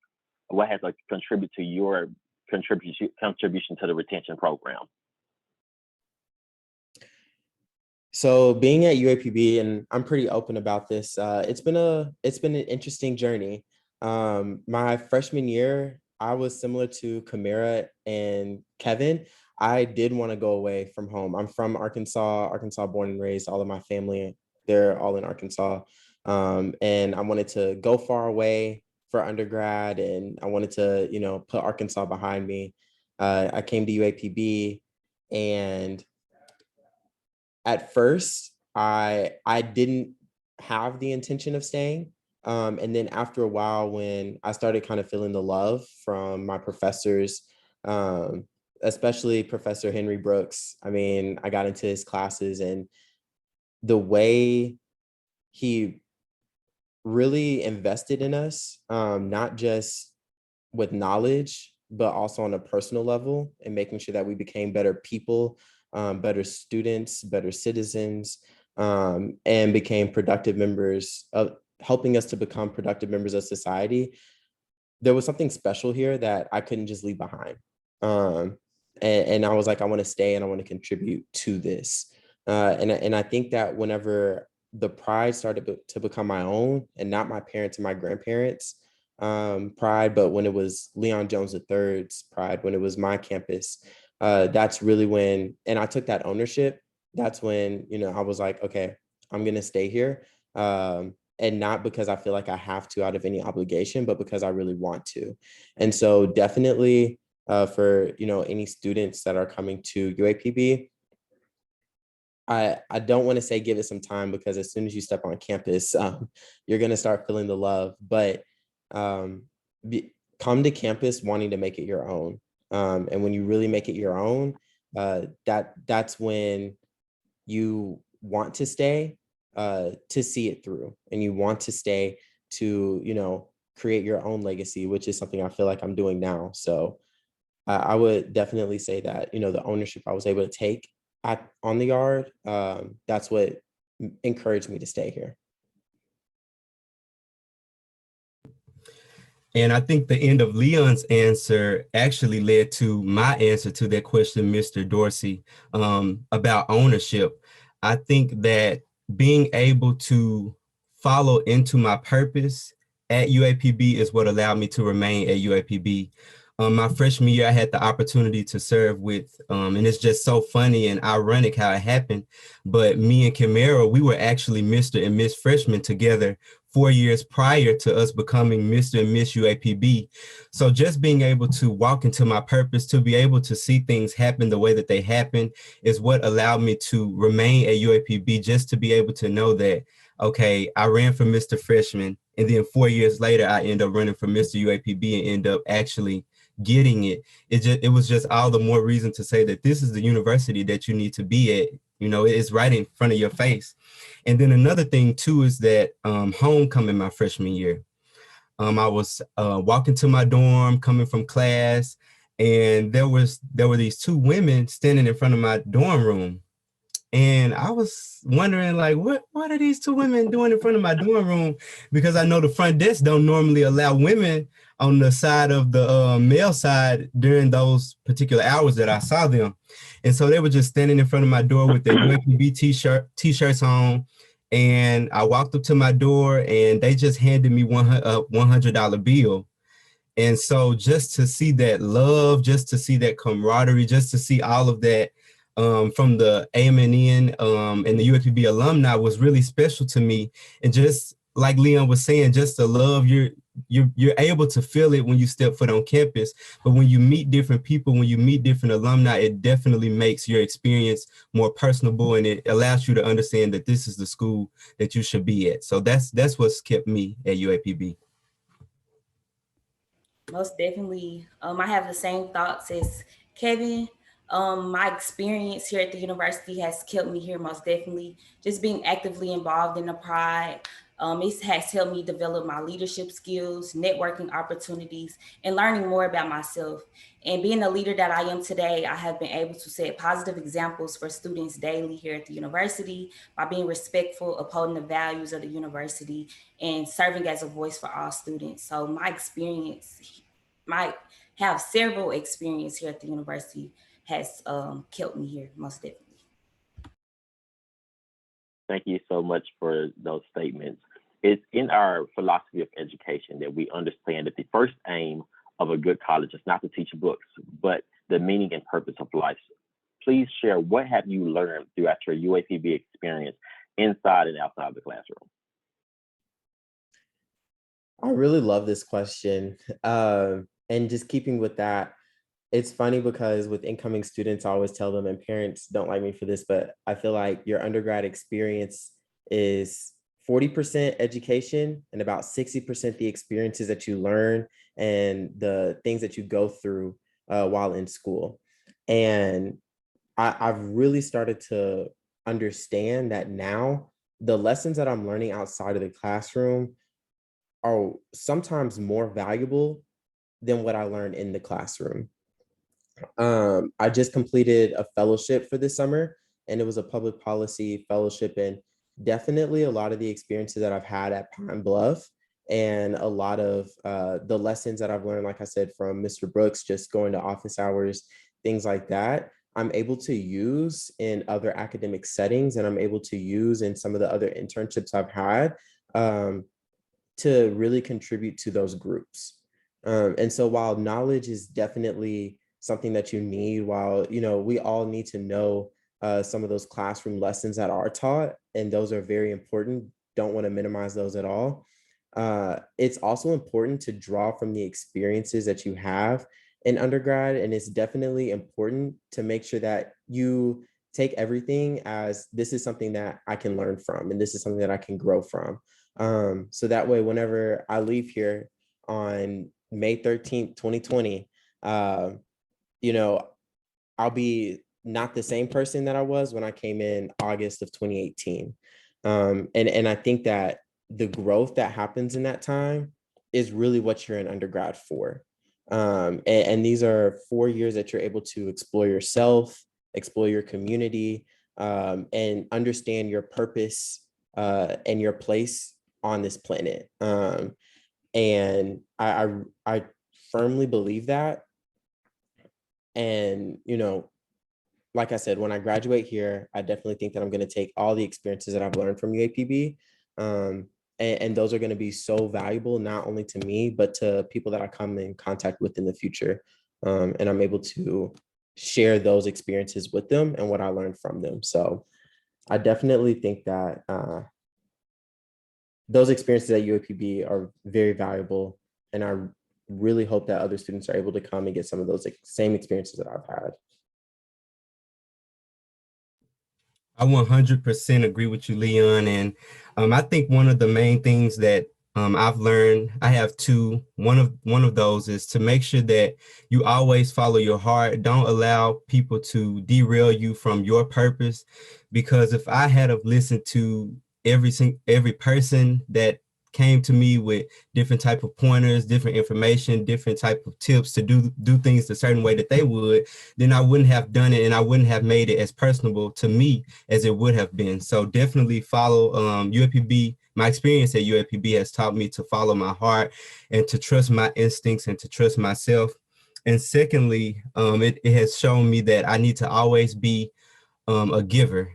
contributed to your contribution to the retention program? So being at UAPB, and I'm pretty open about this, it's been an interesting journey. My freshman year, I was similar to Kamara and Kevin. I did want to go away from home. I'm from Arkansas born and raised. All of my family, they're all in Arkansas. And I wanted to go far away for undergrad, and I wanted to, put Arkansas behind me. I came to UAPB, and at first I didn't have the intention of staying. And then after a while, when I started kind of feeling the love from my professors, especially Professor Henry Brooks, I got into his classes, and the way he really invested in us, not just with knowledge, but also on a personal level, and making sure that we became better people, better students, better citizens, and became productive members of helping us to become productive members of society. There was something special here that I couldn't just leave behind. And I was like, I want to stay and I want to contribute to this. And I think that whenever the pride started to become my own, and not my parents and my grandparents' pride, but when it was Leon Jones III's pride, when it was my campus, that's really when, and I took that ownership. That's when, I was like, okay, I'm going to stay here. And not because I feel like I have to out of any obligation, but because I really want to. And so definitely for, any students that are coming to UAPB, I don't want to say give it some time, because as soon as you step on campus, you're going to start feeling the love. But come to campus wanting to make it your own. And when you really make it your own, that's when you want to stay to see it through, and you want to stay to, create your own legacy, which is something I feel like I'm doing now. So I would definitely say that, the ownership I was able to take on the yard, that's what encouraged me to stay here. And I think the end of Leon's answer actually led to my answer to that question, Mr. Dorsey, about ownership. I think that being able to follow into my purpose at UAPB is what allowed me to remain at UAPB. My freshman year, I had the opportunity to serve with, and it's just so funny and ironic how it happened, but me and Kamara, we were actually Mr. and Miss Freshman together 4 years prior to us becoming Mr. and Miss UAPB. So just being able to walk into my purpose, to be able to see things happen the way that they happen, is what allowed me to remain at UAPB, just to be able to know that, okay, I ran for Mr. Freshman, and then 4 years later, I end up running for Mr. UAPB and end up actually getting it. It was just all the more reason to say that this is the university that you need to be at. It's right in front of your face. And then another thing too is that homecoming my freshman year, I was walking to my dorm, coming from class, and there were these two women standing in front of my dorm room. And I was wondering, like, what are these two women doing in front of my dorm room? Because I know the front desk don't normally allow women on the side of the male side during those particular hours that I saw them. And so they were just standing in front of my door with their UAPB t-shirts on. And I walked up to my door and they just handed me a $100 bill. And so just to see that love, just to see that camaraderie, just to see all of that from the AM&N and the UAPB alumni was really special to me. And just like Leon was saying, just the love, you're able to feel it when you step foot on campus. But when you meet different people, when you meet different alumni, it definitely makes your experience more personable, and it allows you to understand that this is the school that you should be at. So that's what's kept me at UAPB. Most definitely. I have the same thoughts as Kevin. My experience here at the university has kept me here most definitely. Just being actively involved in the Pride. It has helped me develop my leadership skills, networking opportunities, and learning more about myself. And being the leader that I am today, I have been able to set positive examples for students daily here at the university by being respectful, upholding the values of the university, and serving as a voice for all students. So my experience, might have several experience here at the university has kept me here most definitely. Thank you so much for those statements. It's in our philosophy of education that we understand that the first aim of a good college is not to teach books, but the meaning and purpose of life. Please share, what have you learned throughout your UAPB experience inside and outside of the classroom? I really love this question. And just keeping with that, it's funny because with incoming students, I always tell them, and parents don't like me for this, but I feel like your undergrad experience is 40% education and about 60% the experiences that you learn and the things that you go through while in school. And I've really started to understand that now the lessons that I'm learning outside of the classroom are sometimes more valuable than what I learned in the classroom. I just completed a fellowship for this summer, and it was a public policy fellowship, and definitely a lot of the experiences that I've had at Pine Bluff and a lot of the lessons that I've learned, like I said, from Mr. Brooks, just going to office hours, things like that, I'm able to use in other academic settings, and I'm able to use in some of the other internships I've had to really contribute to those groups. And so while knowledge is definitely something that you need, while, you know, we all need to know some of those classroom lessons that are taught, and those are very important, don't want to minimize those at all. It's also important to draw from the experiences that you have in undergrad, and it's definitely important to make sure that you take everything as this is something that I can learn from, and this is something that I can grow from. So that way, whenever I leave here on May 13th, 2020, you know, I'll be not the same person that I was when I came in August of 2018. And I think that the growth that happens in that time is really what you're in undergrad for. And these are 4 years that you're able to explore yourself, explore your community, and understand your purpose and your place on this planet. And I firmly believe that. And, you know, like I said, when I graduate here, I definitely think that I'm going to take all the experiences that I've learned from UAPB. And those are going to be so valuable, not only to me, but to people that I come in contact with in the future. And I'm able to share those experiences with them and what I learned from them. So I definitely think that those experiences at UAPB are very valuable. And I really hope that other students are able to come and get some of those same experiences that I've had. I 100% agree with you, Leon. And I think one of the main things that I've learned, I have two. One of those is to make sure that you always follow your heart. Don't allow people to derail you from your purpose. Because if I had have listened to every person that came to me with different type of pointers, different information, different type of tips to do things a certain way that they would, then I wouldn't have done it, and I wouldn't have made it as personable to me as it would have been. So definitely follow UAPB my experience at UAPB has taught me to follow my heart and to trust my instincts and to trust myself. And secondly, it has shown me that I need to always be a giver.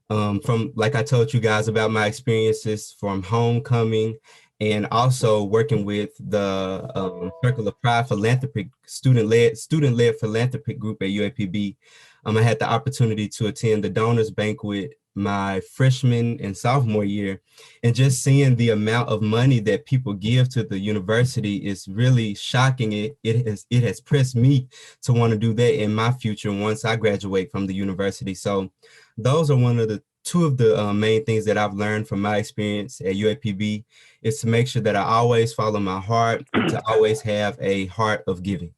From, like I told you guys about my experiences from homecoming and also working with the Circle of Pride philanthropic student-led philanthropic group at UAPB. I had the opportunity to attend the donors banquet my freshman and sophomore year, and just seeing the amount of money that people give to the university is really shocking. It has pressed me to want to do that in my future once I graduate from the university. So those are two of the main things that I've learned from my experience at UAPB, is to make sure that I always follow my heart and to always have a heart of giving.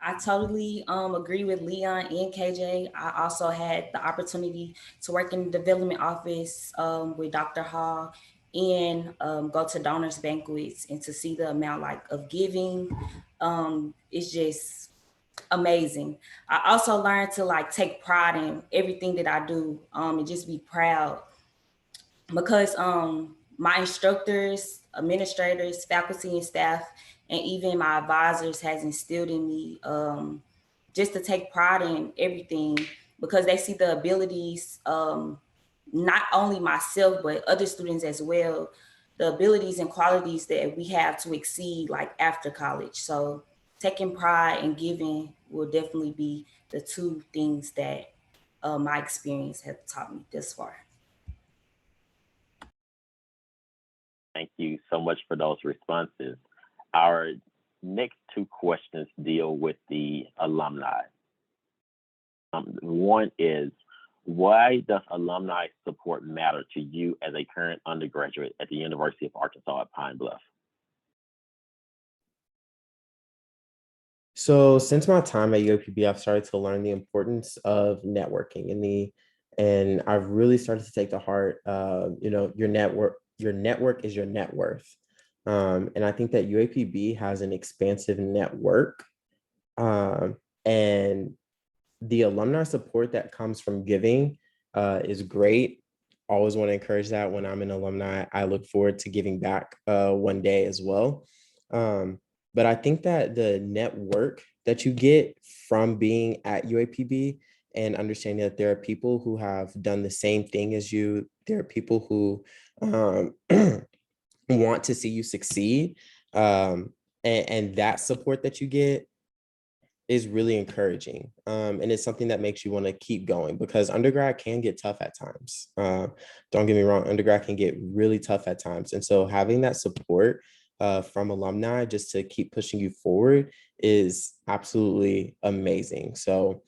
I totally agree with Leon and KJ. I also had the opportunity to work in the development office with Dr. Hall and go to donors banquets, and to see the amount of giving. It's just amazing. I also learned to take pride in everything that I do, and just be proud, because my instructors, administrators, faculty and staff, and even my advisors has instilled in me just to take pride in everything, because they see the abilities, not only myself, but other students as well, the abilities and qualities that we have to exceed after college. So taking pride and giving will definitely be the two things that my experience has taught me thus far. Thank you so much for those responses. Our next two questions deal with the alumni. One is, why does alumni support matter to you as a current undergraduate at the University of Arkansas at Pine Bluff? So since my time at UAPB, I've started to learn the importance of networking and I've really started to take to heart, your network is your net worth. And I think that UAPB has an expansive network, and the alumni support that comes from giving is great. Always want to encourage that. When I'm an alumni, I look forward to giving back one day as well. But I think that the network that you get from being at UAPB and understanding that there are people who have done the same thing as you, there are people who want to see you succeed, and that support that you get is really encouraging. And it's something that makes you want to keep going, because undergrad can get tough at times. Don't get me wrong, undergrad can get really tough at times. And so having that support from alumni just to keep pushing you forward is absolutely amazing. So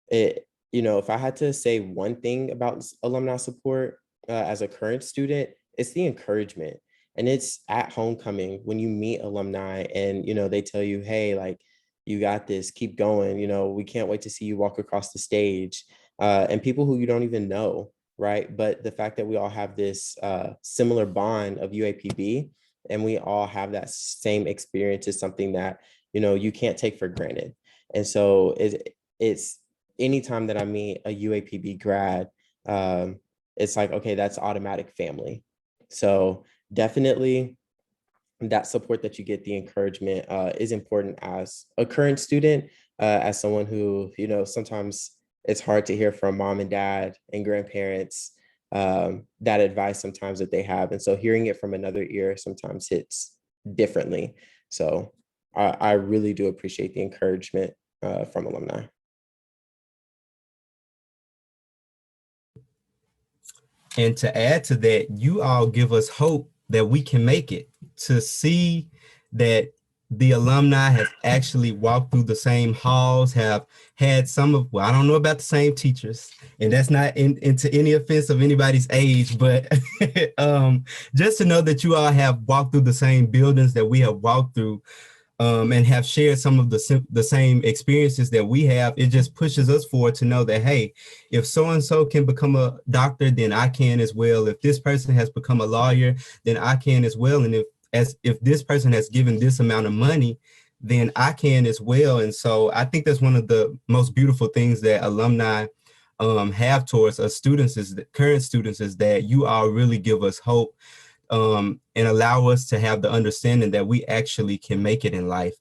if I had to say one thing about alumni support as a current student, it's the encouragement. And it's at homecoming when you meet alumni and, they tell you, hey, you got this, keep going. We can't wait to see you walk across the stage, and people who you don't even know, right? But the fact that we all have this similar bond of UAPB and we all have that same experience is something that, you can't take for granted. And so it's anytime that I meet a UAPB grad, it's like, okay, that's automatic family. So definitely that support that you get, the encouragement is important as a current student, as someone who, sometimes it's hard to hear from mom and dad and grandparents, that advice sometimes that they have. And so hearing it from another ear sometimes hits differently. So I really do appreciate the encouragement from alumni. And to add to that, you all give us hope that we can make it. To see that the alumni have actually walked through the same halls, have had I don't know about the same teachers, and that's not into any offense of anybody's age, but just to know that you all have walked through the same buildings that we have walked through, and have shared some of the same experiences that we have, it just pushes us forward to know that, hey, if so-and-so can become a doctor, then I can as well. If this person has become a lawyer, then I can as well. And if this person has given this amount of money, then I can as well. And so I think that's one of the most beautiful things that alumni have towards us students is current students is that you all really give us hope and allow us to have the understanding that we actually can make it in life.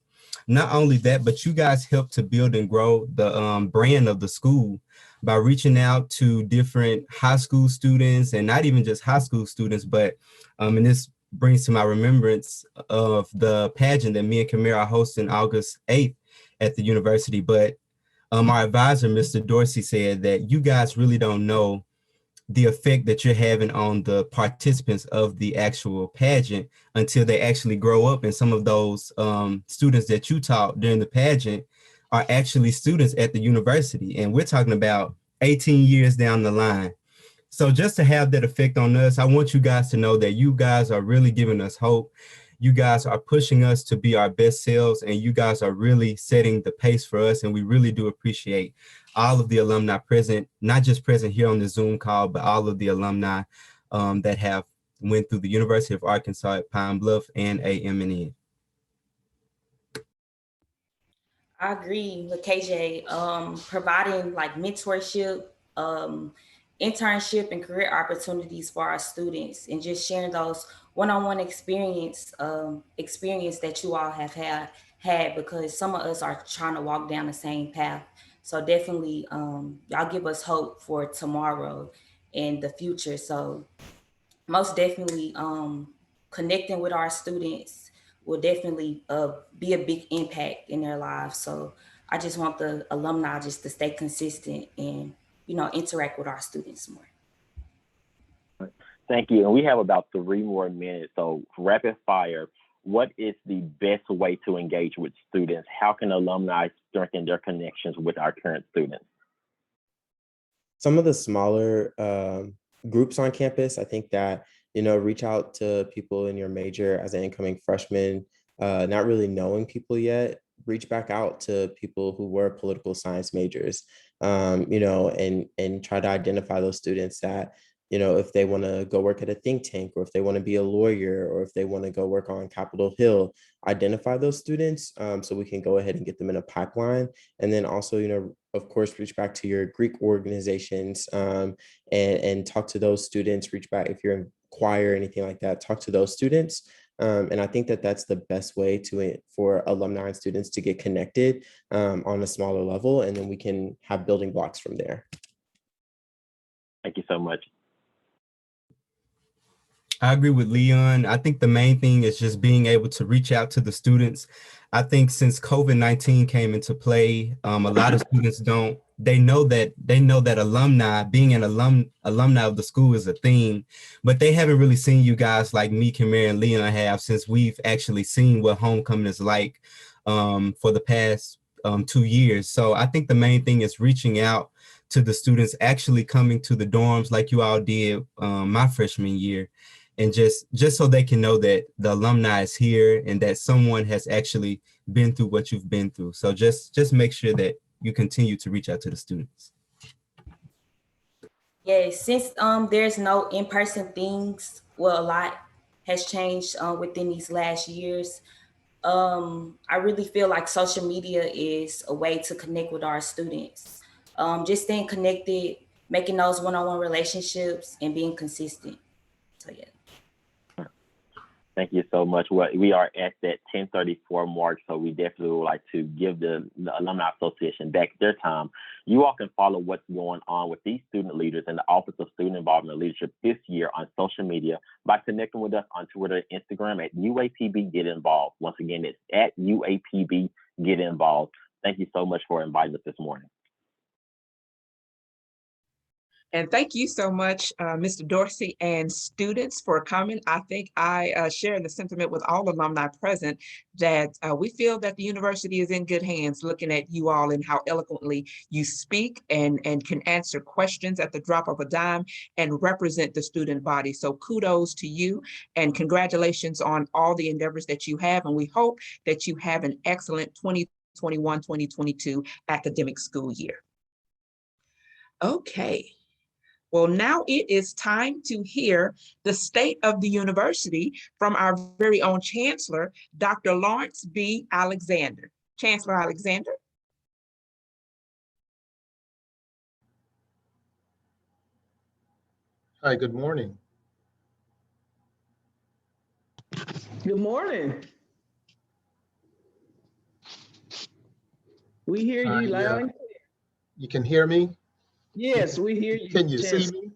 Not only that, but you guys help to build and grow the brand of the school by reaching out to different high school students, and not even just high school students, but and this brings to my remembrance of the pageant that me and Kamira are hosting August 8th at the university. But our advisor, Mr. Dorsey, said that you guys really don't know the effect that you're having on the participants of the actual pageant until they actually grow up. And some of those students that you taught during the pageant are actually students at the university. And we're talking about 18 years down the line. So just to have that effect on us, I want you guys to know that you guys are really giving us hope. You guys are pushing us to be our best selves, and you guys are really setting the pace for us. And we really do appreciate all of the alumni present, not just present here on the Zoom call, but all of the alumni that have went through the University of Arkansas at Pine Bluff and AM&N. I agree with KJ. Providing like mentorship, internship, and career opportunities for our students, and just sharing those one-on-one experience that you all have had, because some of us are trying to walk down the same path. So definitely, y'all give us hope for tomorrow and the future. So most definitely, connecting with our students will definitely be a big impact in their lives. So I just want the alumni just to stay consistent and, interact with our students more. Thank you. And we have about 3 more minutes. So rapid fire, what is the best way to engage with students? How can alumni strengthen their connections with our current students? Some of the smaller groups on campus, I think that, reach out to people in your major as an incoming freshman, not really knowing people yet, reach back out to people who were political science majors, and try to identify those students that, if they want to go work at a think tank, or if they want to be a lawyer, or if they want to go work on Capitol Hill, identify those students so we can go ahead and get them in a pipeline. And then also, of course, reach back to your Greek organizations and talk to those students, reach back if you're in choir or anything like that, talk to those students. And I think that that's the best way for alumni and students to get connected on a smaller level, and then we can have building blocks from there. Thank you so much. I agree with Leon. I think the main thing is just being able to reach out to the students. I think since COVID-19 came into play, a lot of students they know that alumni, being an alumni of the school is a thing, but they haven't really seen you guys like me, Kamira, and Leon have, since we've actually seen what homecoming is like for the past 2 years. So I think the main thing is reaching out to the students, actually coming to the dorms like you all did my freshman year. And just so they can know that the alumni is here and that someone has actually been through what you've been through. So just make sure that you continue to reach out to the students. Yeah, since there's no in-person things, well, a lot has changed within these last years. I really feel like social media is a way to connect with our students. Just staying connected, making those one-on-one relationships, and being consistent. So yeah. Thank you so much. We are at that 10:34 mark, so we definitely would like to give the Alumni Association back their time. You all can follow what's going on with these student leaders in the Office of Student Involvement and Leadership this year on social media by connecting with us on Twitter and Instagram at UAPB Get Involved. Once again, it's at UAPB Get Involved. Thank you so much for inviting us this morning. And thank you so much, Mr. Dorsey and students, for coming. I think I share the sentiment with all alumni present that we feel that the university is in good hands, looking at you all and how eloquently you speak and can answer questions at the drop of a dime and represent the student body. So kudos to you and congratulations on all the endeavors that you have. And we hope that you have an excellent 2021-2022 academic school year. Okay. Well, now it is time to hear the state of the university from our very own Chancellor, Dr. Lawrence B. Alexander. Chancellor Alexander. Hi, good morning. Good morning. We hear you loud and clear. You can hear me? Yes, we hear you. Can you see Chance. me?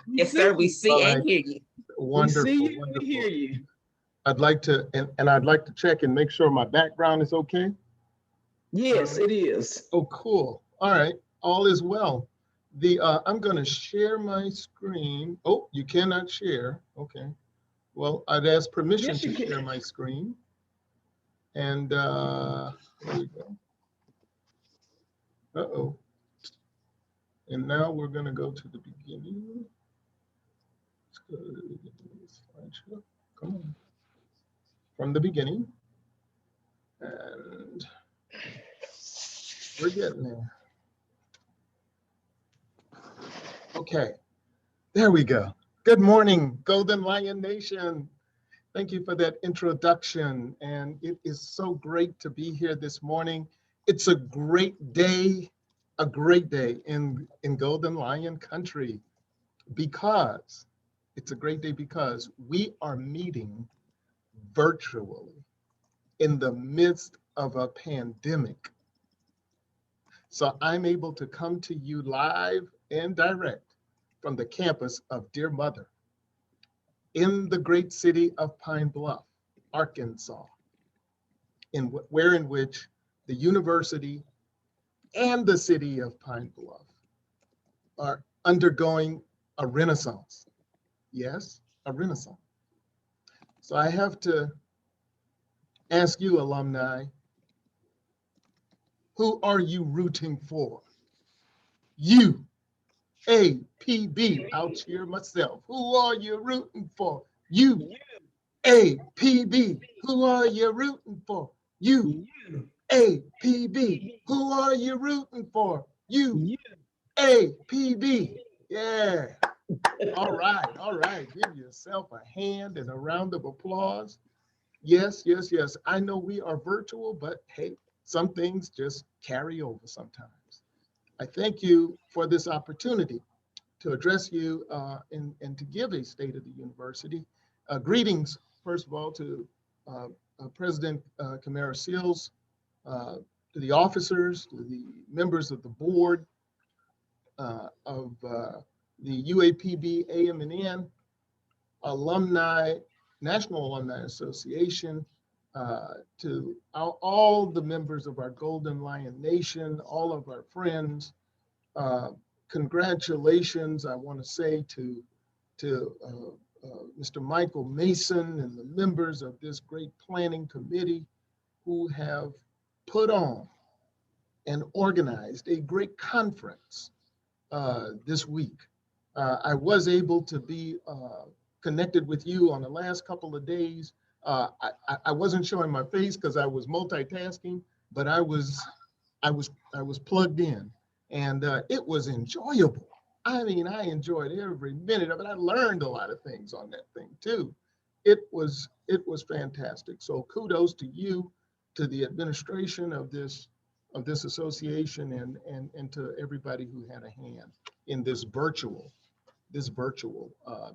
Yes, sir. We see All and right. hear you. Wonderful, We see you, wonderful. we hear you. I'd like to, and I'd like to check and make sure my background is okay. Yes, it is. Oh, cool. All right, all is well. I'm going to share my screen. Oh, you cannot share. Okay. Well, I'd ask permission Yes, you to can. share my screen. And there we go. Uh-oh. And now we're going to go to the beginning. Let's go to the beginning slideshow. Come on. From the beginning. And we're getting there. Okay, there we go. Good morning, Golden Lion Nation. Thank you for that introduction. And it is so great to be here this morning. It's a great day in Golden Lion country because it's a great day because we are meeting virtually in the midst of a pandemic. So I'm able to come to you live and direct from the campus of Dear Mother in the great city of Pine Bluff, Arkansas, in which the university and the city of Pine Bluff are undergoing a renaissance. Yes, a renaissance. So I have to ask you, alumni, who are you rooting for? UAPB, I'll cheer myself. Who are you rooting for? UAPB, who are you rooting for? UAPB, who are you rooting for? UAPB, yeah. All right, give yourself a hand and a round of applause. Yes, yes, yes. I know we are virtual, but hey, some things just carry over sometimes. I thank you for this opportunity to address you and to give a state of the university. Greetings, first of all, to President Kamara Seals, to the officers, to the members of the board of the UAPB AM&N, alumni, National Alumni Association, to all the members of our Golden Lion Nation, all of our friends. Congratulations, I want to say to Mr. Michael Mason and the members of this great planning committee who have put on and organized a great conference this week. I was able to be connected with you on the last couple of days. I wasn't showing my face because I was multitasking, but I was plugged in, and it was enjoyable. I mean, I enjoyed every minute of it. I learned a lot of things on that thing too. It was fantastic. So kudos to you, to the administration of this association, and to everybody who had a hand in this virtual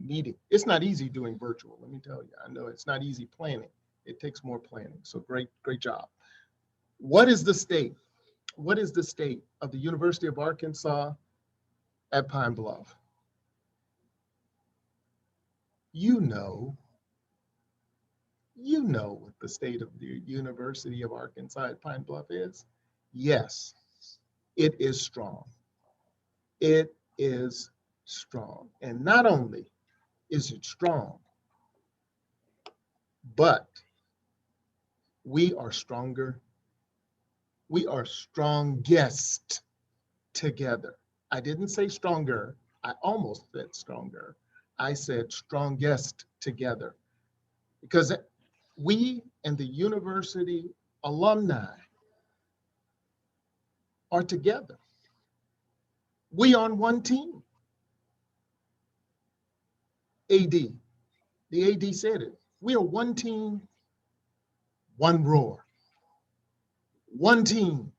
meeting. It's not easy doing virtual, let me tell you. I know it's not easy planning. It takes more planning. So great job. What is the state? What is the state of the University of Arkansas at Pine Bluff? You know what the state of the University of Arkansas at Pine Bluff is. Yes, it is strong. It is strong. And not only is it strong, but we are stronger. We are strongest together. I didn't say stronger. I almost said stronger. I said strongest together, because we and the university alumni are together. We on one team. AD, the AD said it. We are one team, one roar. One team,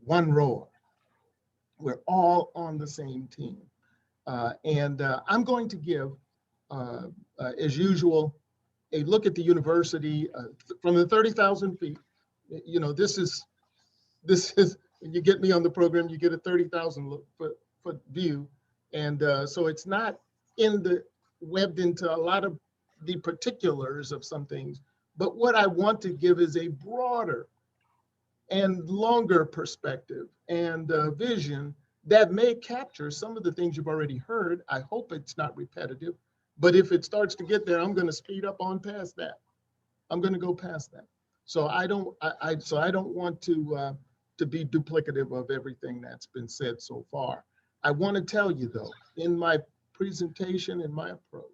one roar. We're all on the same team. I'm going to give, as usual, a look at the university from the 30,000 feet. You know, this is, when you get me on the program, you get a 30,000 foot view. And so it's not webbed into a lot of the particulars of some things, but what I want to give is a broader and longer perspective and vision that may capture some of the things you've already heard. I hope it's not repetitive, but if it starts to get there, I'm going to speed up on past that. I'm going to go past that. So I don't want to be duplicative of everything that's been said so far. I want to tell you though, in my presentation and my approach,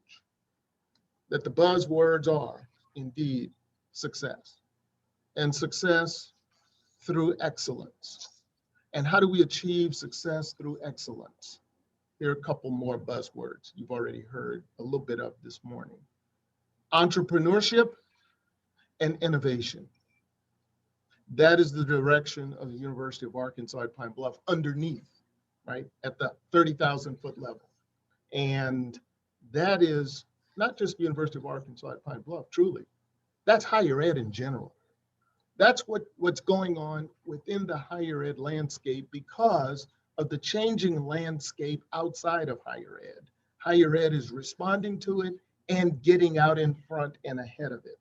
that the buzzwords are indeed success, and success through excellence. And how do we achieve success through excellence? Here are a couple more buzzwords you've already heard a little bit of this morning. Entrepreneurship and innovation. That is the direction of the University of Arkansas at Pine Bluff underneath, right, at the 30,000 foot level. And that is not just University of Arkansas at Pine Bluff, truly. That's higher ed in general. That's what's going on within the higher ed landscape because of the changing landscape outside of higher ed. Higher ed is responding to it and getting out in front and ahead of it.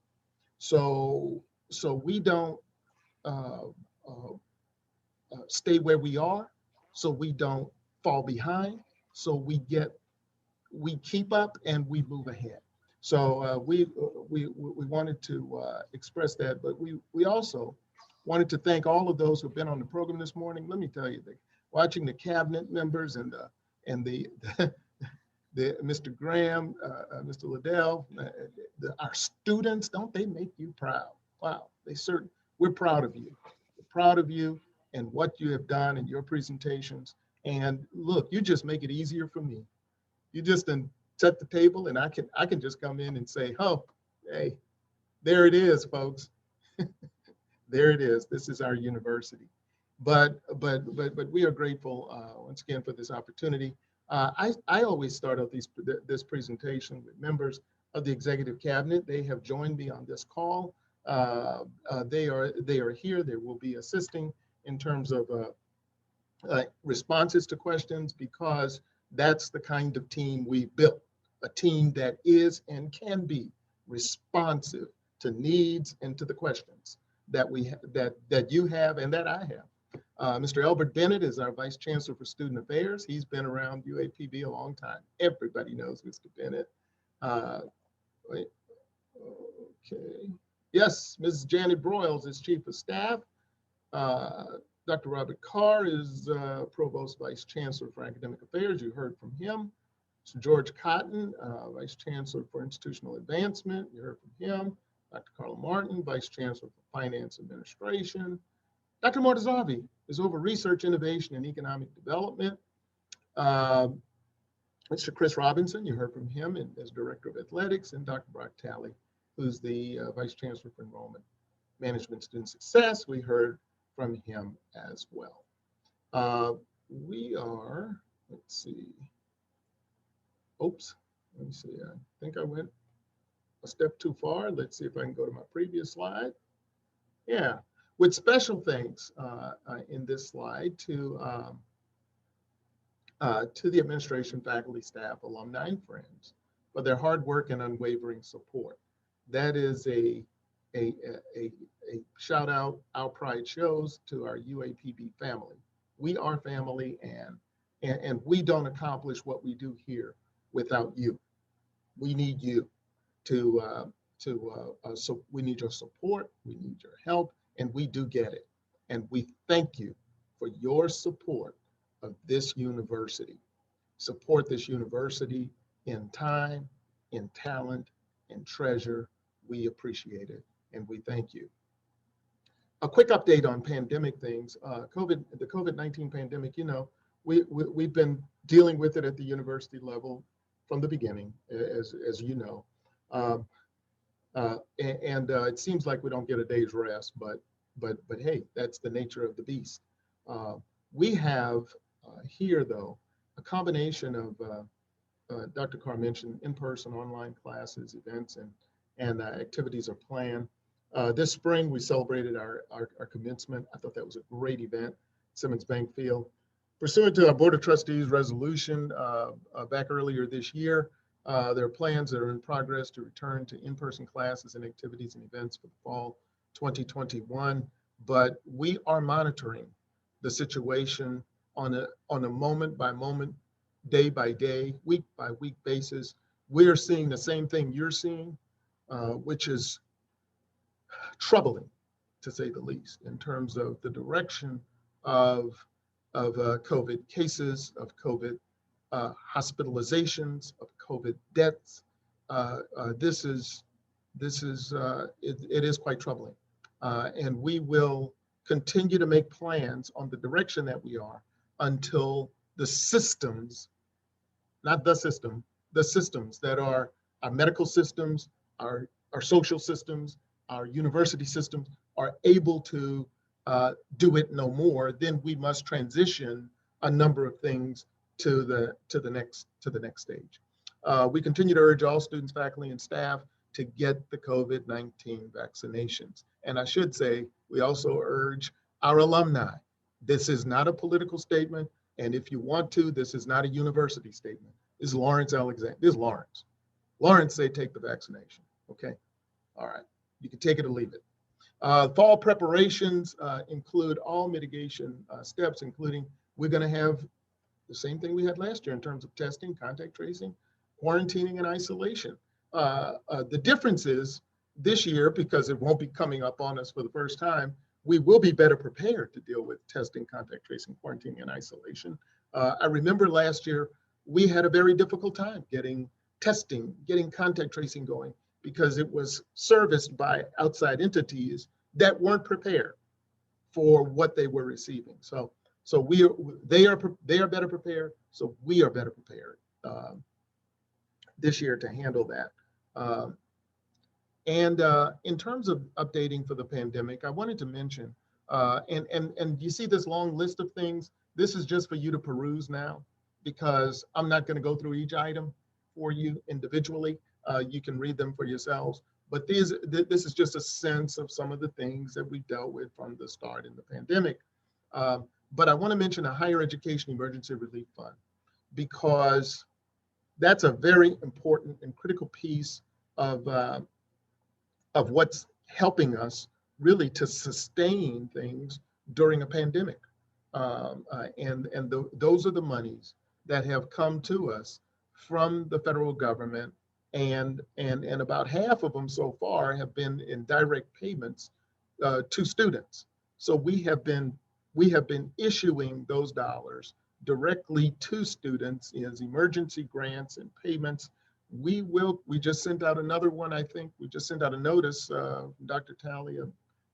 So we don't stay where we are, so we don't fall behind, so we keep up and we move ahead. So we wanted to express that, but we also wanted to thank all of those who've been on the program this morning. Let me tell you, watching the cabinet members and the Mr. Graham, Mr. Liddell, our students, don't they make you proud? Wow, we're proud of you. We're proud of you and what you have done in your presentations. And look, you just make it easier for me. You just set the table, and I can just come in and say, oh, hey, there it is, folks. There it is. This is our university. But we are grateful once again for this opportunity. I always start out this presentation with members of the executive cabinet. They have joined me on this call. They are here. They will be assisting in terms of responses to questions, because that's the kind of team we built, a team that is and can be responsive to needs and to the questions that that you have and that I have. Mr. Albert Bennett is our Vice Chancellor for Student Affairs. He's been around UAPB a long time. Everybody knows Mr. Bennett. Wait, okay. Yes, Mrs. Janet Broyles is Chief of Staff. Dr. Robert Carr is Provost Vice Chancellor for Academic Affairs. You heard from him. Mr. George Cotton, Vice Chancellor for Institutional Advancement. You heard from him. Dr. Carla Martin, Vice Chancellor for Finance Administration. Dr. Mortazavi is over Research, Innovation, and Economic Development. Mr. Chris Robinson, you heard from him as Director of Athletics, and Dr. Brock Talley, who's the Vice Chancellor for Enrollment Management Student Success. We heard from him as well. We are, let's see. Oops, let me see. I think I went a step too far. Let's see if I can go to my previous slide. Yeah, with special thanks in this slide to the administration, faculty, staff, alumni, and friends for their hard work and unwavering support. That is a shout out, our pride shows, to our UAPB family. We are family, and we don't accomplish what we do here without you. We need you so we need your support, we need your help, and we do get it. And we thank you for your support of this university. Support this university in time, in talent, in treasure. We appreciate it, and we thank you. A quick update on pandemic things. The COVID-19 pandemic, you know, we've been dealing with it at the university level from the beginning, as you know. It seems like we don't get a day's rest, but hey, that's the nature of the beast. We have here, though, a combination of, Dr. Carr mentioned, in-person, online classes, events, and activities are planned. This spring, we celebrated our commencement. I thought that was a great event, Simmons Bank Field. Pursuant to our Board of Trustees resolution back earlier this year, there are plans that are in progress to return to in-person classes and activities and events for the fall 2021. But we are monitoring the situation on a moment by moment, day by day, week by week basis. We are seeing the same thing you're seeing, which is troubling, to say the least, in terms of the direction of COVID cases, of COVID hospitalizations, of COVID deaths. It is quite troubling. And we will continue to make plans on the direction that we are until the systems, not the system, the systems that are our medical systems, our social systems, our university systems are able to do it no more. Then we must transition a number of things to the next stage. We continue to urge all students, faculty, and staff to get the COVID-19 vaccinations. And I should say, we also urge our alumni. This is not a political statement. And if you want to, this is not a university statement. This is Lawrence Alexander. This is Lawrence. Lawrence say take the vaccination. Okay. All right. You can take it or leave it. Fall preparations include all mitigation steps, including we're going to have the same thing we had last year in terms of testing, contact tracing, quarantining, and isolation. The difference is this year, because it won't be coming up on us for the first time, we will be better prepared to deal with testing, contact tracing, quarantining, and isolation. I remember last year, we had a very difficult time getting testing, getting contact tracing going, because it was serviced by outside entities that weren't prepared for what they were receiving. So they are better prepared. So we are better prepared this year to handle that. And in terms of updating for the pandemic, I wanted to mention, and you see this long list of things. This is just for you to peruse now, because I'm not going to go through each item for you individually. You can read them for yourselves. But this is just a sense of some of the things that we dealt with from the start in the pandemic. But I want to mention a higher education emergency relief fund, because that's a very important and critical piece of what's helping us really to sustain things during a pandemic. Those are the monies that have come to us from the federal government, and about half of them so far have been in direct payments to students. So we have been issuing those dollars directly to students as emergency grants and payments. We just sent out another one. I think we just sent out a notice, Dr. Talia,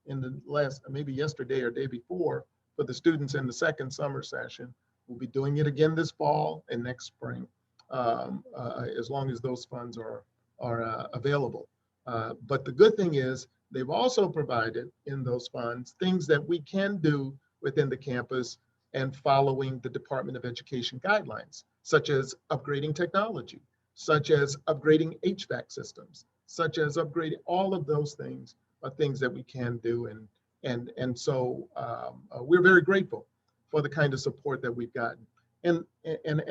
in the last, maybe yesterday or day before, for the students in the second summer session. We'll be doing it again this fall and next spring, as long as those funds are available. But the good thing is they've also provided in those funds things that we can do within the campus and following the Department of Education guidelines, such as upgrading technology, such as upgrading HVAC systems, such as upgrading. All of those things are things that we can do. And so we're very grateful for the kind of support that we've gotten. And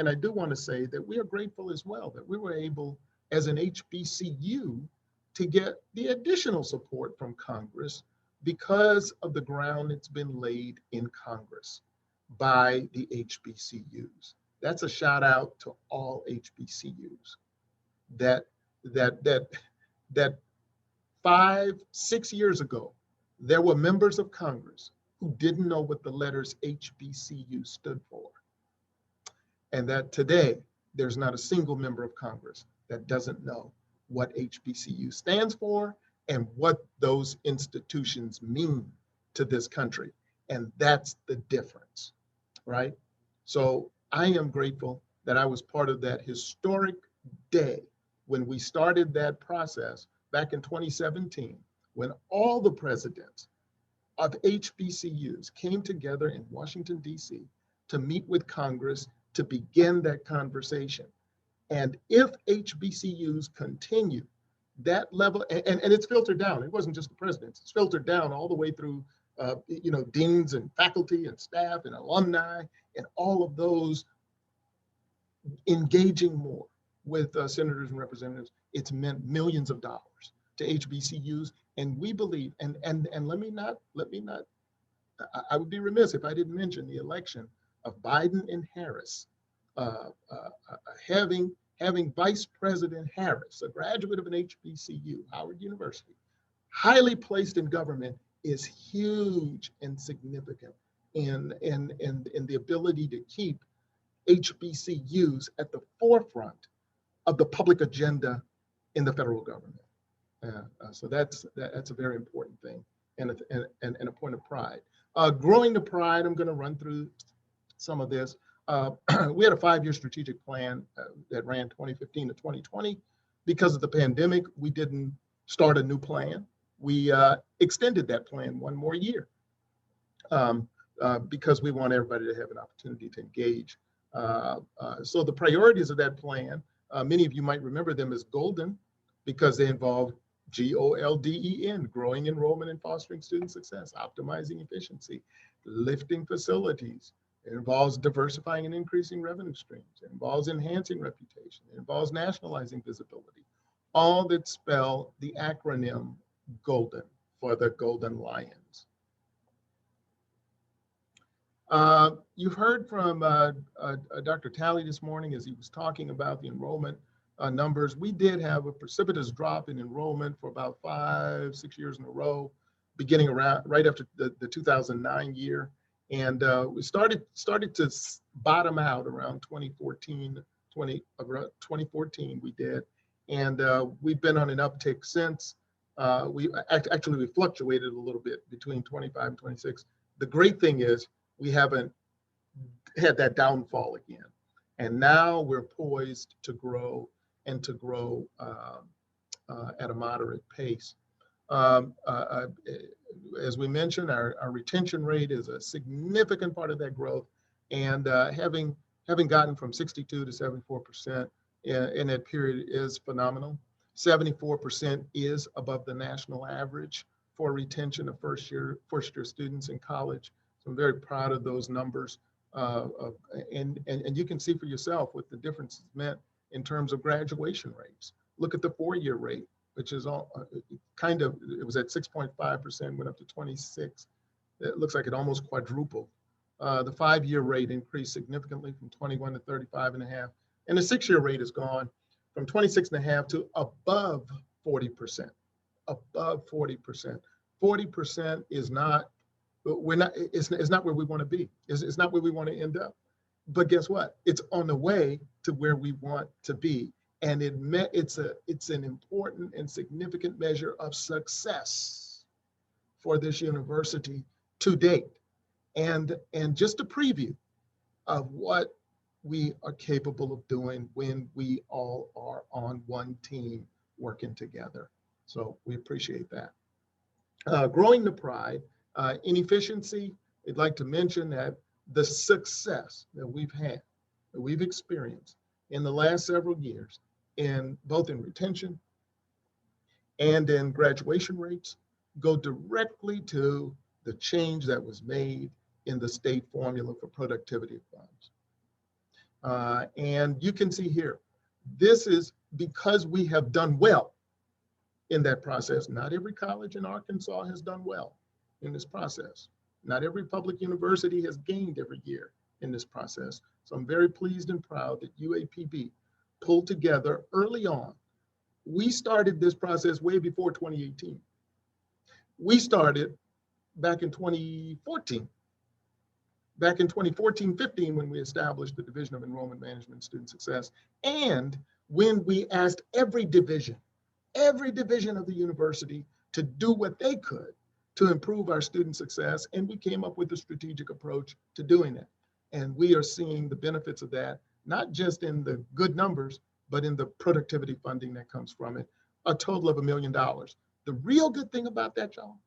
I do want to say that we are grateful as well that we were able, as an HBCU, to get the additional support from Congress because of the ground that's been laid in Congress by the HBCUs. That's a shout out to all HBCUs. That 5-6 years ago, there were members of Congress who didn't know what the letters HBCU stood for. And that today, there's not a single member of Congress that doesn't know what HBCU stands for and what those institutions mean to this country. And that's the difference, right? So I am grateful that I was part of that historic day when we started that process back in 2017, when all the presidents of HBCUs came together in Washington, D.C. to meet with Congress to begin that conversation. And if HBCUs continue that level, and it's filtered down, it wasn't just the presidents, it's filtered down all the way through, deans and faculty and staff and alumni and all of those engaging more with senators and representatives. It's meant millions of dollars to HBCUs. And we believe, and let me not, I would be remiss if I didn't mention the election of Biden and Harris. Having Vice President Harris, a graduate of an HBCU, Howard University, highly placed in government, is huge and significant in the ability to keep HBCUs at the forefront of the public agenda in the federal government. So that's a very important thing and a point of pride. Growing the pride, I'm going to run through some of this. We had a 5-year strategic plan that ran 2015 to 2020. Because of the pandemic, we didn't start a new plan. We extended that plan 1 more year because we want everybody to have an opportunity to engage. So the priorities of that plan, many of you might remember them as golden because they involve GOLDEN, growing enrollment and fostering student success, optimizing efficiency, lifting facilities. It involves diversifying and increasing revenue streams. It involves enhancing reputation. It involves nationalizing visibility. All that spell the acronym GOLDEN for the Golden Lions. You've heard from Dr. Talley this morning as he was talking about the enrollment numbers. We did have a precipitous drop in enrollment for about 5-6 years in a row, beginning around right after the 2009 year. And we started to bottom out around 2014 we did. And we've been on an uptick since. We fluctuated a little bit between 25 and 26. The great thing is we haven't had that downfall again. And now we're poised to grow and to grow at a moderate pace. As we mentioned, our retention rate is a significant part of that growth. And having gotten from 62 to 74% in that period is phenomenal. 74% is above the national average for retention of first year students in college. So I'm very proud of those numbers. And you can see for yourself what the difference meant in terms of graduation rates. Look at the 4-year rate, which is all it was at 6.5%, went up to 26. It looks like it almost quadrupled. The 5-year rate increased significantly from 21 to 35.5. And the 6-year rate has gone from 26.5 to above 40%, above 40%. 40% is not, it's not where we want to be. It's not where we want to end up. But guess what? It's on the way to where we want to be. And it's an important and significant measure of success for this university to date. And just a preview of what we are capable of doing when we all are on one team working together. So we appreciate that. Growing the pride, in efficiency, I'd like to mention that the success that we've had, that we've experienced in the last several years, both in retention and in graduation rates, go directly to the change that was made in the state formula for productivity funds. And you can see here, this is because we have done well in that process. Not every college in Arkansas has done well in this process. Not every public university has gained every year in this process. So I'm very pleased and proud that UAPB pulled together early on. We started this process way before 2018. We started back in 2014. Back in 2014-15, when we established the Division of Enrollment Management and Student Success, and when we asked every division of the university to do what they could to improve our student success, and we came up with a strategic approach to doing it. And we are seeing the benefits of that, not just in the good numbers, but in the productivity funding that comes from it, a total of $1 million. The real good thing about that, y'all,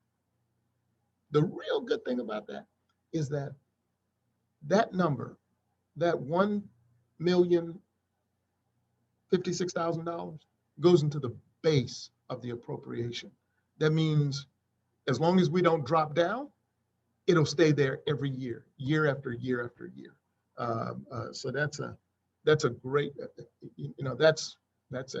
the real good thing about that is that that number, that $1 $56,000 goes into the base of the appropriation. That means as long as we don't drop down, it'll stay there every year, year after year after year. So that's a great, that's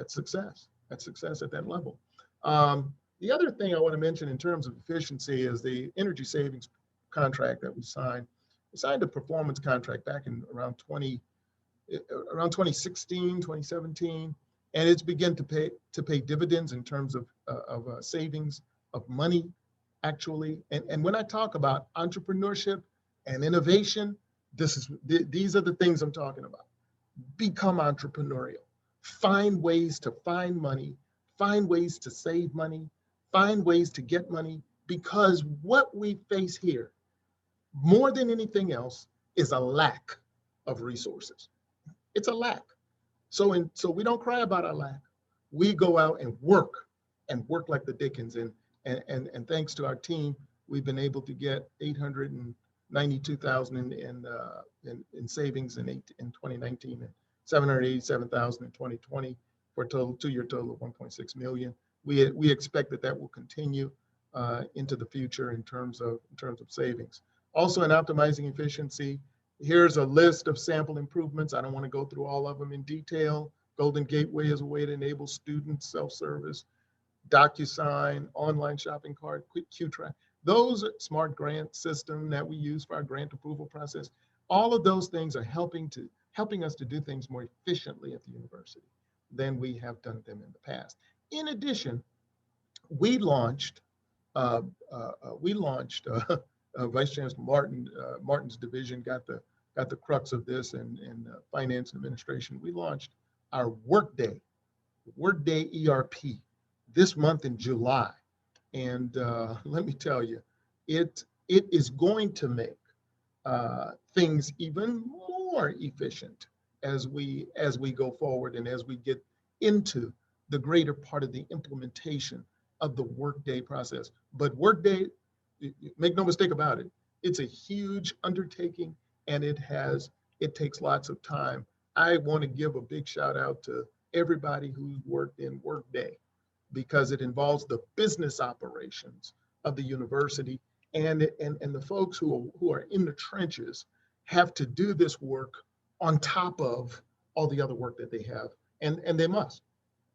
success. That's success at that level. The other thing I want to mention in terms of efficiency is the energy savings contract that we signed. We signed a performance contract back in around 2016, 2017, and it's begun to pay dividends in terms of savings of money, actually. And when I talk about entrepreneurship and innovation, these are the things I'm talking about. Become entrepreneurial. Find ways to find money, find ways to save money, find ways to get money, because what we face here, more than anything else, is a lack of resources. It's a lack. So we don't cry about our lack. We go out and work like the Dickens. And thanks to our team, we've been able to get $892,000 in savings in 2019 and $787,000 in 2020 for a total 2-year total of $1.6 million. We expect that will continue into the future in terms of savings. Also, in optimizing efficiency, here's a list of sample improvements. I don't want to go through all of them in detail. Golden Gateway is a way to enable student self-service. DocuSign, online shopping cart, quick Q-Track. Those smart grant system that we use for our grant approval process. All of those things are helping us to do things more efficiently at the university than we have done them in the past. In addition, we launched Vice Chancellor Martin's division got the crux of this in finance and administration. We launched our Workday ERP this month in July, and let me tell you, it is going to make things even more efficient as we go forward and as we get into the greater part of the implementation of the Workday process. But Workday, make no mistake about it, it's a huge undertaking, and it takes lots of time. I want to give a big shout out to everybody who's worked in Workday, because it involves the business operations of the university, and the folks who are in the trenches have to do this work on top of all the other work that they have, and they must.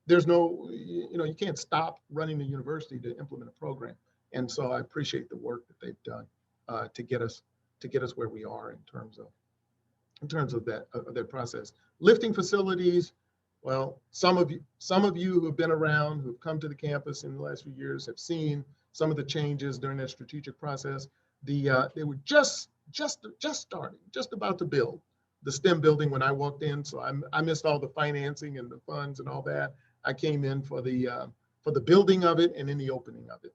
There's no, you can't stop running the university to implement a program. And so I appreciate the work that they've done to get us where we are in terms of that process. Lifting facilities. Well, some of you who have been around, who've come to the campus in the last few years, have seen some of the changes during that strategic process. They were just starting, just about to build the STEM building when I walked in. So I missed all the financing and the funds and all that. I came in for the building of it and then the opening of it.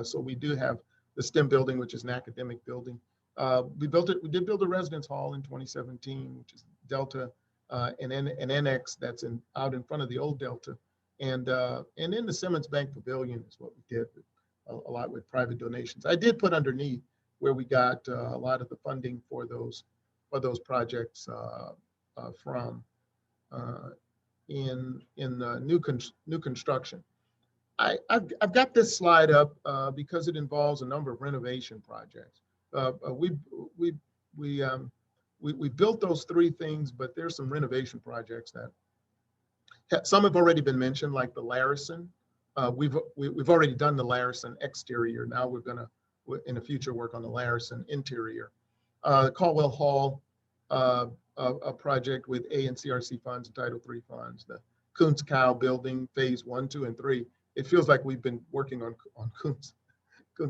So we do have the STEM building, which is an academic building. We did build a residence hall in 2017, which is Delta. And NX that's out in front of the old Delta, and in the Simmons Bank Pavilion is what we did a lot with private donations. I did put underneath where we got a lot of the funding for those projects from in new construction. I've got this slide up because it involves a number of renovation projects. We built those three things, but there's some renovation projects that some have already been mentioned, like the Larison. We've already done the Larison exterior. Now we're gonna, in the future, work on the Larison interior. Caldwell Hall, a project with ANCRC funds and Title III funds. The Kuntz Cow building, phase 1, 2, and 3. It feels like we've been working on Kuntz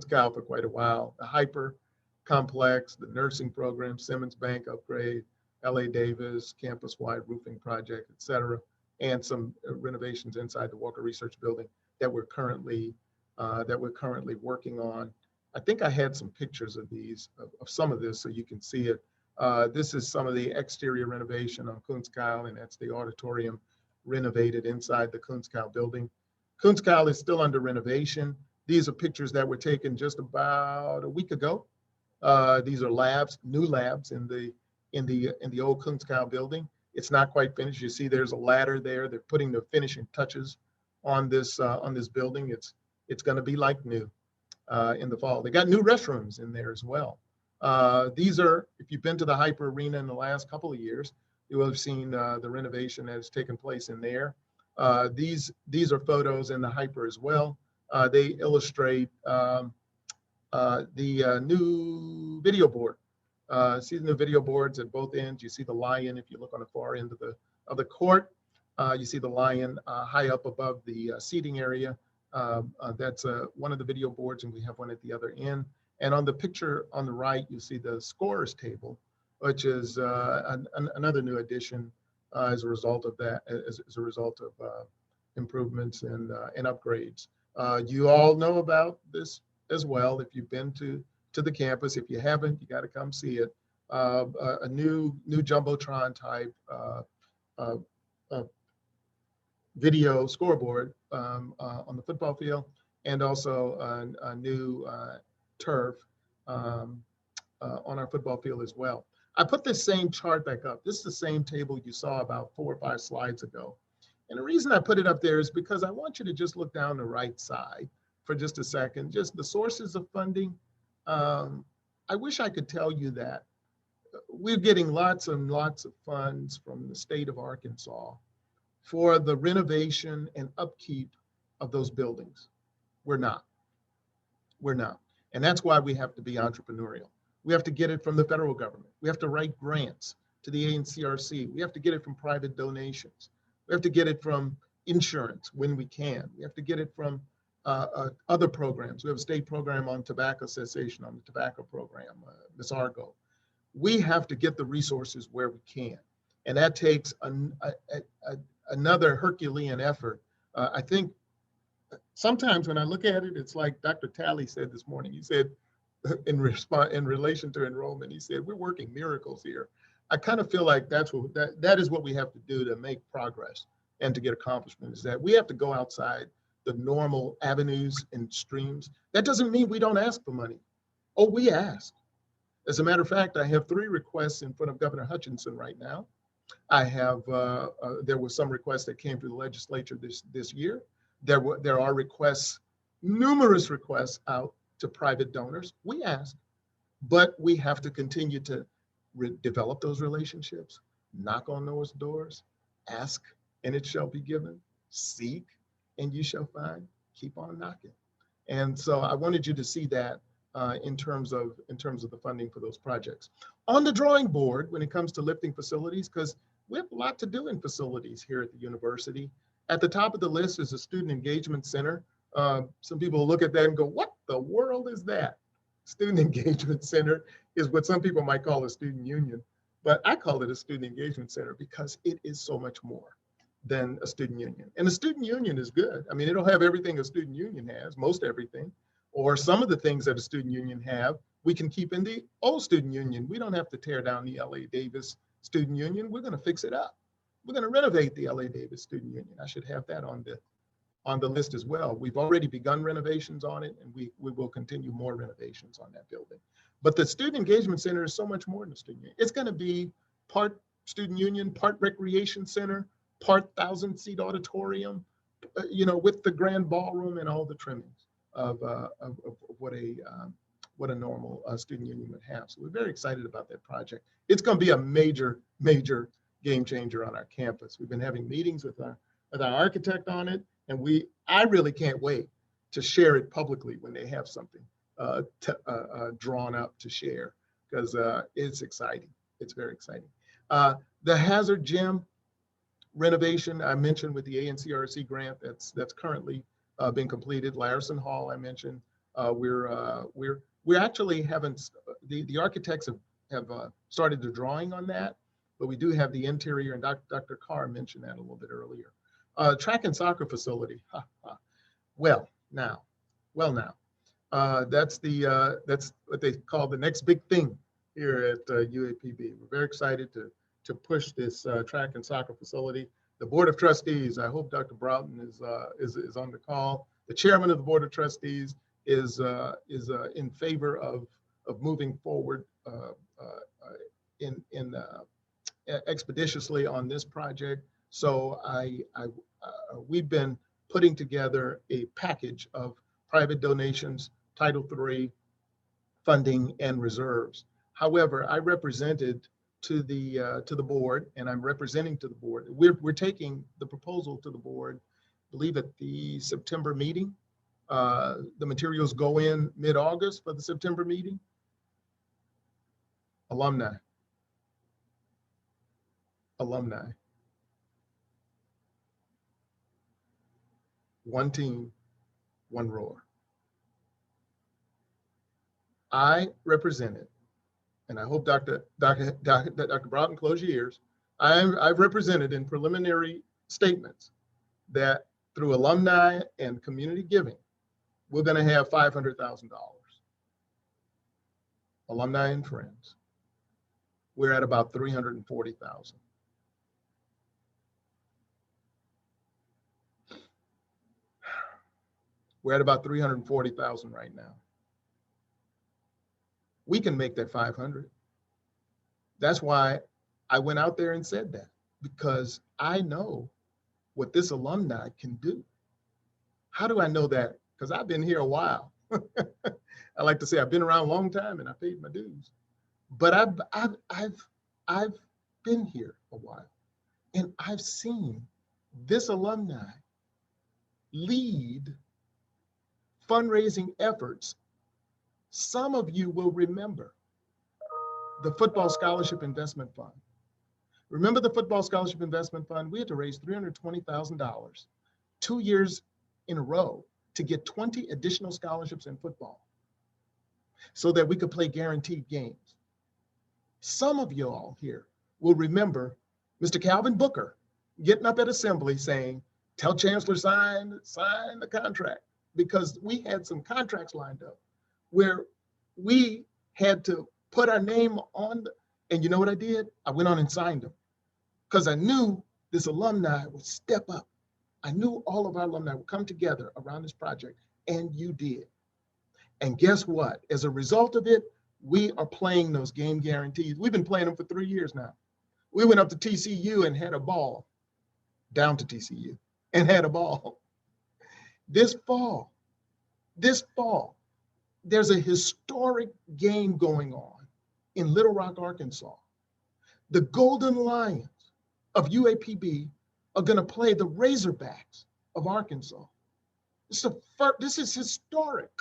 Cow for quite a while. The Hyper Complex, the nursing program, Simmons Bank upgrade, LA Davis, campus-wide roofing project, et cetera, and some renovations inside the Walker Research Building that we're currently working on. I think I had some pictures of these, of some of this, so you can see it. This is some of the exterior renovation on Kuntz Cow, and that's the auditorium renovated inside the Kuntz Cow building. Kuntz Cow is still under renovation. These are pictures that were taken just about a week ago. These are labs, new labs in the old Kuntz Cow building. It's not quite finished. You see there's a ladder there. They're putting the finishing touches on this building. It's going to be like new in the fall. They got new restrooms in there as well. These are, if you've been to the Hyper Arena in the last couple of years, you will have seen the renovation that has taken place in there. These are photos in the Hyper as well. They illustrate the new video board. See the new video boards at both ends. You see the lion if you look on the far end of the court. You see the lion high up above the seating area. That's one of the video boards, and we have one at the other end. And on the picture on the right, you see the scorers table, which is another new addition as a result of that, as a result of improvements and upgrades. You all know about this as well if you've been to the campus. If you haven't, you got to come see it. A new Jumbotron type video scoreboard on the football field, and also a new turf on our football field as well. I put this same chart back up. This is the same table you saw about 4 or 5 slides ago. And the reason I put it up there is because I want you to just look down the right side for just a second. Just the sources of funding. I wish I could tell you that we're getting lots and lots of funds from the state of Arkansas for the renovation and upkeep of those buildings. We're not. And that's why we have to be entrepreneurial. We have to get it from the federal government. We have to write grants to the ANCRC. We have to get it from private donations. We have to get it from insurance when we can. We have to get it from other programs. We have a state program on tobacco cessation, on the tobacco program, Ms. Argo. We have to get the resources where we can. And that takes another Herculean effort. I think sometimes when I look at it, it's like Dr. Talley said this morning. He said, in relation to enrollment, he said, we're working miracles here. I kind of feel like that is what we have to do to make progress and to get accomplishment, is that we have to go outside the normal avenues and streams. That doesn't mean we don't ask for money. Oh, we ask. As a matter of fact, I have 3 requests in front of Governor Hutchinson right now. I have, there were some requests that came through the legislature this year. There are requests, numerous requests out to private donors. We ask, but we have to continue to develop those relationships, knock on those doors, ask and it shall be given, seek and you shall find, keep on knocking. And so I wanted you to see that in terms of the funding for those projects. On the drawing board, when it comes to lifting facilities, because we have a lot to do in facilities here at the university. At the top of the list is a student engagement center. Some people look at that and go, what the world is that? Student engagement center is what some people might call a student union, but I call it a student engagement center because it is so much more than a student union. And a student union is good. I mean, it'll have everything a student union has, most everything, or some of the things that a student union have, we can keep in the old student union. We don't have to tear down the LA Davis student union. We're going to fix it up. We're going to renovate the LA Davis student union. I should have that on the list as well. We've already begun renovations on it, and we will continue more renovations on that building. But the Student Engagement Center is so much more than a student union. It's going to be part student union, part recreation center, part 1,000-seat auditorium, with the grand ballroom and all the trimmings of what a normal student union would have. So we're very excited about that project. It's going to be a major, major game changer on our campus. We've been having meetings with our architect on it, and I really can't wait to share it publicly when they have something drawn up to share, because it's exciting. It's very exciting. The Hazard Gym renovation I mentioned with the ANCRC grant that's currently been completed. Larison Hall I mentioned. We actually haven't. The architects have started the drawing on that, but we do have the interior, and Dr. Carr mentioned that a little bit earlier. Track and soccer facility. Well now, that's what they call the next big thing here at UAPB. We're very excited to push this track and soccer facility. The Board of Trustees, I hope Dr. Broughton is on the call. The chairman of the Board of Trustees is in favor of moving forward expeditiously on this project. So we've been putting together a package of private donations, Title III funding, and reserves. However, I represented to the board, and I'm representing to the board. We're taking the proposal to the board, I believe at the September meeting. The materials go in mid-August for the September meeting. Alumni. One team, one roar. I represented, and I hope Dr. Broughton close your ears. I've represented in preliminary statements that through alumni and community giving, we're going to have $500,000. Alumni and friends. We're at about 340,000. We're at about 340,000 right now. We can make that 500. That's why I went out there and said that, because I know what this alumni can do. How do I know that? Because I've been here a while. I like to say I've been around a long time and I paid my dues. But I've been here a while, and I've seen this alumni lead fundraising efforts. Some of you will remember the Football Scholarship Investment Fund. Remember the Football Scholarship Investment Fund? We had to raise $320,000 2 years in a row to get 20 additional scholarships in football so that we could play guaranteed games. Some of you all here will remember Mr. Calvin Booker getting up at assembly saying, tell Chancellor sign the contract, because we had some contracts lined up where we had to put our name on, and you know what I did? I went on and signed them because I knew this alumni would step up. I knew all of our alumni would come together around this project, and you did. And guess what? As a result of it, we are playing those game guarantees. We've been playing them for 3 years now. We went up to TCU and had a ball, down to TCU and had a ball. This fall, there's a historic game going on in Little Rock, Arkansas. The Golden Lions of UAPB are going to play the Razorbacks of Arkansas. This is historic.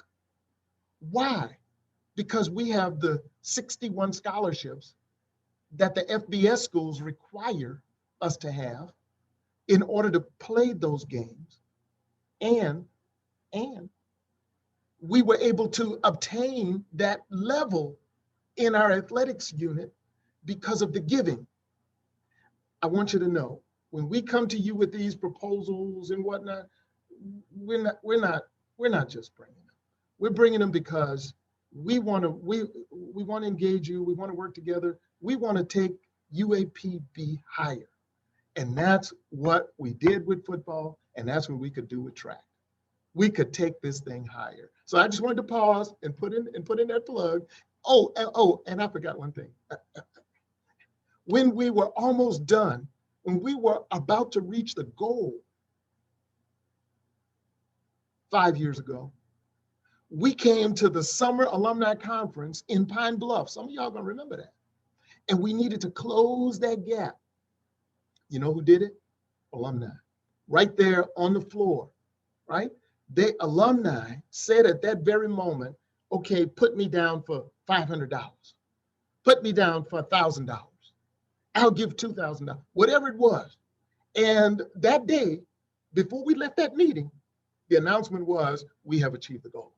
Why? Because we have the 61 scholarships that the FBS schools require us to have in order to play those games. And we were able to obtain that level in our athletics unit because of the giving. I want you to know, when we come to you with these proposals and whatnot, we're not just bringing them. We're bringing them because we want to engage you. We want to work together. We want to take UAPB higher. And that's what we did with football, and that's what we could do with track. We could take this thing higher. So I just wanted to pause and put in that plug. And I forgot one thing. When we were almost done, when we were about to reach the goal 5 years ago, we came to the Summer Alumni Conference in Pine Bluff. Some of y'all gonna remember that. And we needed to close that gap. You know who did it? Alumni. Right there on the floor, right? The alumni said at that very moment, okay, put me down for $500. Put me down for $1,000. I'll give $2,000, whatever it was. And that day, before we left that meeting, the announcement was, we have achieved the goal.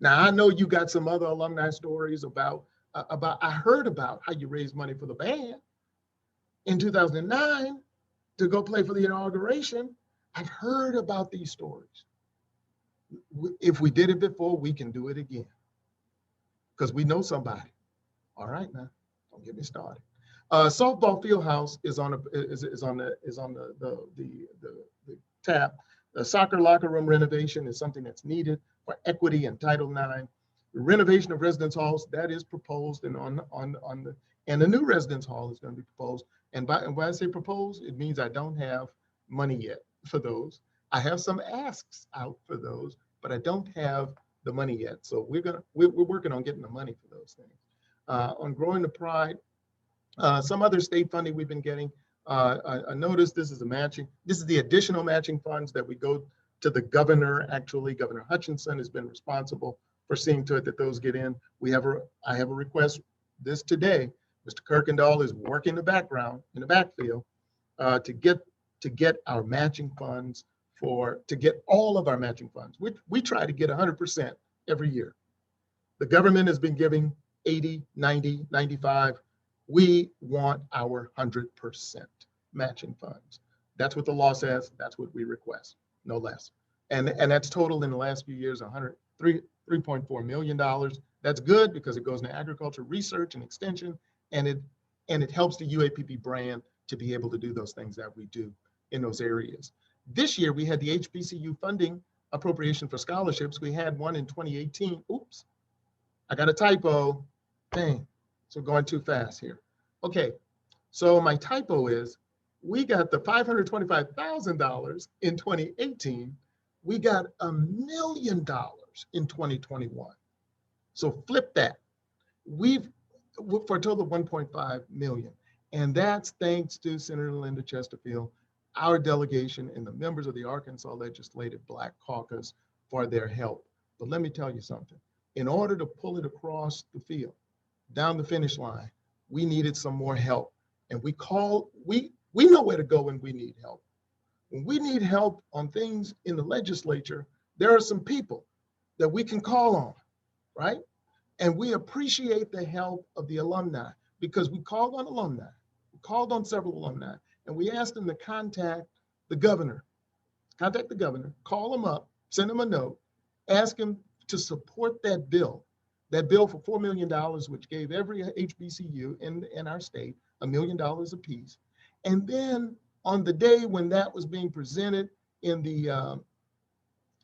Now, I know you got some other alumni stories about I heard about how you raised money for the band in 2009 to go play for the inauguration. I've heard about these stories. If we did it before, we can do it again because we know somebody. All right, now, don't get me started. Softball field house is on the tab. The soccer locker room renovation is something that's needed for equity in Title IX. The renovation of residence halls, that is proposed and And the new residence hall is going to be proposed. And when I say proposed, it means I don't have money yet for those. I have some asks out for those, but I don't have the money yet. So we're working on getting the money for those things. On growing the pride, some other state funding we've been getting. I noticed this is the additional matching funds that we go to the governor. Actually, Governor Hutchinson has been responsible for seeing to it that those get in. I have a request this today. Mr. Kirkendall is working the background in the backfield to get our matching funds to get all of our matching funds. We try to get 100% every year. The government has been giving 80, 90, 95. We want our 100% matching funds. That's what the law says. That's what we request, no less. And that's total in the last few years, $3.4 million. That's good because it goes into agriculture research and extension, and it helps the UAPB brand to be able to do those things that we do in those areas. This year, we had the HBCU funding appropriation for scholarships. We had one in 2018. Oops, I got a typo. Dang, so going too fast here. Okay, so my typo is we got the $525,000 in 2018. We got $1 million in 2021. So flip that. For a total of 1.5 million. And that's thanks to Senator Linda Chesterfield, our delegation, and the members of the Arkansas Legislative Black Caucus for their help. But let me tell you something. In order to pull it across the field, down the finish line, we needed some more help. And we know where to go when we need help. When we need help on things in the legislature, there are some people that we can call on, right? And we appreciate the help of the alumni because we called on alumni, we called on several alumni, and we asked them to contact the governor, call him up, send him a note, ask him to support that bill for $4 million, which gave every HBCU in our state $1 million apiece. And then on the day when that was being presented in the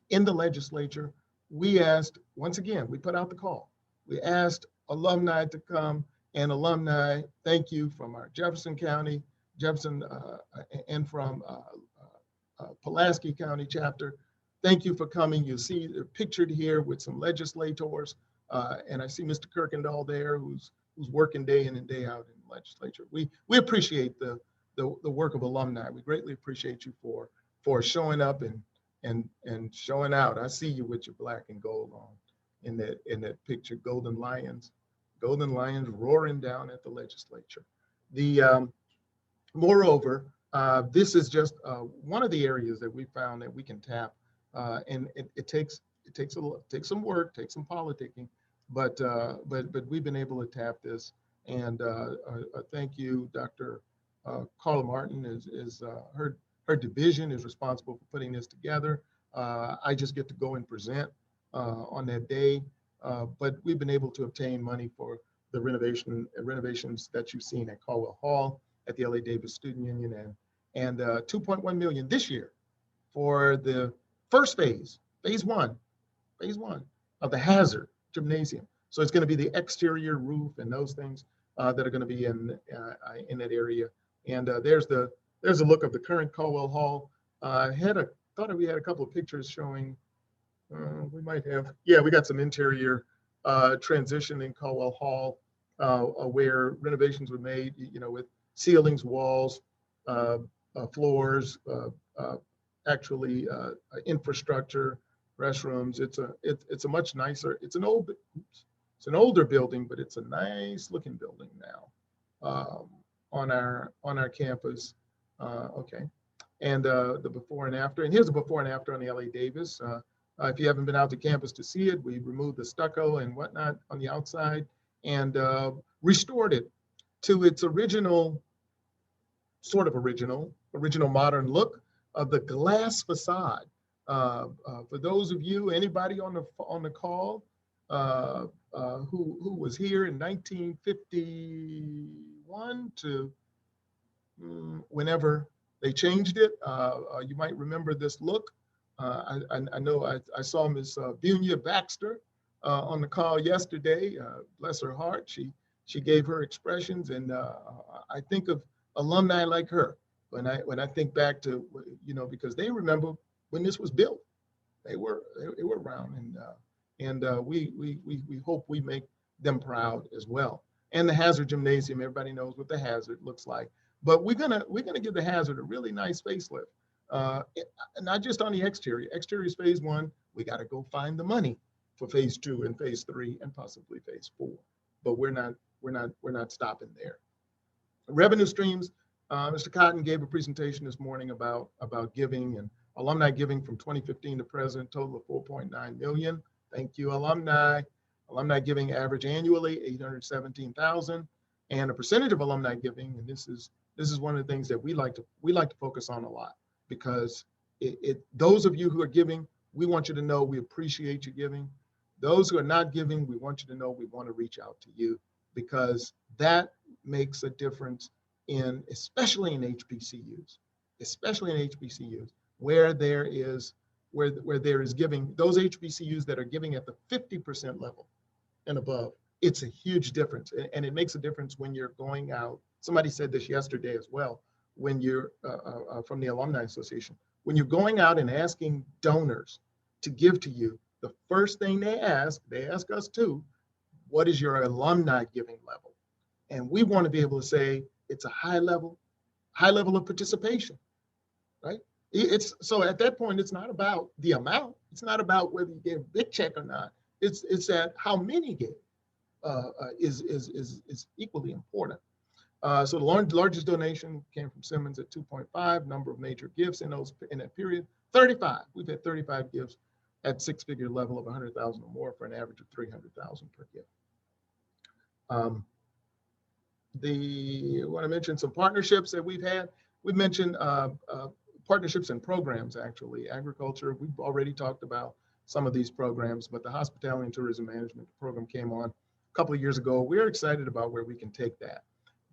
legislature, we asked, once again, we put out the call. We asked alumni to come, and alumni, thank you from our Jefferson, and from Pulaski County chapter. Thank you for coming. You see they're pictured here with some legislators, and I see Mr. Kirkendall there, who's working day in and day out in the legislature. We appreciate the work of alumni. We greatly appreciate you for showing up and showing out. I see you with your black and gold on in that picture, Golden Lions roaring down at the legislature. Moreover, this is just one of the areas that we found that we can tap, and it takes some work, takes some politicking, but we've been able to tap this. And thank you, Dr. Carla Martin. Her division is responsible for putting this together. I just get to go and present on that day, but we've been able to obtain money for the renovations that you've seen at Caldwell Hall, at the LA Davis Student Union, and 2.1 million this year for the first phase one of the Hazard Gymnasium. So it's going to be the exterior roof and those things that are going to be in that area. And there's a look of the current Caldwell Hall. Thought we had a couple of pictures showing. We might have, yeah, we got some interior transition in Caldwell Hall where renovations were made, with ceilings, walls, floors, actually infrastructure, restrooms. It's a much nicer. It's an older building, but it's a nice looking building now on our campus. Okay, and the before and after. And here's the before and after on the LA Davis. If you haven't been out to campus to see it, we removed the stucco and whatnot on the outside and restored it to its original modern look of the glass facade. For those of you, anybody on the call who was here in 1951 to whenever they changed it, you might remember this look. I know I saw Ms. Bunya Baxter on the call yesterday. Bless her heart, she She gave her expressions, and I think of alumni like her when I think back to, because they remember when this was built. They were around, and we hope we make them proud as well. And the Hazard Gymnasium, everybody knows what the Hazard looks like, but we're gonna give the Hazard a really nice facelift. Not just on the exterior. Exterior is phase 1. We got to go find the money for phase 2 and phase 3 and possibly phase 4. But we're not stopping there. Revenue streams. Mr. Cotton gave a presentation this morning about giving and alumni giving from 2015 to present, total of 4.9 million. Thank you, alumni. Alumni giving average annually 817,000, and a percentage of alumni giving. And this is one of the things that we like to focus on a lot, because those of you who are giving, we want you to know we appreciate you giving. Those who are not giving, we want you to know we want to reach out to you, because that makes a difference especially in HBCUs, where there is giving. Those HBCUs that are giving at the 50% level and above, it's a huge difference, and it makes a difference when you're going out. Somebody said this yesterday as well, when you're from the Alumni Association, when you're going out and asking donors to give to you, the first thing they ask us too, what is your alumni giving level? And we want to be able to say it's a high level of participation, right? So at that point, it's not about the amount. It's not about whether you gave a big check or not. It's that how many gave is equally important. So the largest donation came from Simmons at 2.5. Number of major gifts in that period, 35. We've had 35 gifts at six-figure level of 100,000 or more, for an average of 300,000 per gift. I want to mention some partnerships that we've had. We've mentioned partnerships and programs, actually. Agriculture, we've already talked about some of these programs, but the Hospitality and Tourism Management program came on a couple of years ago. We're excited about where we can take that.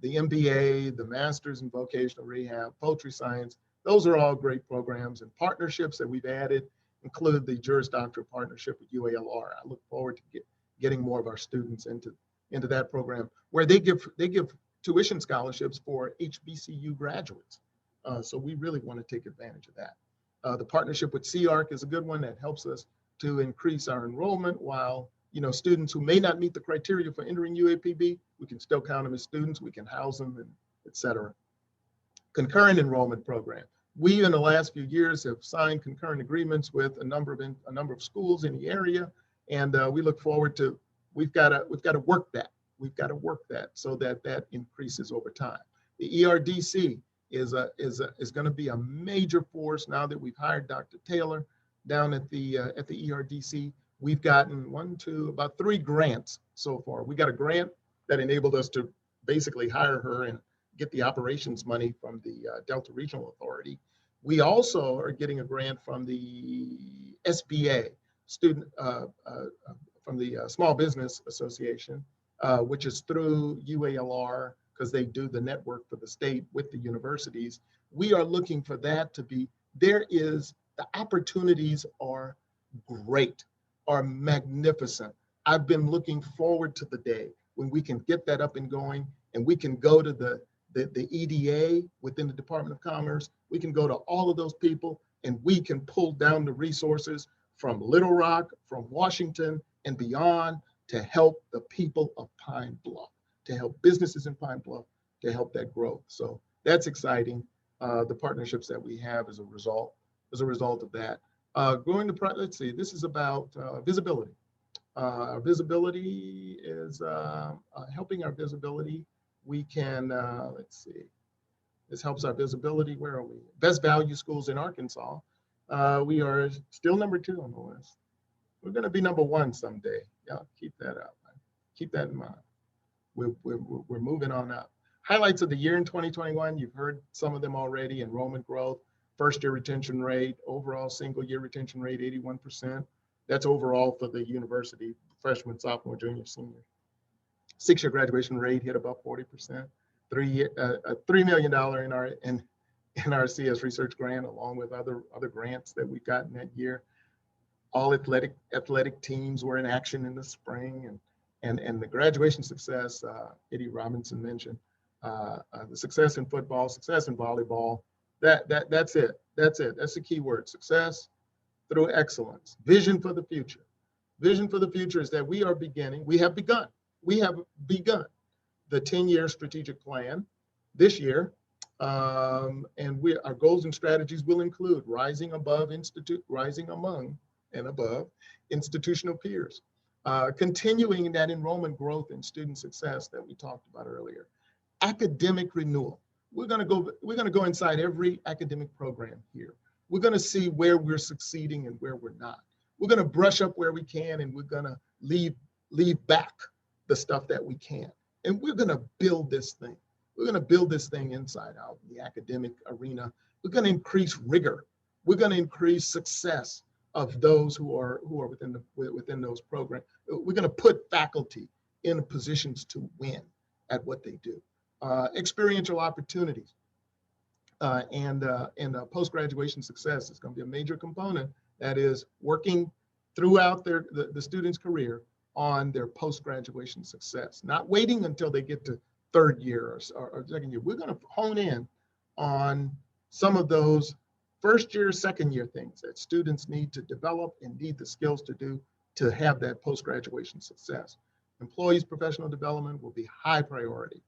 The MBA, the Masters in Vocational Rehab, Poultry Science, those are all great programs, and partnerships that we've added include the Juris Doctor partnership with UALR. I look forward to getting more of our students into that program, where they give tuition scholarships for HBCU graduates. So we really want to take advantage of that. The partnership with CARC is a good one that helps us to increase our enrollment, while students who may not meet the criteria for entering UAPB, we can still count them as students. We can house them, and et cetera. Concurrent enrollment program. We, in the last few years, have signed concurrent agreements with a number of schools in the area, and we look forward to. We've got to work that. We've got to work that so that increases over time. The ERDC is going to be a major force now that we've hired Dr. Taylor down at the ERDC. We've gotten about 3 grants so far. We got a grant that enabled us to basically hire her and get the operations money from the Delta Regional Authority. We also are getting a grant from the SBA, from the Small Business Association, which is through UALR, because they do the network for the state with the universities. We are looking for that to be, the opportunities are great, are magnificent. I've been looking forward to the day when we can get that up and going, and we can go to the EDA within the Department of Commerce. We can go to all of those people, and we can pull down the resources from Little Rock, from Washington, and beyond, to help the people of Pine Bluff, to help businesses in Pine Bluff, to help that growth. So that's exciting. The partnerships that we have as a result of that. Let's see, this is about visibility. Our visibility is helping our visibility. We can, let's see, this helps our visibility. Where are we? Best value schools in Arkansas. We are still number 2 on the list. We're going to be number 1 someday. Yeah, keep that up. Keep that in mind. We're moving on up. Highlights of the year in 2021, you've heard some of them already. Enrollment growth, first year retention rate, overall single year retention rate, 81%. That's overall for the university, freshman, sophomore, junior, senior. 6-year graduation rate hit about 40%. $3 million in our CS research grant, along with other grants that we got in that year. All athletic teams were in action in the spring, and the graduation success, Eddie Robinson mentioned, the success in football, success in volleyball, that's it. That's it. That's the key word, success through excellence. Vision for the future. Vision for the future is that we have begun the 10-year strategic plan this year. And our goals and strategies will include rising among and above institutional peers, continuing that enrollment growth and student success that we talked about earlier. Academic renewal. We're going to go inside every academic program here. We're going to see where we're succeeding and where we're not. We're going to brush up where we can, and we're going to leave back the stuff that we can't. And we're going to build this thing. We're going to build this thing inside out, the academic arena. We're going to increase rigor. We're going to increase success of those who are within those programs. We're going to put faculty in positions to win at what they do. Experiential opportunities and post-graduation success is going to be a major component. That is working throughout the student's career on their post-graduation success, not waiting until they get to third year or second year. We're going to hone in on some of those first year, second year things that students need to develop and need the skills to do to have that post-graduation success. Employees' professional development will be high priority.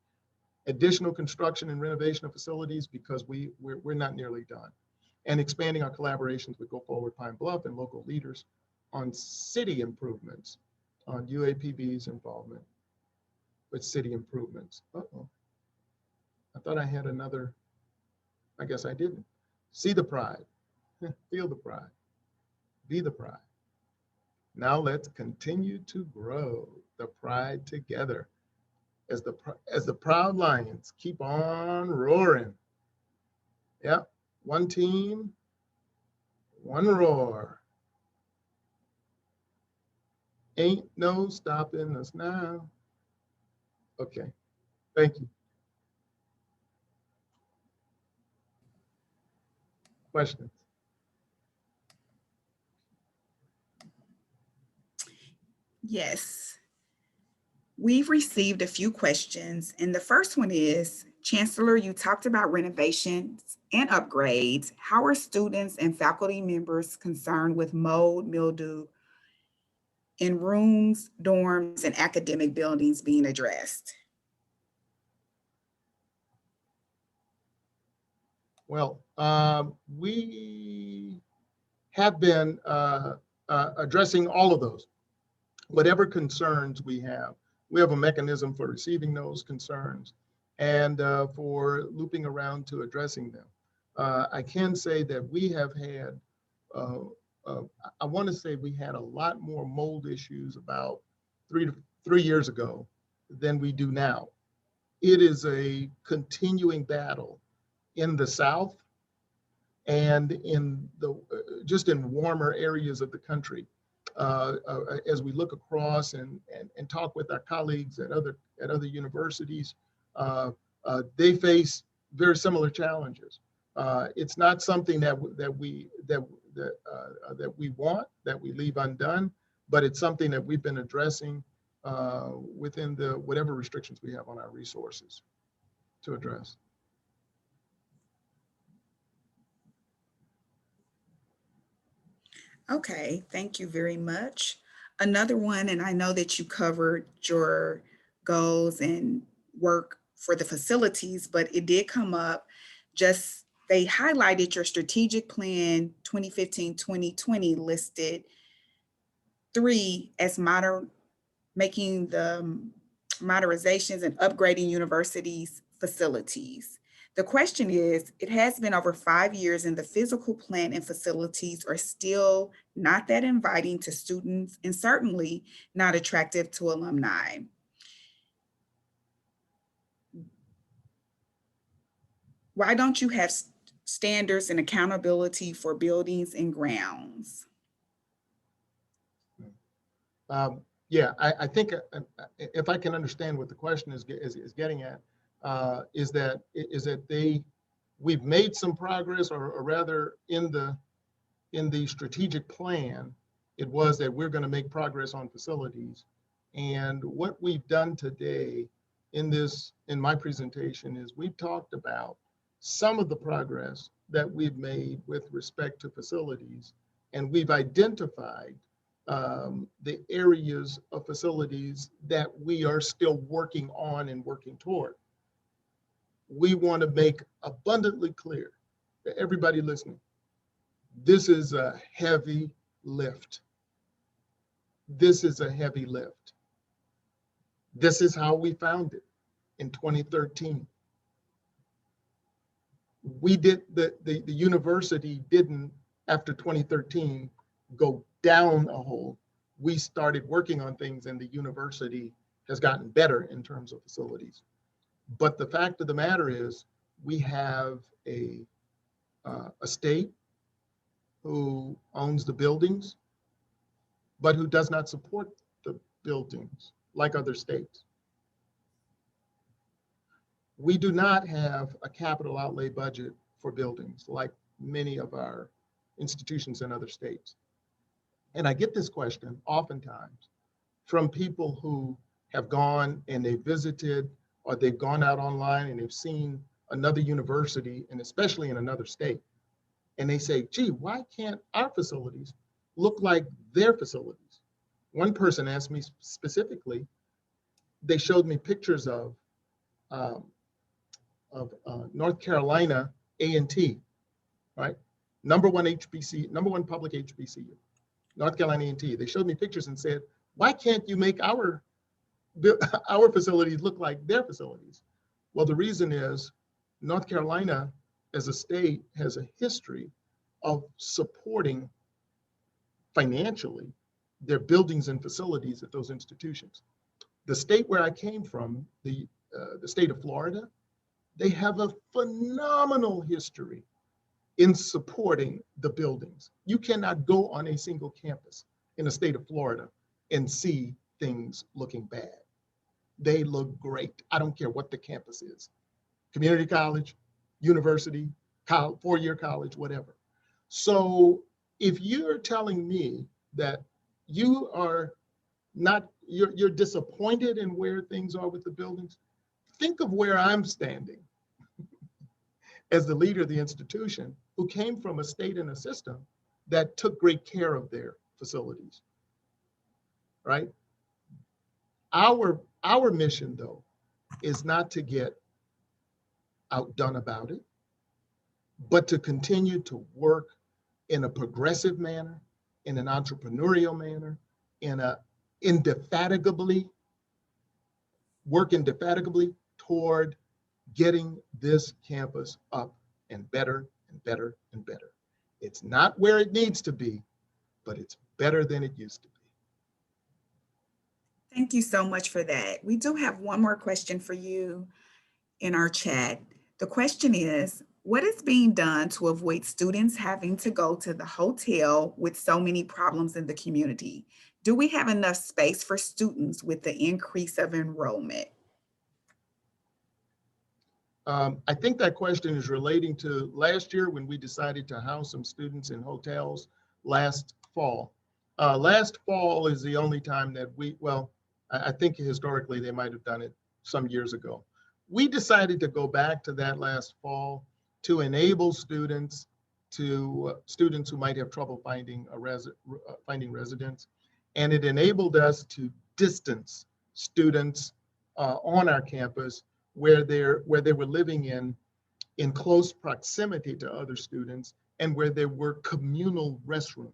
Additional construction and renovation of facilities because we're not nearly done. And expanding our collaborations with Go Forward Pine Bluff and local leaders on city improvements, on UAPB's involvement with city improvements. Uh-oh. I thought I had another, I guess I didn't. See the pride, feel the pride, be the pride. Now let's continue to grow the pride together as the proud lions keep on roaring. Yeah, one team, one roar. Ain't no stopping us now. Okay, thank you. Questions? Yes. We've received a few questions, and the first one is, Chancellor, you talked about renovations and upgrades. How are students and faculty members concerned with mold, mildew in rooms, dorms, and academic buildings being addressed? Well, we have been addressing all of those. Whatever concerns we have a mechanism for receiving those concerns and for looping around to addressing them. I can say that we have had, I want to say we had a lot more mold issues about 3 years ago than we do now. It is a continuing battle in the South and in just in warmer areas of the country. As we look across and talk with our colleagues at other universities, they face very similar challenges. It's not something that we want, that we leave undone, but it's something that we've been addressing within whatever restrictions we have on our resources to address. Okay, thank you very much. Another one, and I know that you covered your goals and work for the facilities, but it did come up. They highlighted your strategic plan 2015-2020 listed 3 as making the modernizations and upgrading universities' facilities. The question is, it has been over 5 years and the physical plant and facilities are still not that inviting to students and certainly not attractive to alumni. Why don't you have standards and accountability for buildings and grounds? Yeah, I think if I can understand what the question is getting at, is that we've made some progress, or rather in the strategic plan, it was that we're going to make progress on facilities, And what we've done today in my presentation is we've talked about some of the progress that we've made with respect to facilities, and we've identified the areas of facilities that we are still working on and working toward. We want to make abundantly clear to everybody listening, this is a heavy lift. This is a heavy lift. This is how we found it in 2013. We did, the university didn't, after 2013, go down a hole. We started working on things and the university has gotten better in terms of facilities. But the fact of the matter is we have a state who owns the buildings, but who does not support the buildings like other states. We do not have a capital outlay budget for buildings like many of our institutions in other states. And I get this question oftentimes from people who have gone and they visited, or they've gone out online and they've seen another university, and especially in another state. And they say, gee, why can't our facilities look like their facilities? One person asked me specifically, they showed me pictures of North Carolina A&T, right? Number one public HBCU, North Carolina A&T. They showed me pictures and said, why can't you make our facilities look like their facilities? Well, the reason is North Carolina as a state has a history of supporting financially their buildings and facilities at those institutions. The state where I came from, the state of Florida, they have a phenomenal history in supporting the buildings. You cannot go on a single campus in the state of Florida and see things looking bad. They look great. I don't care what the campus is. Community college, university, four-year college, whatever. So if you're telling me that you are not, you're disappointed in where things are with the buildings, think of where I'm standing as the leader of the institution who came from a state and a system that took great care of their facilities, right? Our mission, though, is not to get outdone about it, but to continue to work in a progressive manner, in an entrepreneurial manner, work indefatigably toward getting this campus up and better and better and better. It's not where it needs to be, but it's better than it used to be. Thank you so much for that. We do have one more question for you in our chat. The question is, what is being done to avoid students having to go to the hotel with so many problems in the community? Do we have enough space for students with the increase of enrollment? I think that question is relating to last year when we decided to house some students in hotels last fall. Last fall is the only time that I think historically they might have done it some years ago. We decided to go back to that last fall to enable students who might have trouble finding residence. And it enabled us to distance students on our campus where they were living in close proximity to other students and where there were communal restrooms.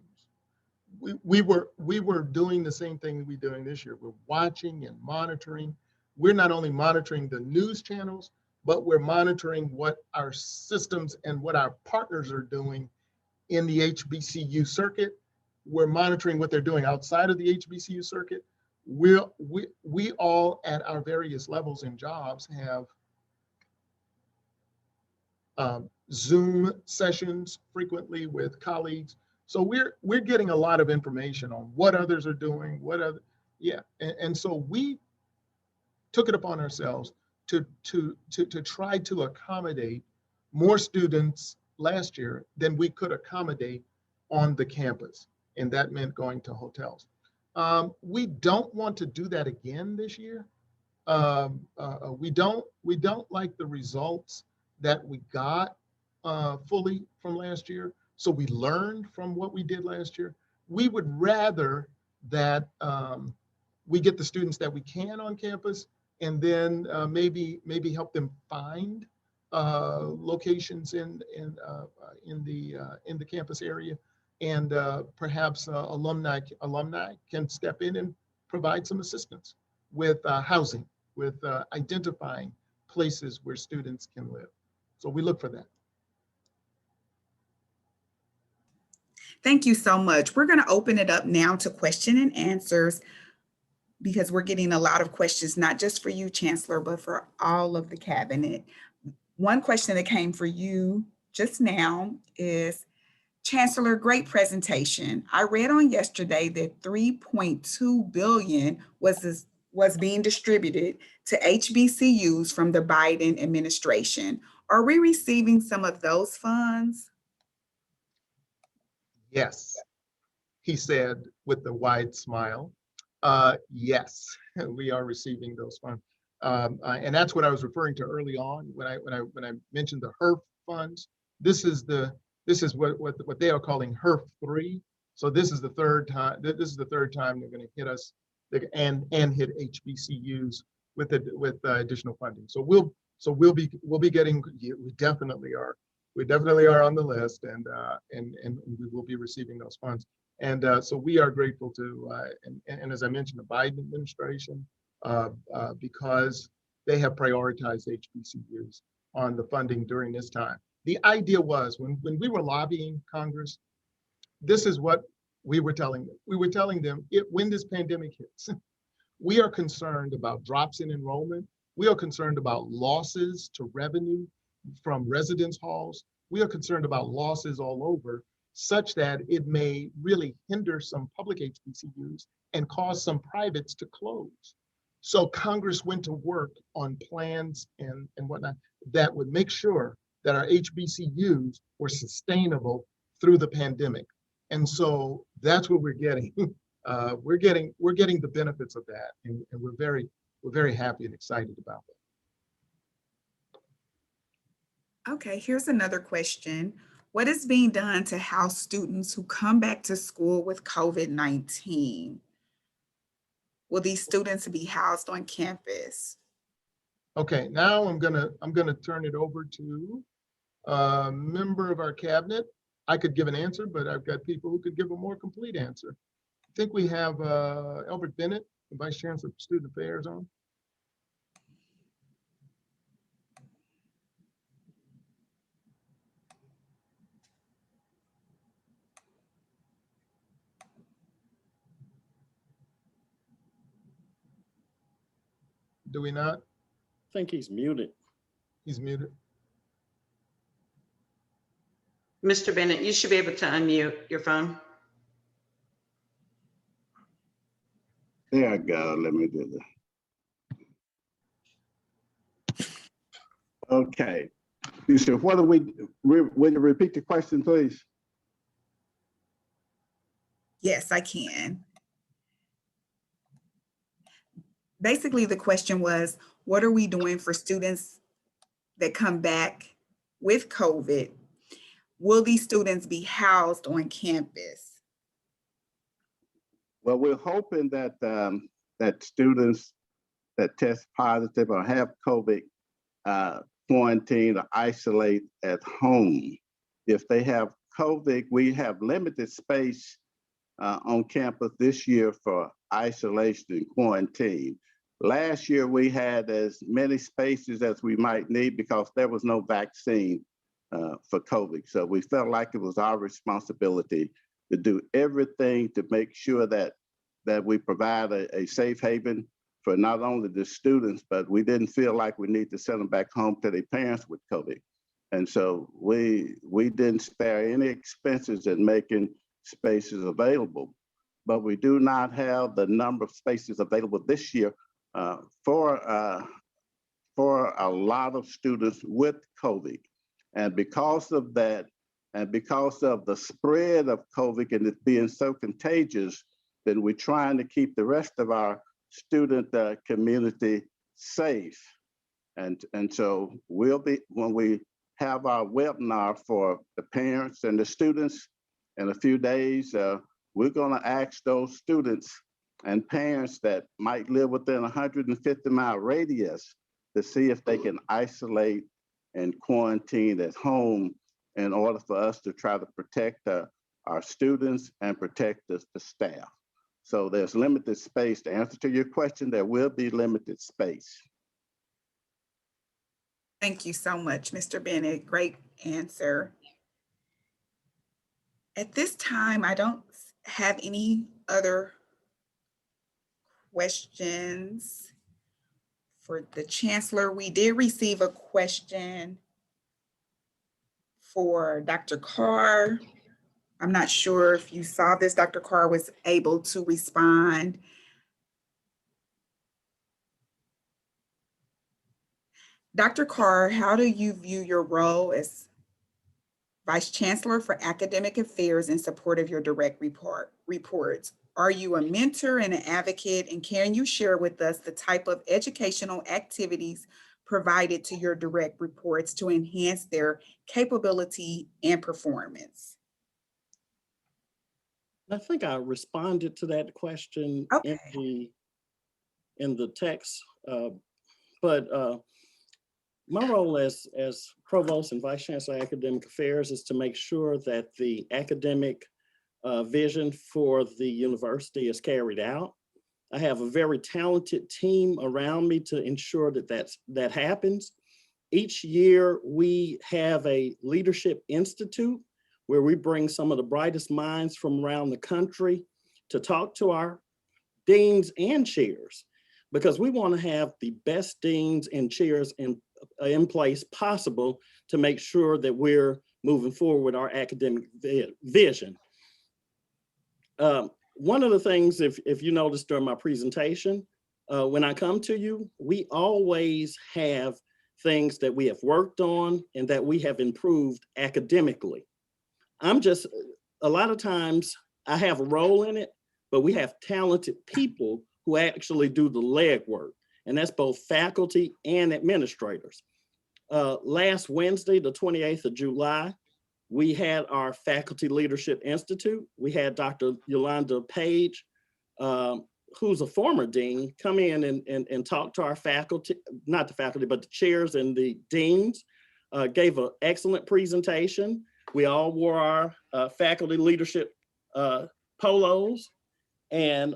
We were doing the same thing we're doing this year. We're watching and monitoring. We're not only monitoring the news channels, but we're monitoring what our systems and what our partners are doing in the HBCU circuit. We're monitoring what they're doing outside of the HBCU circuit. We all at our various levels and jobs have Zoom sessions frequently with colleagues. So we're getting a lot of information on what others are doing, and so we took it upon ourselves to try to accommodate more students last year than we could accommodate on the campus, and that meant going to hotels. We don't want to do that again this year. We don't like the results that we got fully from last year. So we learned from what we did last year. We would rather that we get the students that we can on campus, and then maybe help them find locations in the campus area, and perhaps alumni can step in and provide some assistance with housing, with identifying places where students can live. So we look for that. Thank you so much. We're going to open it up now to question and answers, because we're getting a lot of questions, not just for you, Chancellor, but for all of the cabinet. One question that came for you just now is, Chancellor, great presentation. I read on yesterday that 3.2 billion was being distributed to HBCUs from the Biden administration. Are we receiving some of those funds? Yes, he said with a wide smile. Yes, we are receiving those funds. And that's what I was referring to early on when I mentioned the HERF funds. This is what they are calling HERF 3. So this is the third time. This is the third time they're going to hit us and hit HBCUs with additional funding. So we'll be getting. We definitely are. We definitely are on the list, and we will be receiving those funds. And so we are grateful to, and as I mentioned, the Biden administration, because they have prioritized HBCUs on the funding during this time. The idea was, when we were lobbying Congress, this is what we were telling them. We were telling them, when this pandemic hits, we are concerned about drops in enrollment. We are concerned about losses to revenue from residence halls. We are concerned about losses all over, such that it may really hinder some public HBCUs and cause some privates to close. So Congress went to work on plans and whatnot that would make sure that our HBCUs were sustainable through the pandemic. And so that's what we're getting. We're getting the benefits of that, and we're very happy and excited about that. Okay, here's another question. What is being done to house students who come back to school with COVID-19? Will these students be housed on campus? Okay, now I'm gonna turn it over to a member of our cabinet. I could give an answer, but I've got people who could give a more complete answer. I think we have Albert Bennett, the Vice Chancellor for Student Affairs, on. Do we not? I think he's muted. He's muted. Mr. Bennett, you should be able to unmute your phone. There I go. Let me do that. Okay. You said, what do will you repeat the question, please? Yes, I can. Basically, the question was, what are we doing for students that come back with COVID? Will these students be housed on campus? Well, we're hoping that that students that test positive or have COVID quarantine or isolate at home. If they have COVID, we have limited space on campus this year for isolation and quarantine. Last year, we had as many spaces as we might need because there was no vaccine for COVID. So we felt like it was our responsibility to do everything to make sure that we provide a safe haven for not only the students, but we didn't feel like we need to send them back home to their parents with COVID. And so we didn't spare any expenses in making spaces available. But we do not have the number of spaces available this year for a lot of students with COVID. And because of that, and because of the spread of COVID and it being so contagious, then we're trying to keep the rest of our student community safe. And so we'll be, when we have our webinar for the parents and the students in a few days, we're gonna ask those students and parents that might live within a 150-mile radius to see if they can isolate and quarantine at home in order for us to try to protect our students and protect the staff. So there's limited space. To answer to your question, there will be limited space. Thank you so much, Mr. Bennett. Great answer. At this time, I don't have any other questions for the Chancellor. We did receive a question for Dr. Carr. I'm not sure if you saw this. Dr. Carr was able to respond. Dr. Carr, how do you view your role as Vice Chancellor for Academic Affairs in support of your direct reports? Are you a mentor and an advocate? And can you share with us the type of educational activities provided to your direct reports to enhance their capability and performance? I think I responded to that question in the text, but my role as Provost and Vice Chancellor of Academic Affairs is to make sure that the academic vision for the university is carried out. I have a very talented team around me to ensure that that happens. Each year we have a leadership institute where we bring some of the brightest minds from around the country to talk to our deans and chairs, because we want to have the best deans and chairs in place possible to make sure that we're moving forward with our academic vision. One of the things, if you noticed during my presentation, when I come to you, we always have things that we have worked on and that we have improved academically. A lot of times I have a role in it, but we have talented people who actually do the legwork, and that's both faculty and administrators. Last Wednesday, the 28th of July, we had our Faculty Leadership Institute. We had Dr. Yolanda Page, who's a former dean, come in and talk to our faculty, not the faculty, but the chairs and the deans, gave an excellent presentation. We all wore our faculty leadership polos, and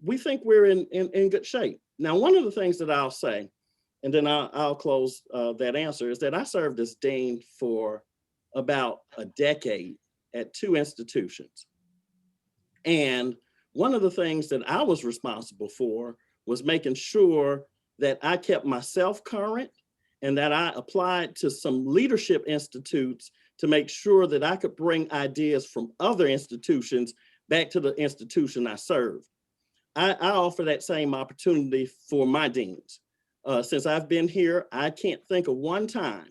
we think we're in good shape. Now, one of the things that I'll say, and then I'll close that answer, is that I served as dean for about a decade at 2 institutions. And one of the things that I was responsible for was making sure that I kept myself current and that I applied to some leadership institutes to make sure that I could bring ideas from other institutions back to the institution I served. I offer that same opportunity for my deans. Since I've been here, I can't think of one time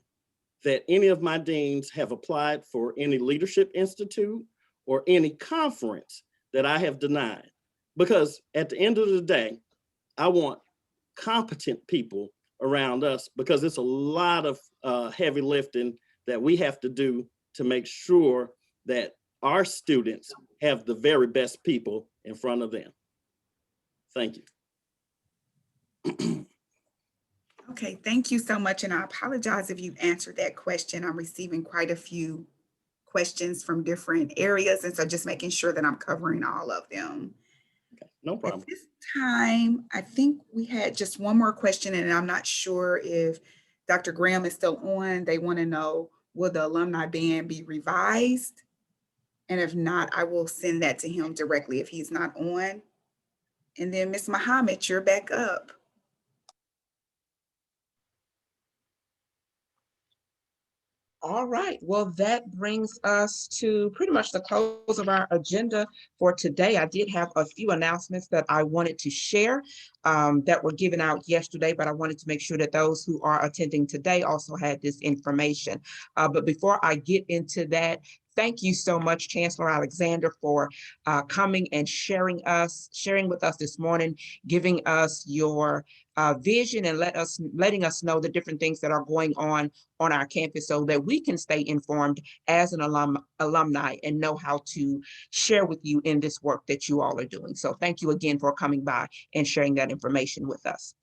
that any of my deans have applied for any leadership institute or any conference that I have denied. Because at the end of the day, I want competent people around us, because it's a lot of heavy lifting that we have to do to make sure that our students have the very best people in front of them. Thank you. Okay, thank you so much. And I apologize if you answered that question. I'm receiving quite a few questions from different areas. And so just making sure that I'm covering all of them. Okay, no problem. At this time, I think we had just one more question, and I'm not sure if Dr. Graham is still on. They want to know, will the alumni band be revised? And if not, I will send that to him directly if he's not on. And then Ms. Muhammad, you're back up. All right, well, that brings us to pretty much the close of our agenda for today. I did have a few announcements that I wanted to share that were given out yesterday, but I wanted to make sure that those who are attending today also had this information. But before I get into that, Thank you so much, Chancellor Alexander, for coming and sharing with us this morning, giving us your vision and letting us know the different things that are going on our campus so that we can stay informed as an alumni and know how to share with you in this work that you all are doing. So thank you again for coming by and sharing that information with us.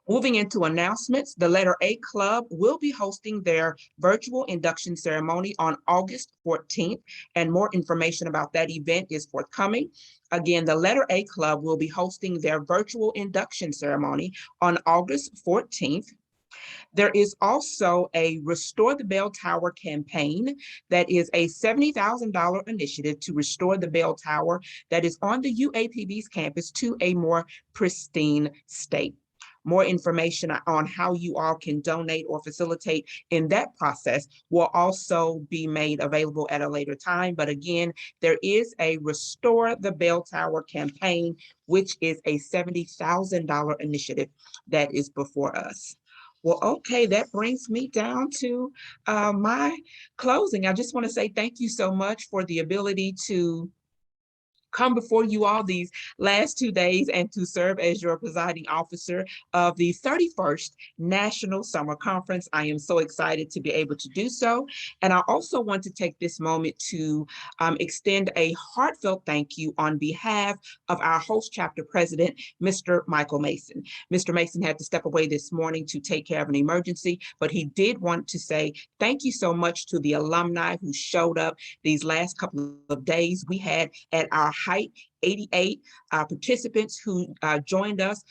Moving into announcements, the Letter A Club will be hosting their virtual induction ceremony on August 14th, and more information about that event is forthcoming. Again, the Letter A Club will be hosting their virtual induction ceremony on August 14th. There is also a Restore the Bell Tower campaign that is a $70,000 initiative to restore the bell tower that is on the UAPB's campus to a more pristine state. More information on how you all can donate or facilitate in that process will also be made available at a later time. But again, there is a Restore the Bell Tower campaign, which is a $70,000 initiative that is before us. Well, okay, that brings me down to my closing. I just want to say thank you so much for the ability to come before you all these last 2 days and to serve as your presiding officer of the 31st National Summer Conference. I am so excited to be able to do so. And I also want to take this moment to extend a heartfelt thank you on behalf of our host chapter president, Mr. Michael Mason. Mr. Mason had to step away this morning to take care of an emergency, but he did want to say thank you so much to the alumni who showed up these last couple of days. We had at our height 88 participants who joined us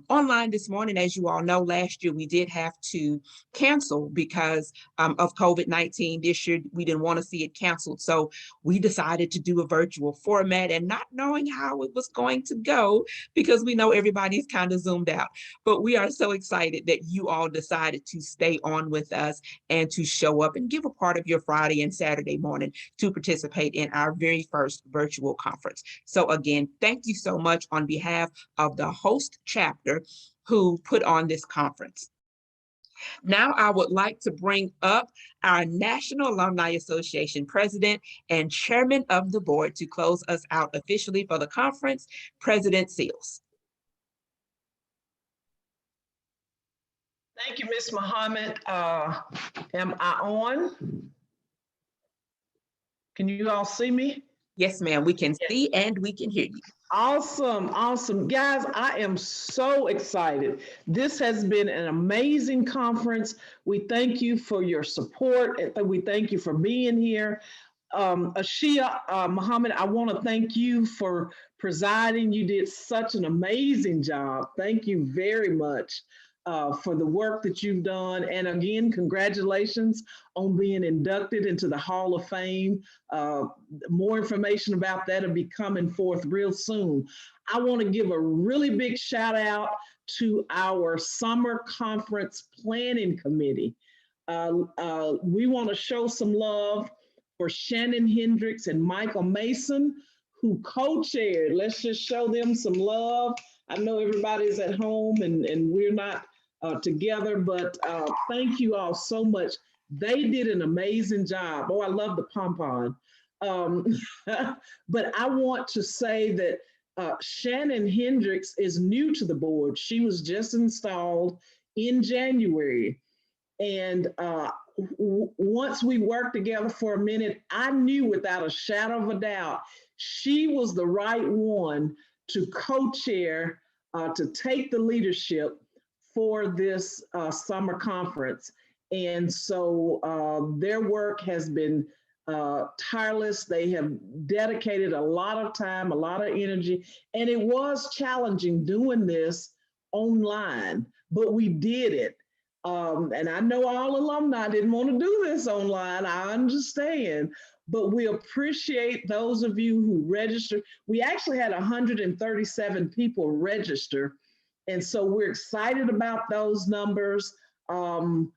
online this morning. As you all know, last year we did have to cancel because of COVID-19. This year we didn't want to see it canceled, so we decided to do a virtual format, and not knowing how it was going to go because we know everybody's kind of zoomed out. But we are so excited that you all decided to stay on with us and to show up and give a part of your Friday and Saturday morning to participate in our very first virtual conference. So again, thank you so much on behalf of the host chapter who put on this conference. Now I would like to bring up our National Alumni Association President and Chairman of the Board to close us out officially for the conference, President Seals. Thank you, Ms. Muhammad. Am I on? Can you all see me? Yes, ma'am. We can see and we can hear you. Awesome, awesome. Guys, I am so excited. This has been an amazing conference. We thank you for your support, and we thank you for being here. Ashia Muhammad, I want to thank you for presiding. You did such an amazing job. Thank you very much for the work that you've done. And again, congratulations on being inducted into the Hall of Fame. More information about that will be coming forth real soon. I want to give a really big shout out to our Summer Conference Planning Committee. We want to show some love for Shannon Hendricks and Michael Mason, who co-chaired. Let's just show them some love. I know everybody's at home and we're not together, but thank you all so much. They did an amazing job. Oh, I love the pom-pom. But I want to say that Shannon Hendricks is new to the board. She was just installed in January. And once we worked together for a minute, I knew without a shadow of a doubt, she was the right one to co-chair, to take the leadership for this summer conference. And so their work has been tireless. They have dedicated a lot of time, a lot of energy, and it was challenging doing this online, but we did it. And I know all alumni didn't want to do this online, I understand, but we appreciate those of you who registered. We actually had 137 people register. And so we're excited about those numbers. And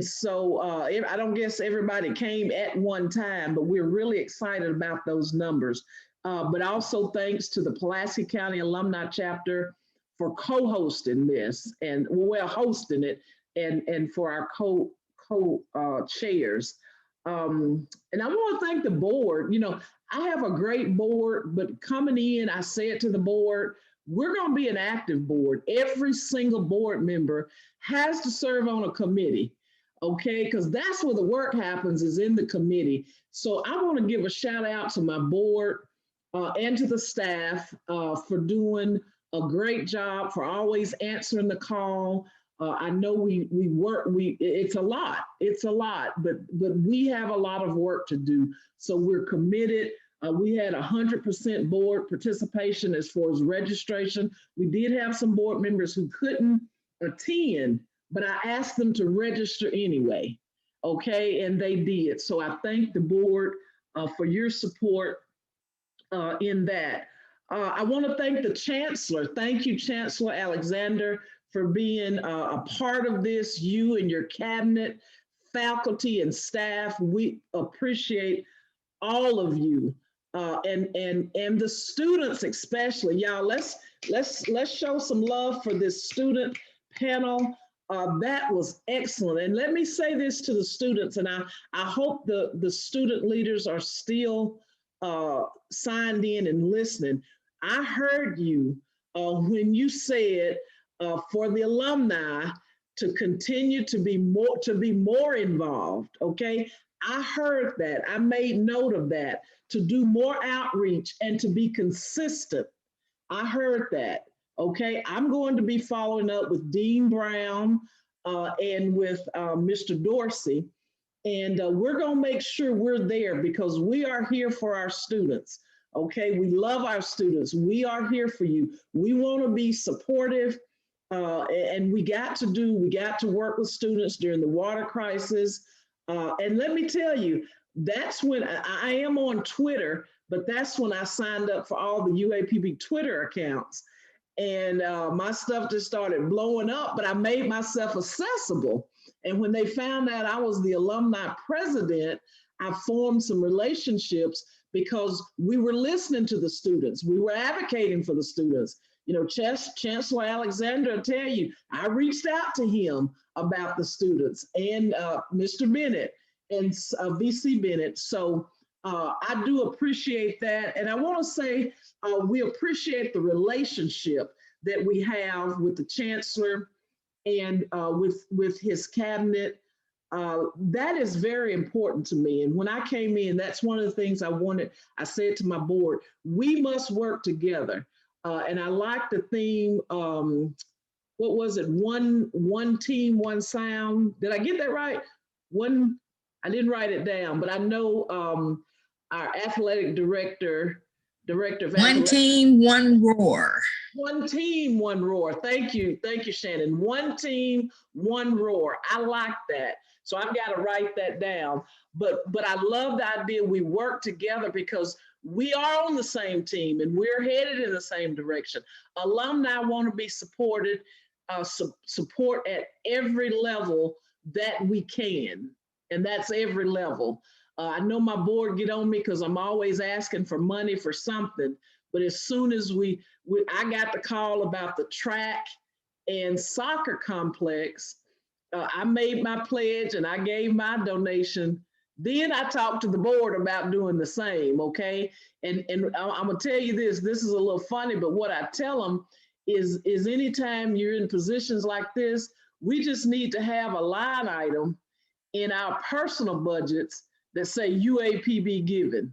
so I don't guess everybody came at one time, but we're really excited about those numbers. But also thanks to the Pulaski County Alumni Chapter for co-hosting this and hosting it, and for our co-chairs. And I want to thank the board. You know, I have a great board, but coming in, I said to the board, we're going to be an active board. Every single board member has to serve on a committee, okay? Because that's where the work happens, is in the committee. So I want to give a shout out to my board and to the staff for doing a great job, for always answering the call. I know it's a lot, but we have a lot of work to do. So we're committed. We had 100% board participation as far as registration. We did have some board members who couldn't attend, but I asked them to register anyway, okay? And they did. So I thank the board for your support in that. I want to thank the Chancellor. Thank you, Chancellor Alexander, for being a part of this, you and your cabinet, faculty and staff. We appreciate all of you, and the students especially. Y'all, let's show some love for this student panel. That was excellent. And let me say this to the students, and I hope the student leaders are still signed in and listening. I heard you when you said for the alumni to continue to be more involved, okay? I heard that. I made note of that, to do more outreach and to be consistent. I heard that, okay? I'm going to be following up with Dean Brown and with Mr. Dorsey, and we're gonna make sure we're there because we are here for our students, okay? We love our students. We are here for you. We wanna be supportive, and we got to work with students during the water crisis. And let me tell you, that's when I am on Twitter, but that's when I signed up for all the UAPB Twitter accounts. And my stuff just started blowing up, but I made myself accessible. And when they found out I was the alumni president, I formed some relationships because we were listening to the students. We were advocating for the students. You know, Chancellor Alexander will tell you, I reached out to him about the students and Mr. Bennett and VC Bennett. So I do appreciate that. And I want to say we appreciate the relationship that we have with the Chancellor and with his cabinet. That is very important to me. And when I came in, that's one of the things I said to my board, we must work together. And I like the theme, what was it? One team, one sound. Did I get that right? I didn't write it down, but I know our athletic director of One team, one roar. One team, one roar. Thank you, Shannon. One team, one roar. I like that. So I've got to write that down. But I love the idea we work together because we are on the same team and we're headed in the same direction. Alumni want to be supported, support at every level that we can. And that's every level. I know my board get on me because I'm always asking for money for something. But as soon as I got the call about the track and soccer complex, I made my pledge and I gave my donation. Then I talked to the board about doing the same, okay? And I'm gonna tell you this is a little funny, but what I tell them is anytime you're in positions like this, we just need to have a line item in our personal budgets that say UAPB given.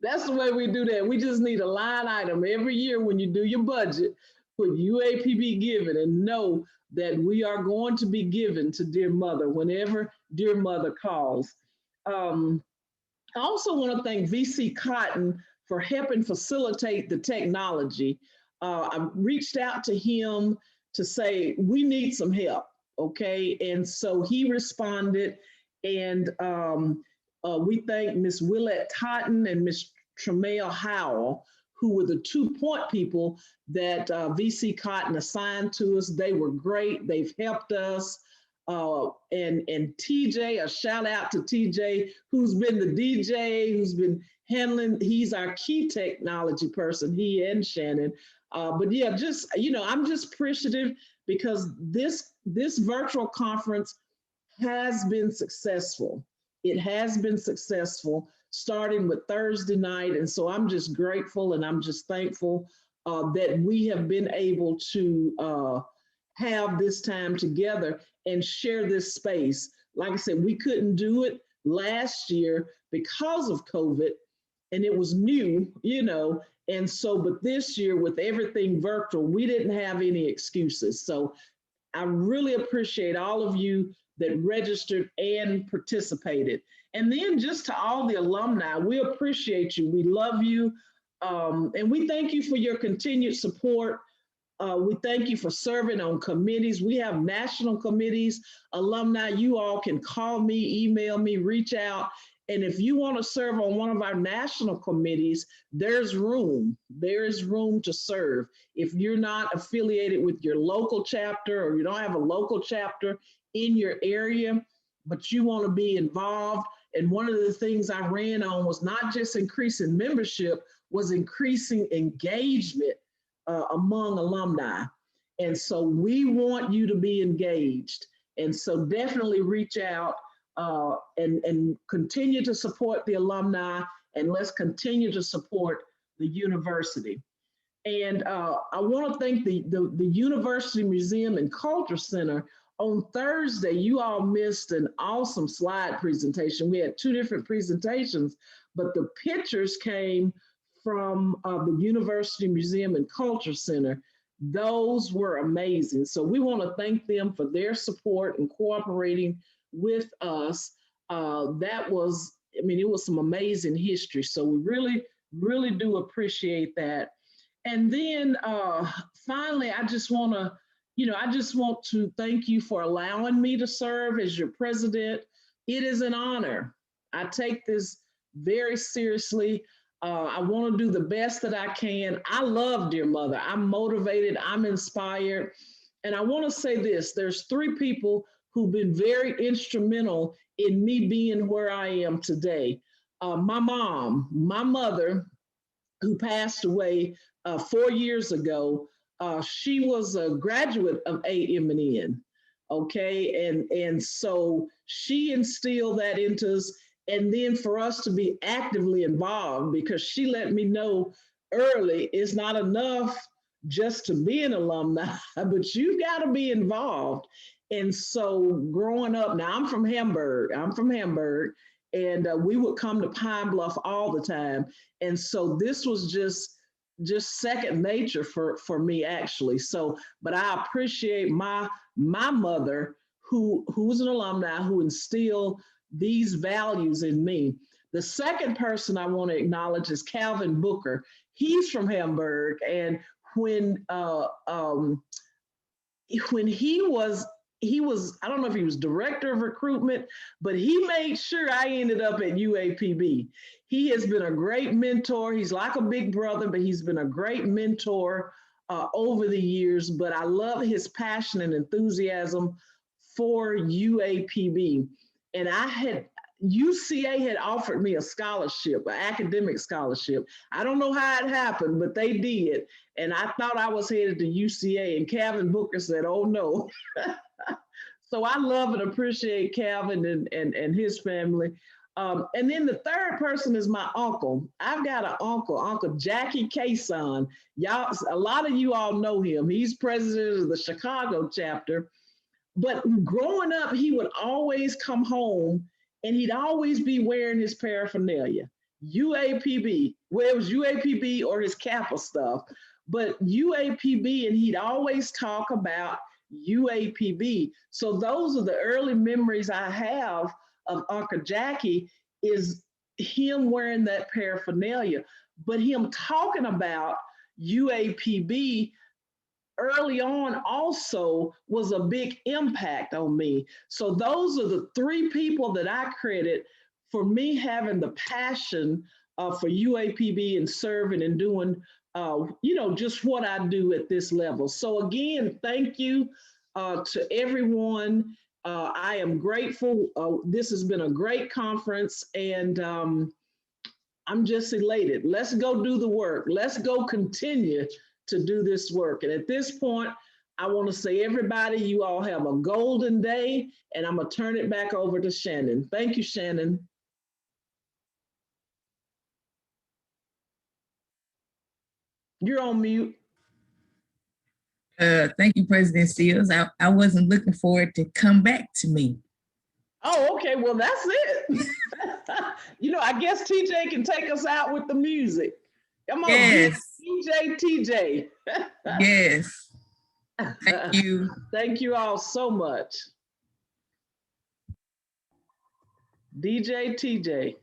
That's the way we do that. We just need a line item every year when you do your budget, put UAPB given and know that we are going to be given to Dear Mother whenever Dear Mother calls. I also want to thank VC Cotton for helping facilitate the technology. I reached out to him to say, we need some help, okay? And so he responded, and we thank Ms. Willette Totten and Ms. Tremaine Howell, who were the 2 point people that VC Cotton assigned to us. They were great. They've helped us. And TJ, a shout out to TJ, who's been the DJ, who's been handling, he's our key technology person, he and Shannon. But yeah, just, I'm just appreciative because this virtual conference has been successful. It has been successful, starting with Thursday night. And so I'm just grateful and I'm just thankful that we have been able to have this time together and share this space. Like I said, we couldn't do it last year because of COVID and it was new, you know, and so, but this year with everything virtual, we didn't have any excuses. So I really appreciate all of you that registered and participated. And then just to all the alumni, we appreciate you. We love you. And we thank you for your continued support. We thank you for serving on committees. We have national committees. Alumni, you all can call me, email me, reach out. And if you want to serve on one of our national committees, there's room. There is room to serve. If you're not affiliated with your local chapter or you don't have a local chapter in your area, but you want to be involved. And one of the things I ran on was not just increasing membership, was increasing engagement among alumni. And so we want you to be engaged. And so definitely reach out and continue to support the alumni, and let's continue to support the university. And I want to thank the University Museum and Culture Center. On Thursday, you all missed an awesome slide presentation. We had two different presentations, but the pictures came from the University Museum and Culture Center. Those were amazing. So we want to thank them for their support and cooperating with us. That was, I mean, it was some amazing history. So we really, really do appreciate that. And then finally, I just want to thank you for allowing me to serve as your president. It is an honor. I take this very seriously. I want to do the best that I can. I love Dear Mother. I'm motivated, I'm inspired. And I want to say this, there's three people who've been very instrumental in me being where I am today. My mom, my mother, who passed away 4 years ago, she was a graduate of AM&N, okay? And so she instilled that into us. And then for us to be actively involved, because she let me know early, it's not enough just to be an alumni, but you've got to be involved. And so growing up, now I'm from Hamburg, and we would come to Pine Bluff all the time. And so this was just second nature for me, actually. So, but I appreciate my mother, who's an alumni, who instilled these values in me. The second person I want to acknowledge is Calvin Booker. He's from Hamburg, and when he was, I don't know if he was director of recruitment, but he made sure I ended up at UAPB. He has been a great mentor. He's like a big brother, but he's been a great mentor over the years. But I love his passion and enthusiasm for UAPB. And UCA had offered me a scholarship, an academic scholarship. I don't know how it happened, but they did. And I thought I was headed to UCA, and Calvin Booker said, oh no. So I love and appreciate Calvin and his family. And then the third person is my uncle. I've got an Uncle Jackie Kason. Y'all, a lot of you all know him. He's president of the Chicago chapter. But growing up, he would always come home and he'd always be wearing his paraphernalia. UAPB, well, it was UAPB or his Kappa stuff, but UAPB, and he'd always talk about UAPB. So those are the early memories I have of Uncle Jackie, is him wearing that paraphernalia, but him talking about UAPB early on also was a big impact on me. So those are the three people that I credit for me having the passion for UAPB and serving and doing, just what I do at this level. So again, thank you to everyone. I am grateful. This has been a great conference, and I'm just elated. Let's go do the work. Let's go continue to do this work. And at this point, I want to say, everybody, you all have a golden day, and I'm going to turn it back over to Shannon. Thank you, Shannon. You're on mute. Thank you, President Seals. I wasn't looking for it to come back to me. Oh, okay. Well, that's it. You know, I guess TJ can take us out with the music. Come on, Yes. TJ. Yes. Thank you. Thank you all so much. DJ TJ.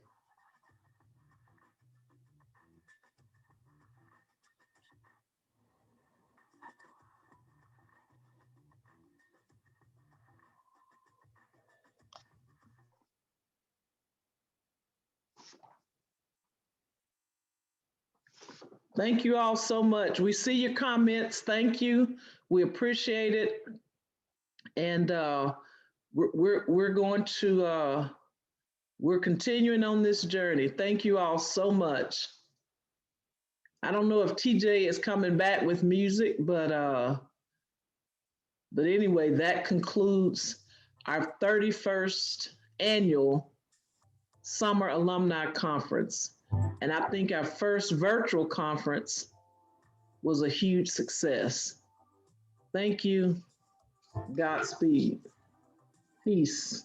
Thank you all so much. We see your comments. Thank you. We appreciate it. And we're going to we're continuing on this journey. Thank you all so much. I don't know if TJ is coming back with music, but anyway, that concludes our 31st annual Summer Alumni Conference. And I think our first virtual conference was a huge success. Thank you. Godspeed. Peace.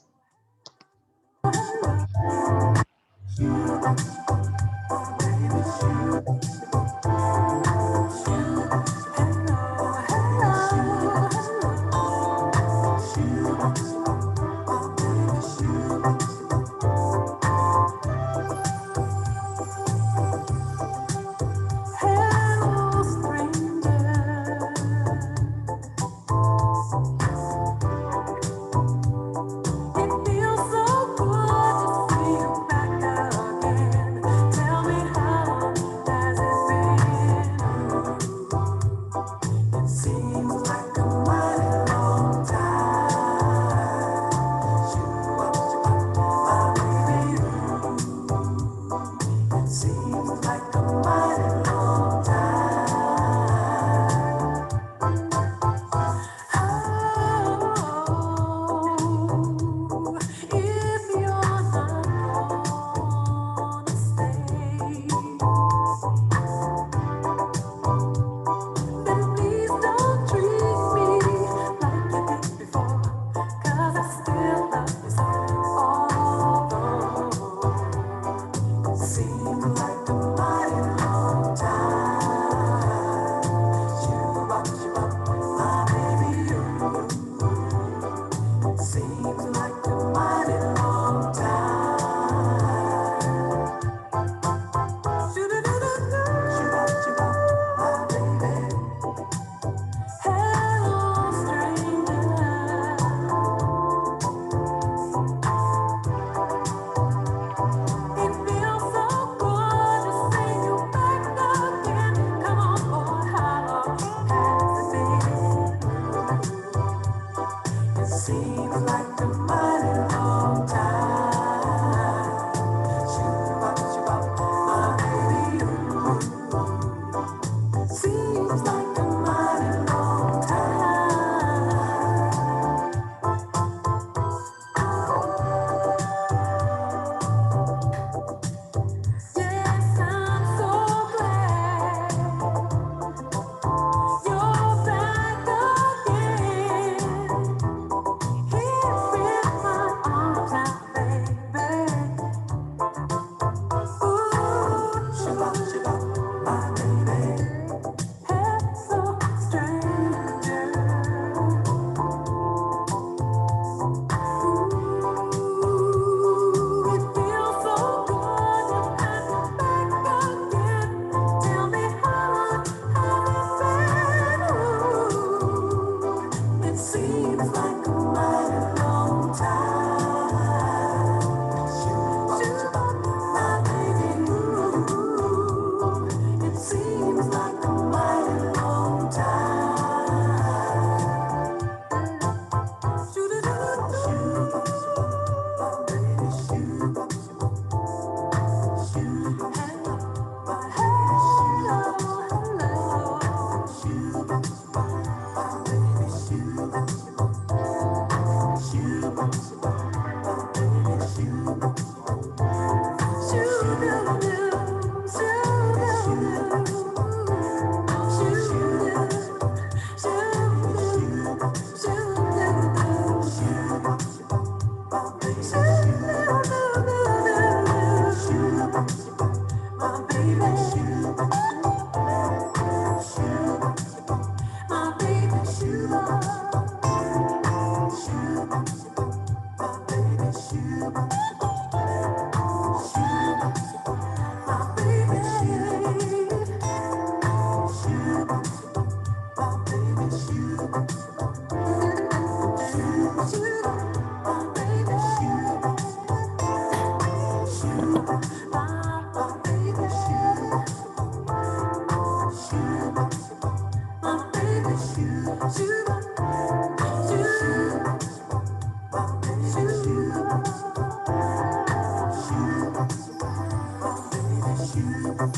This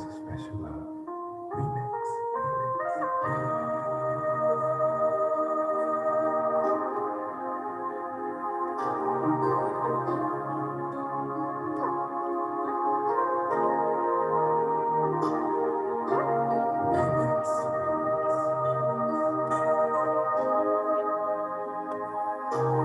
is a special love remix. Remix.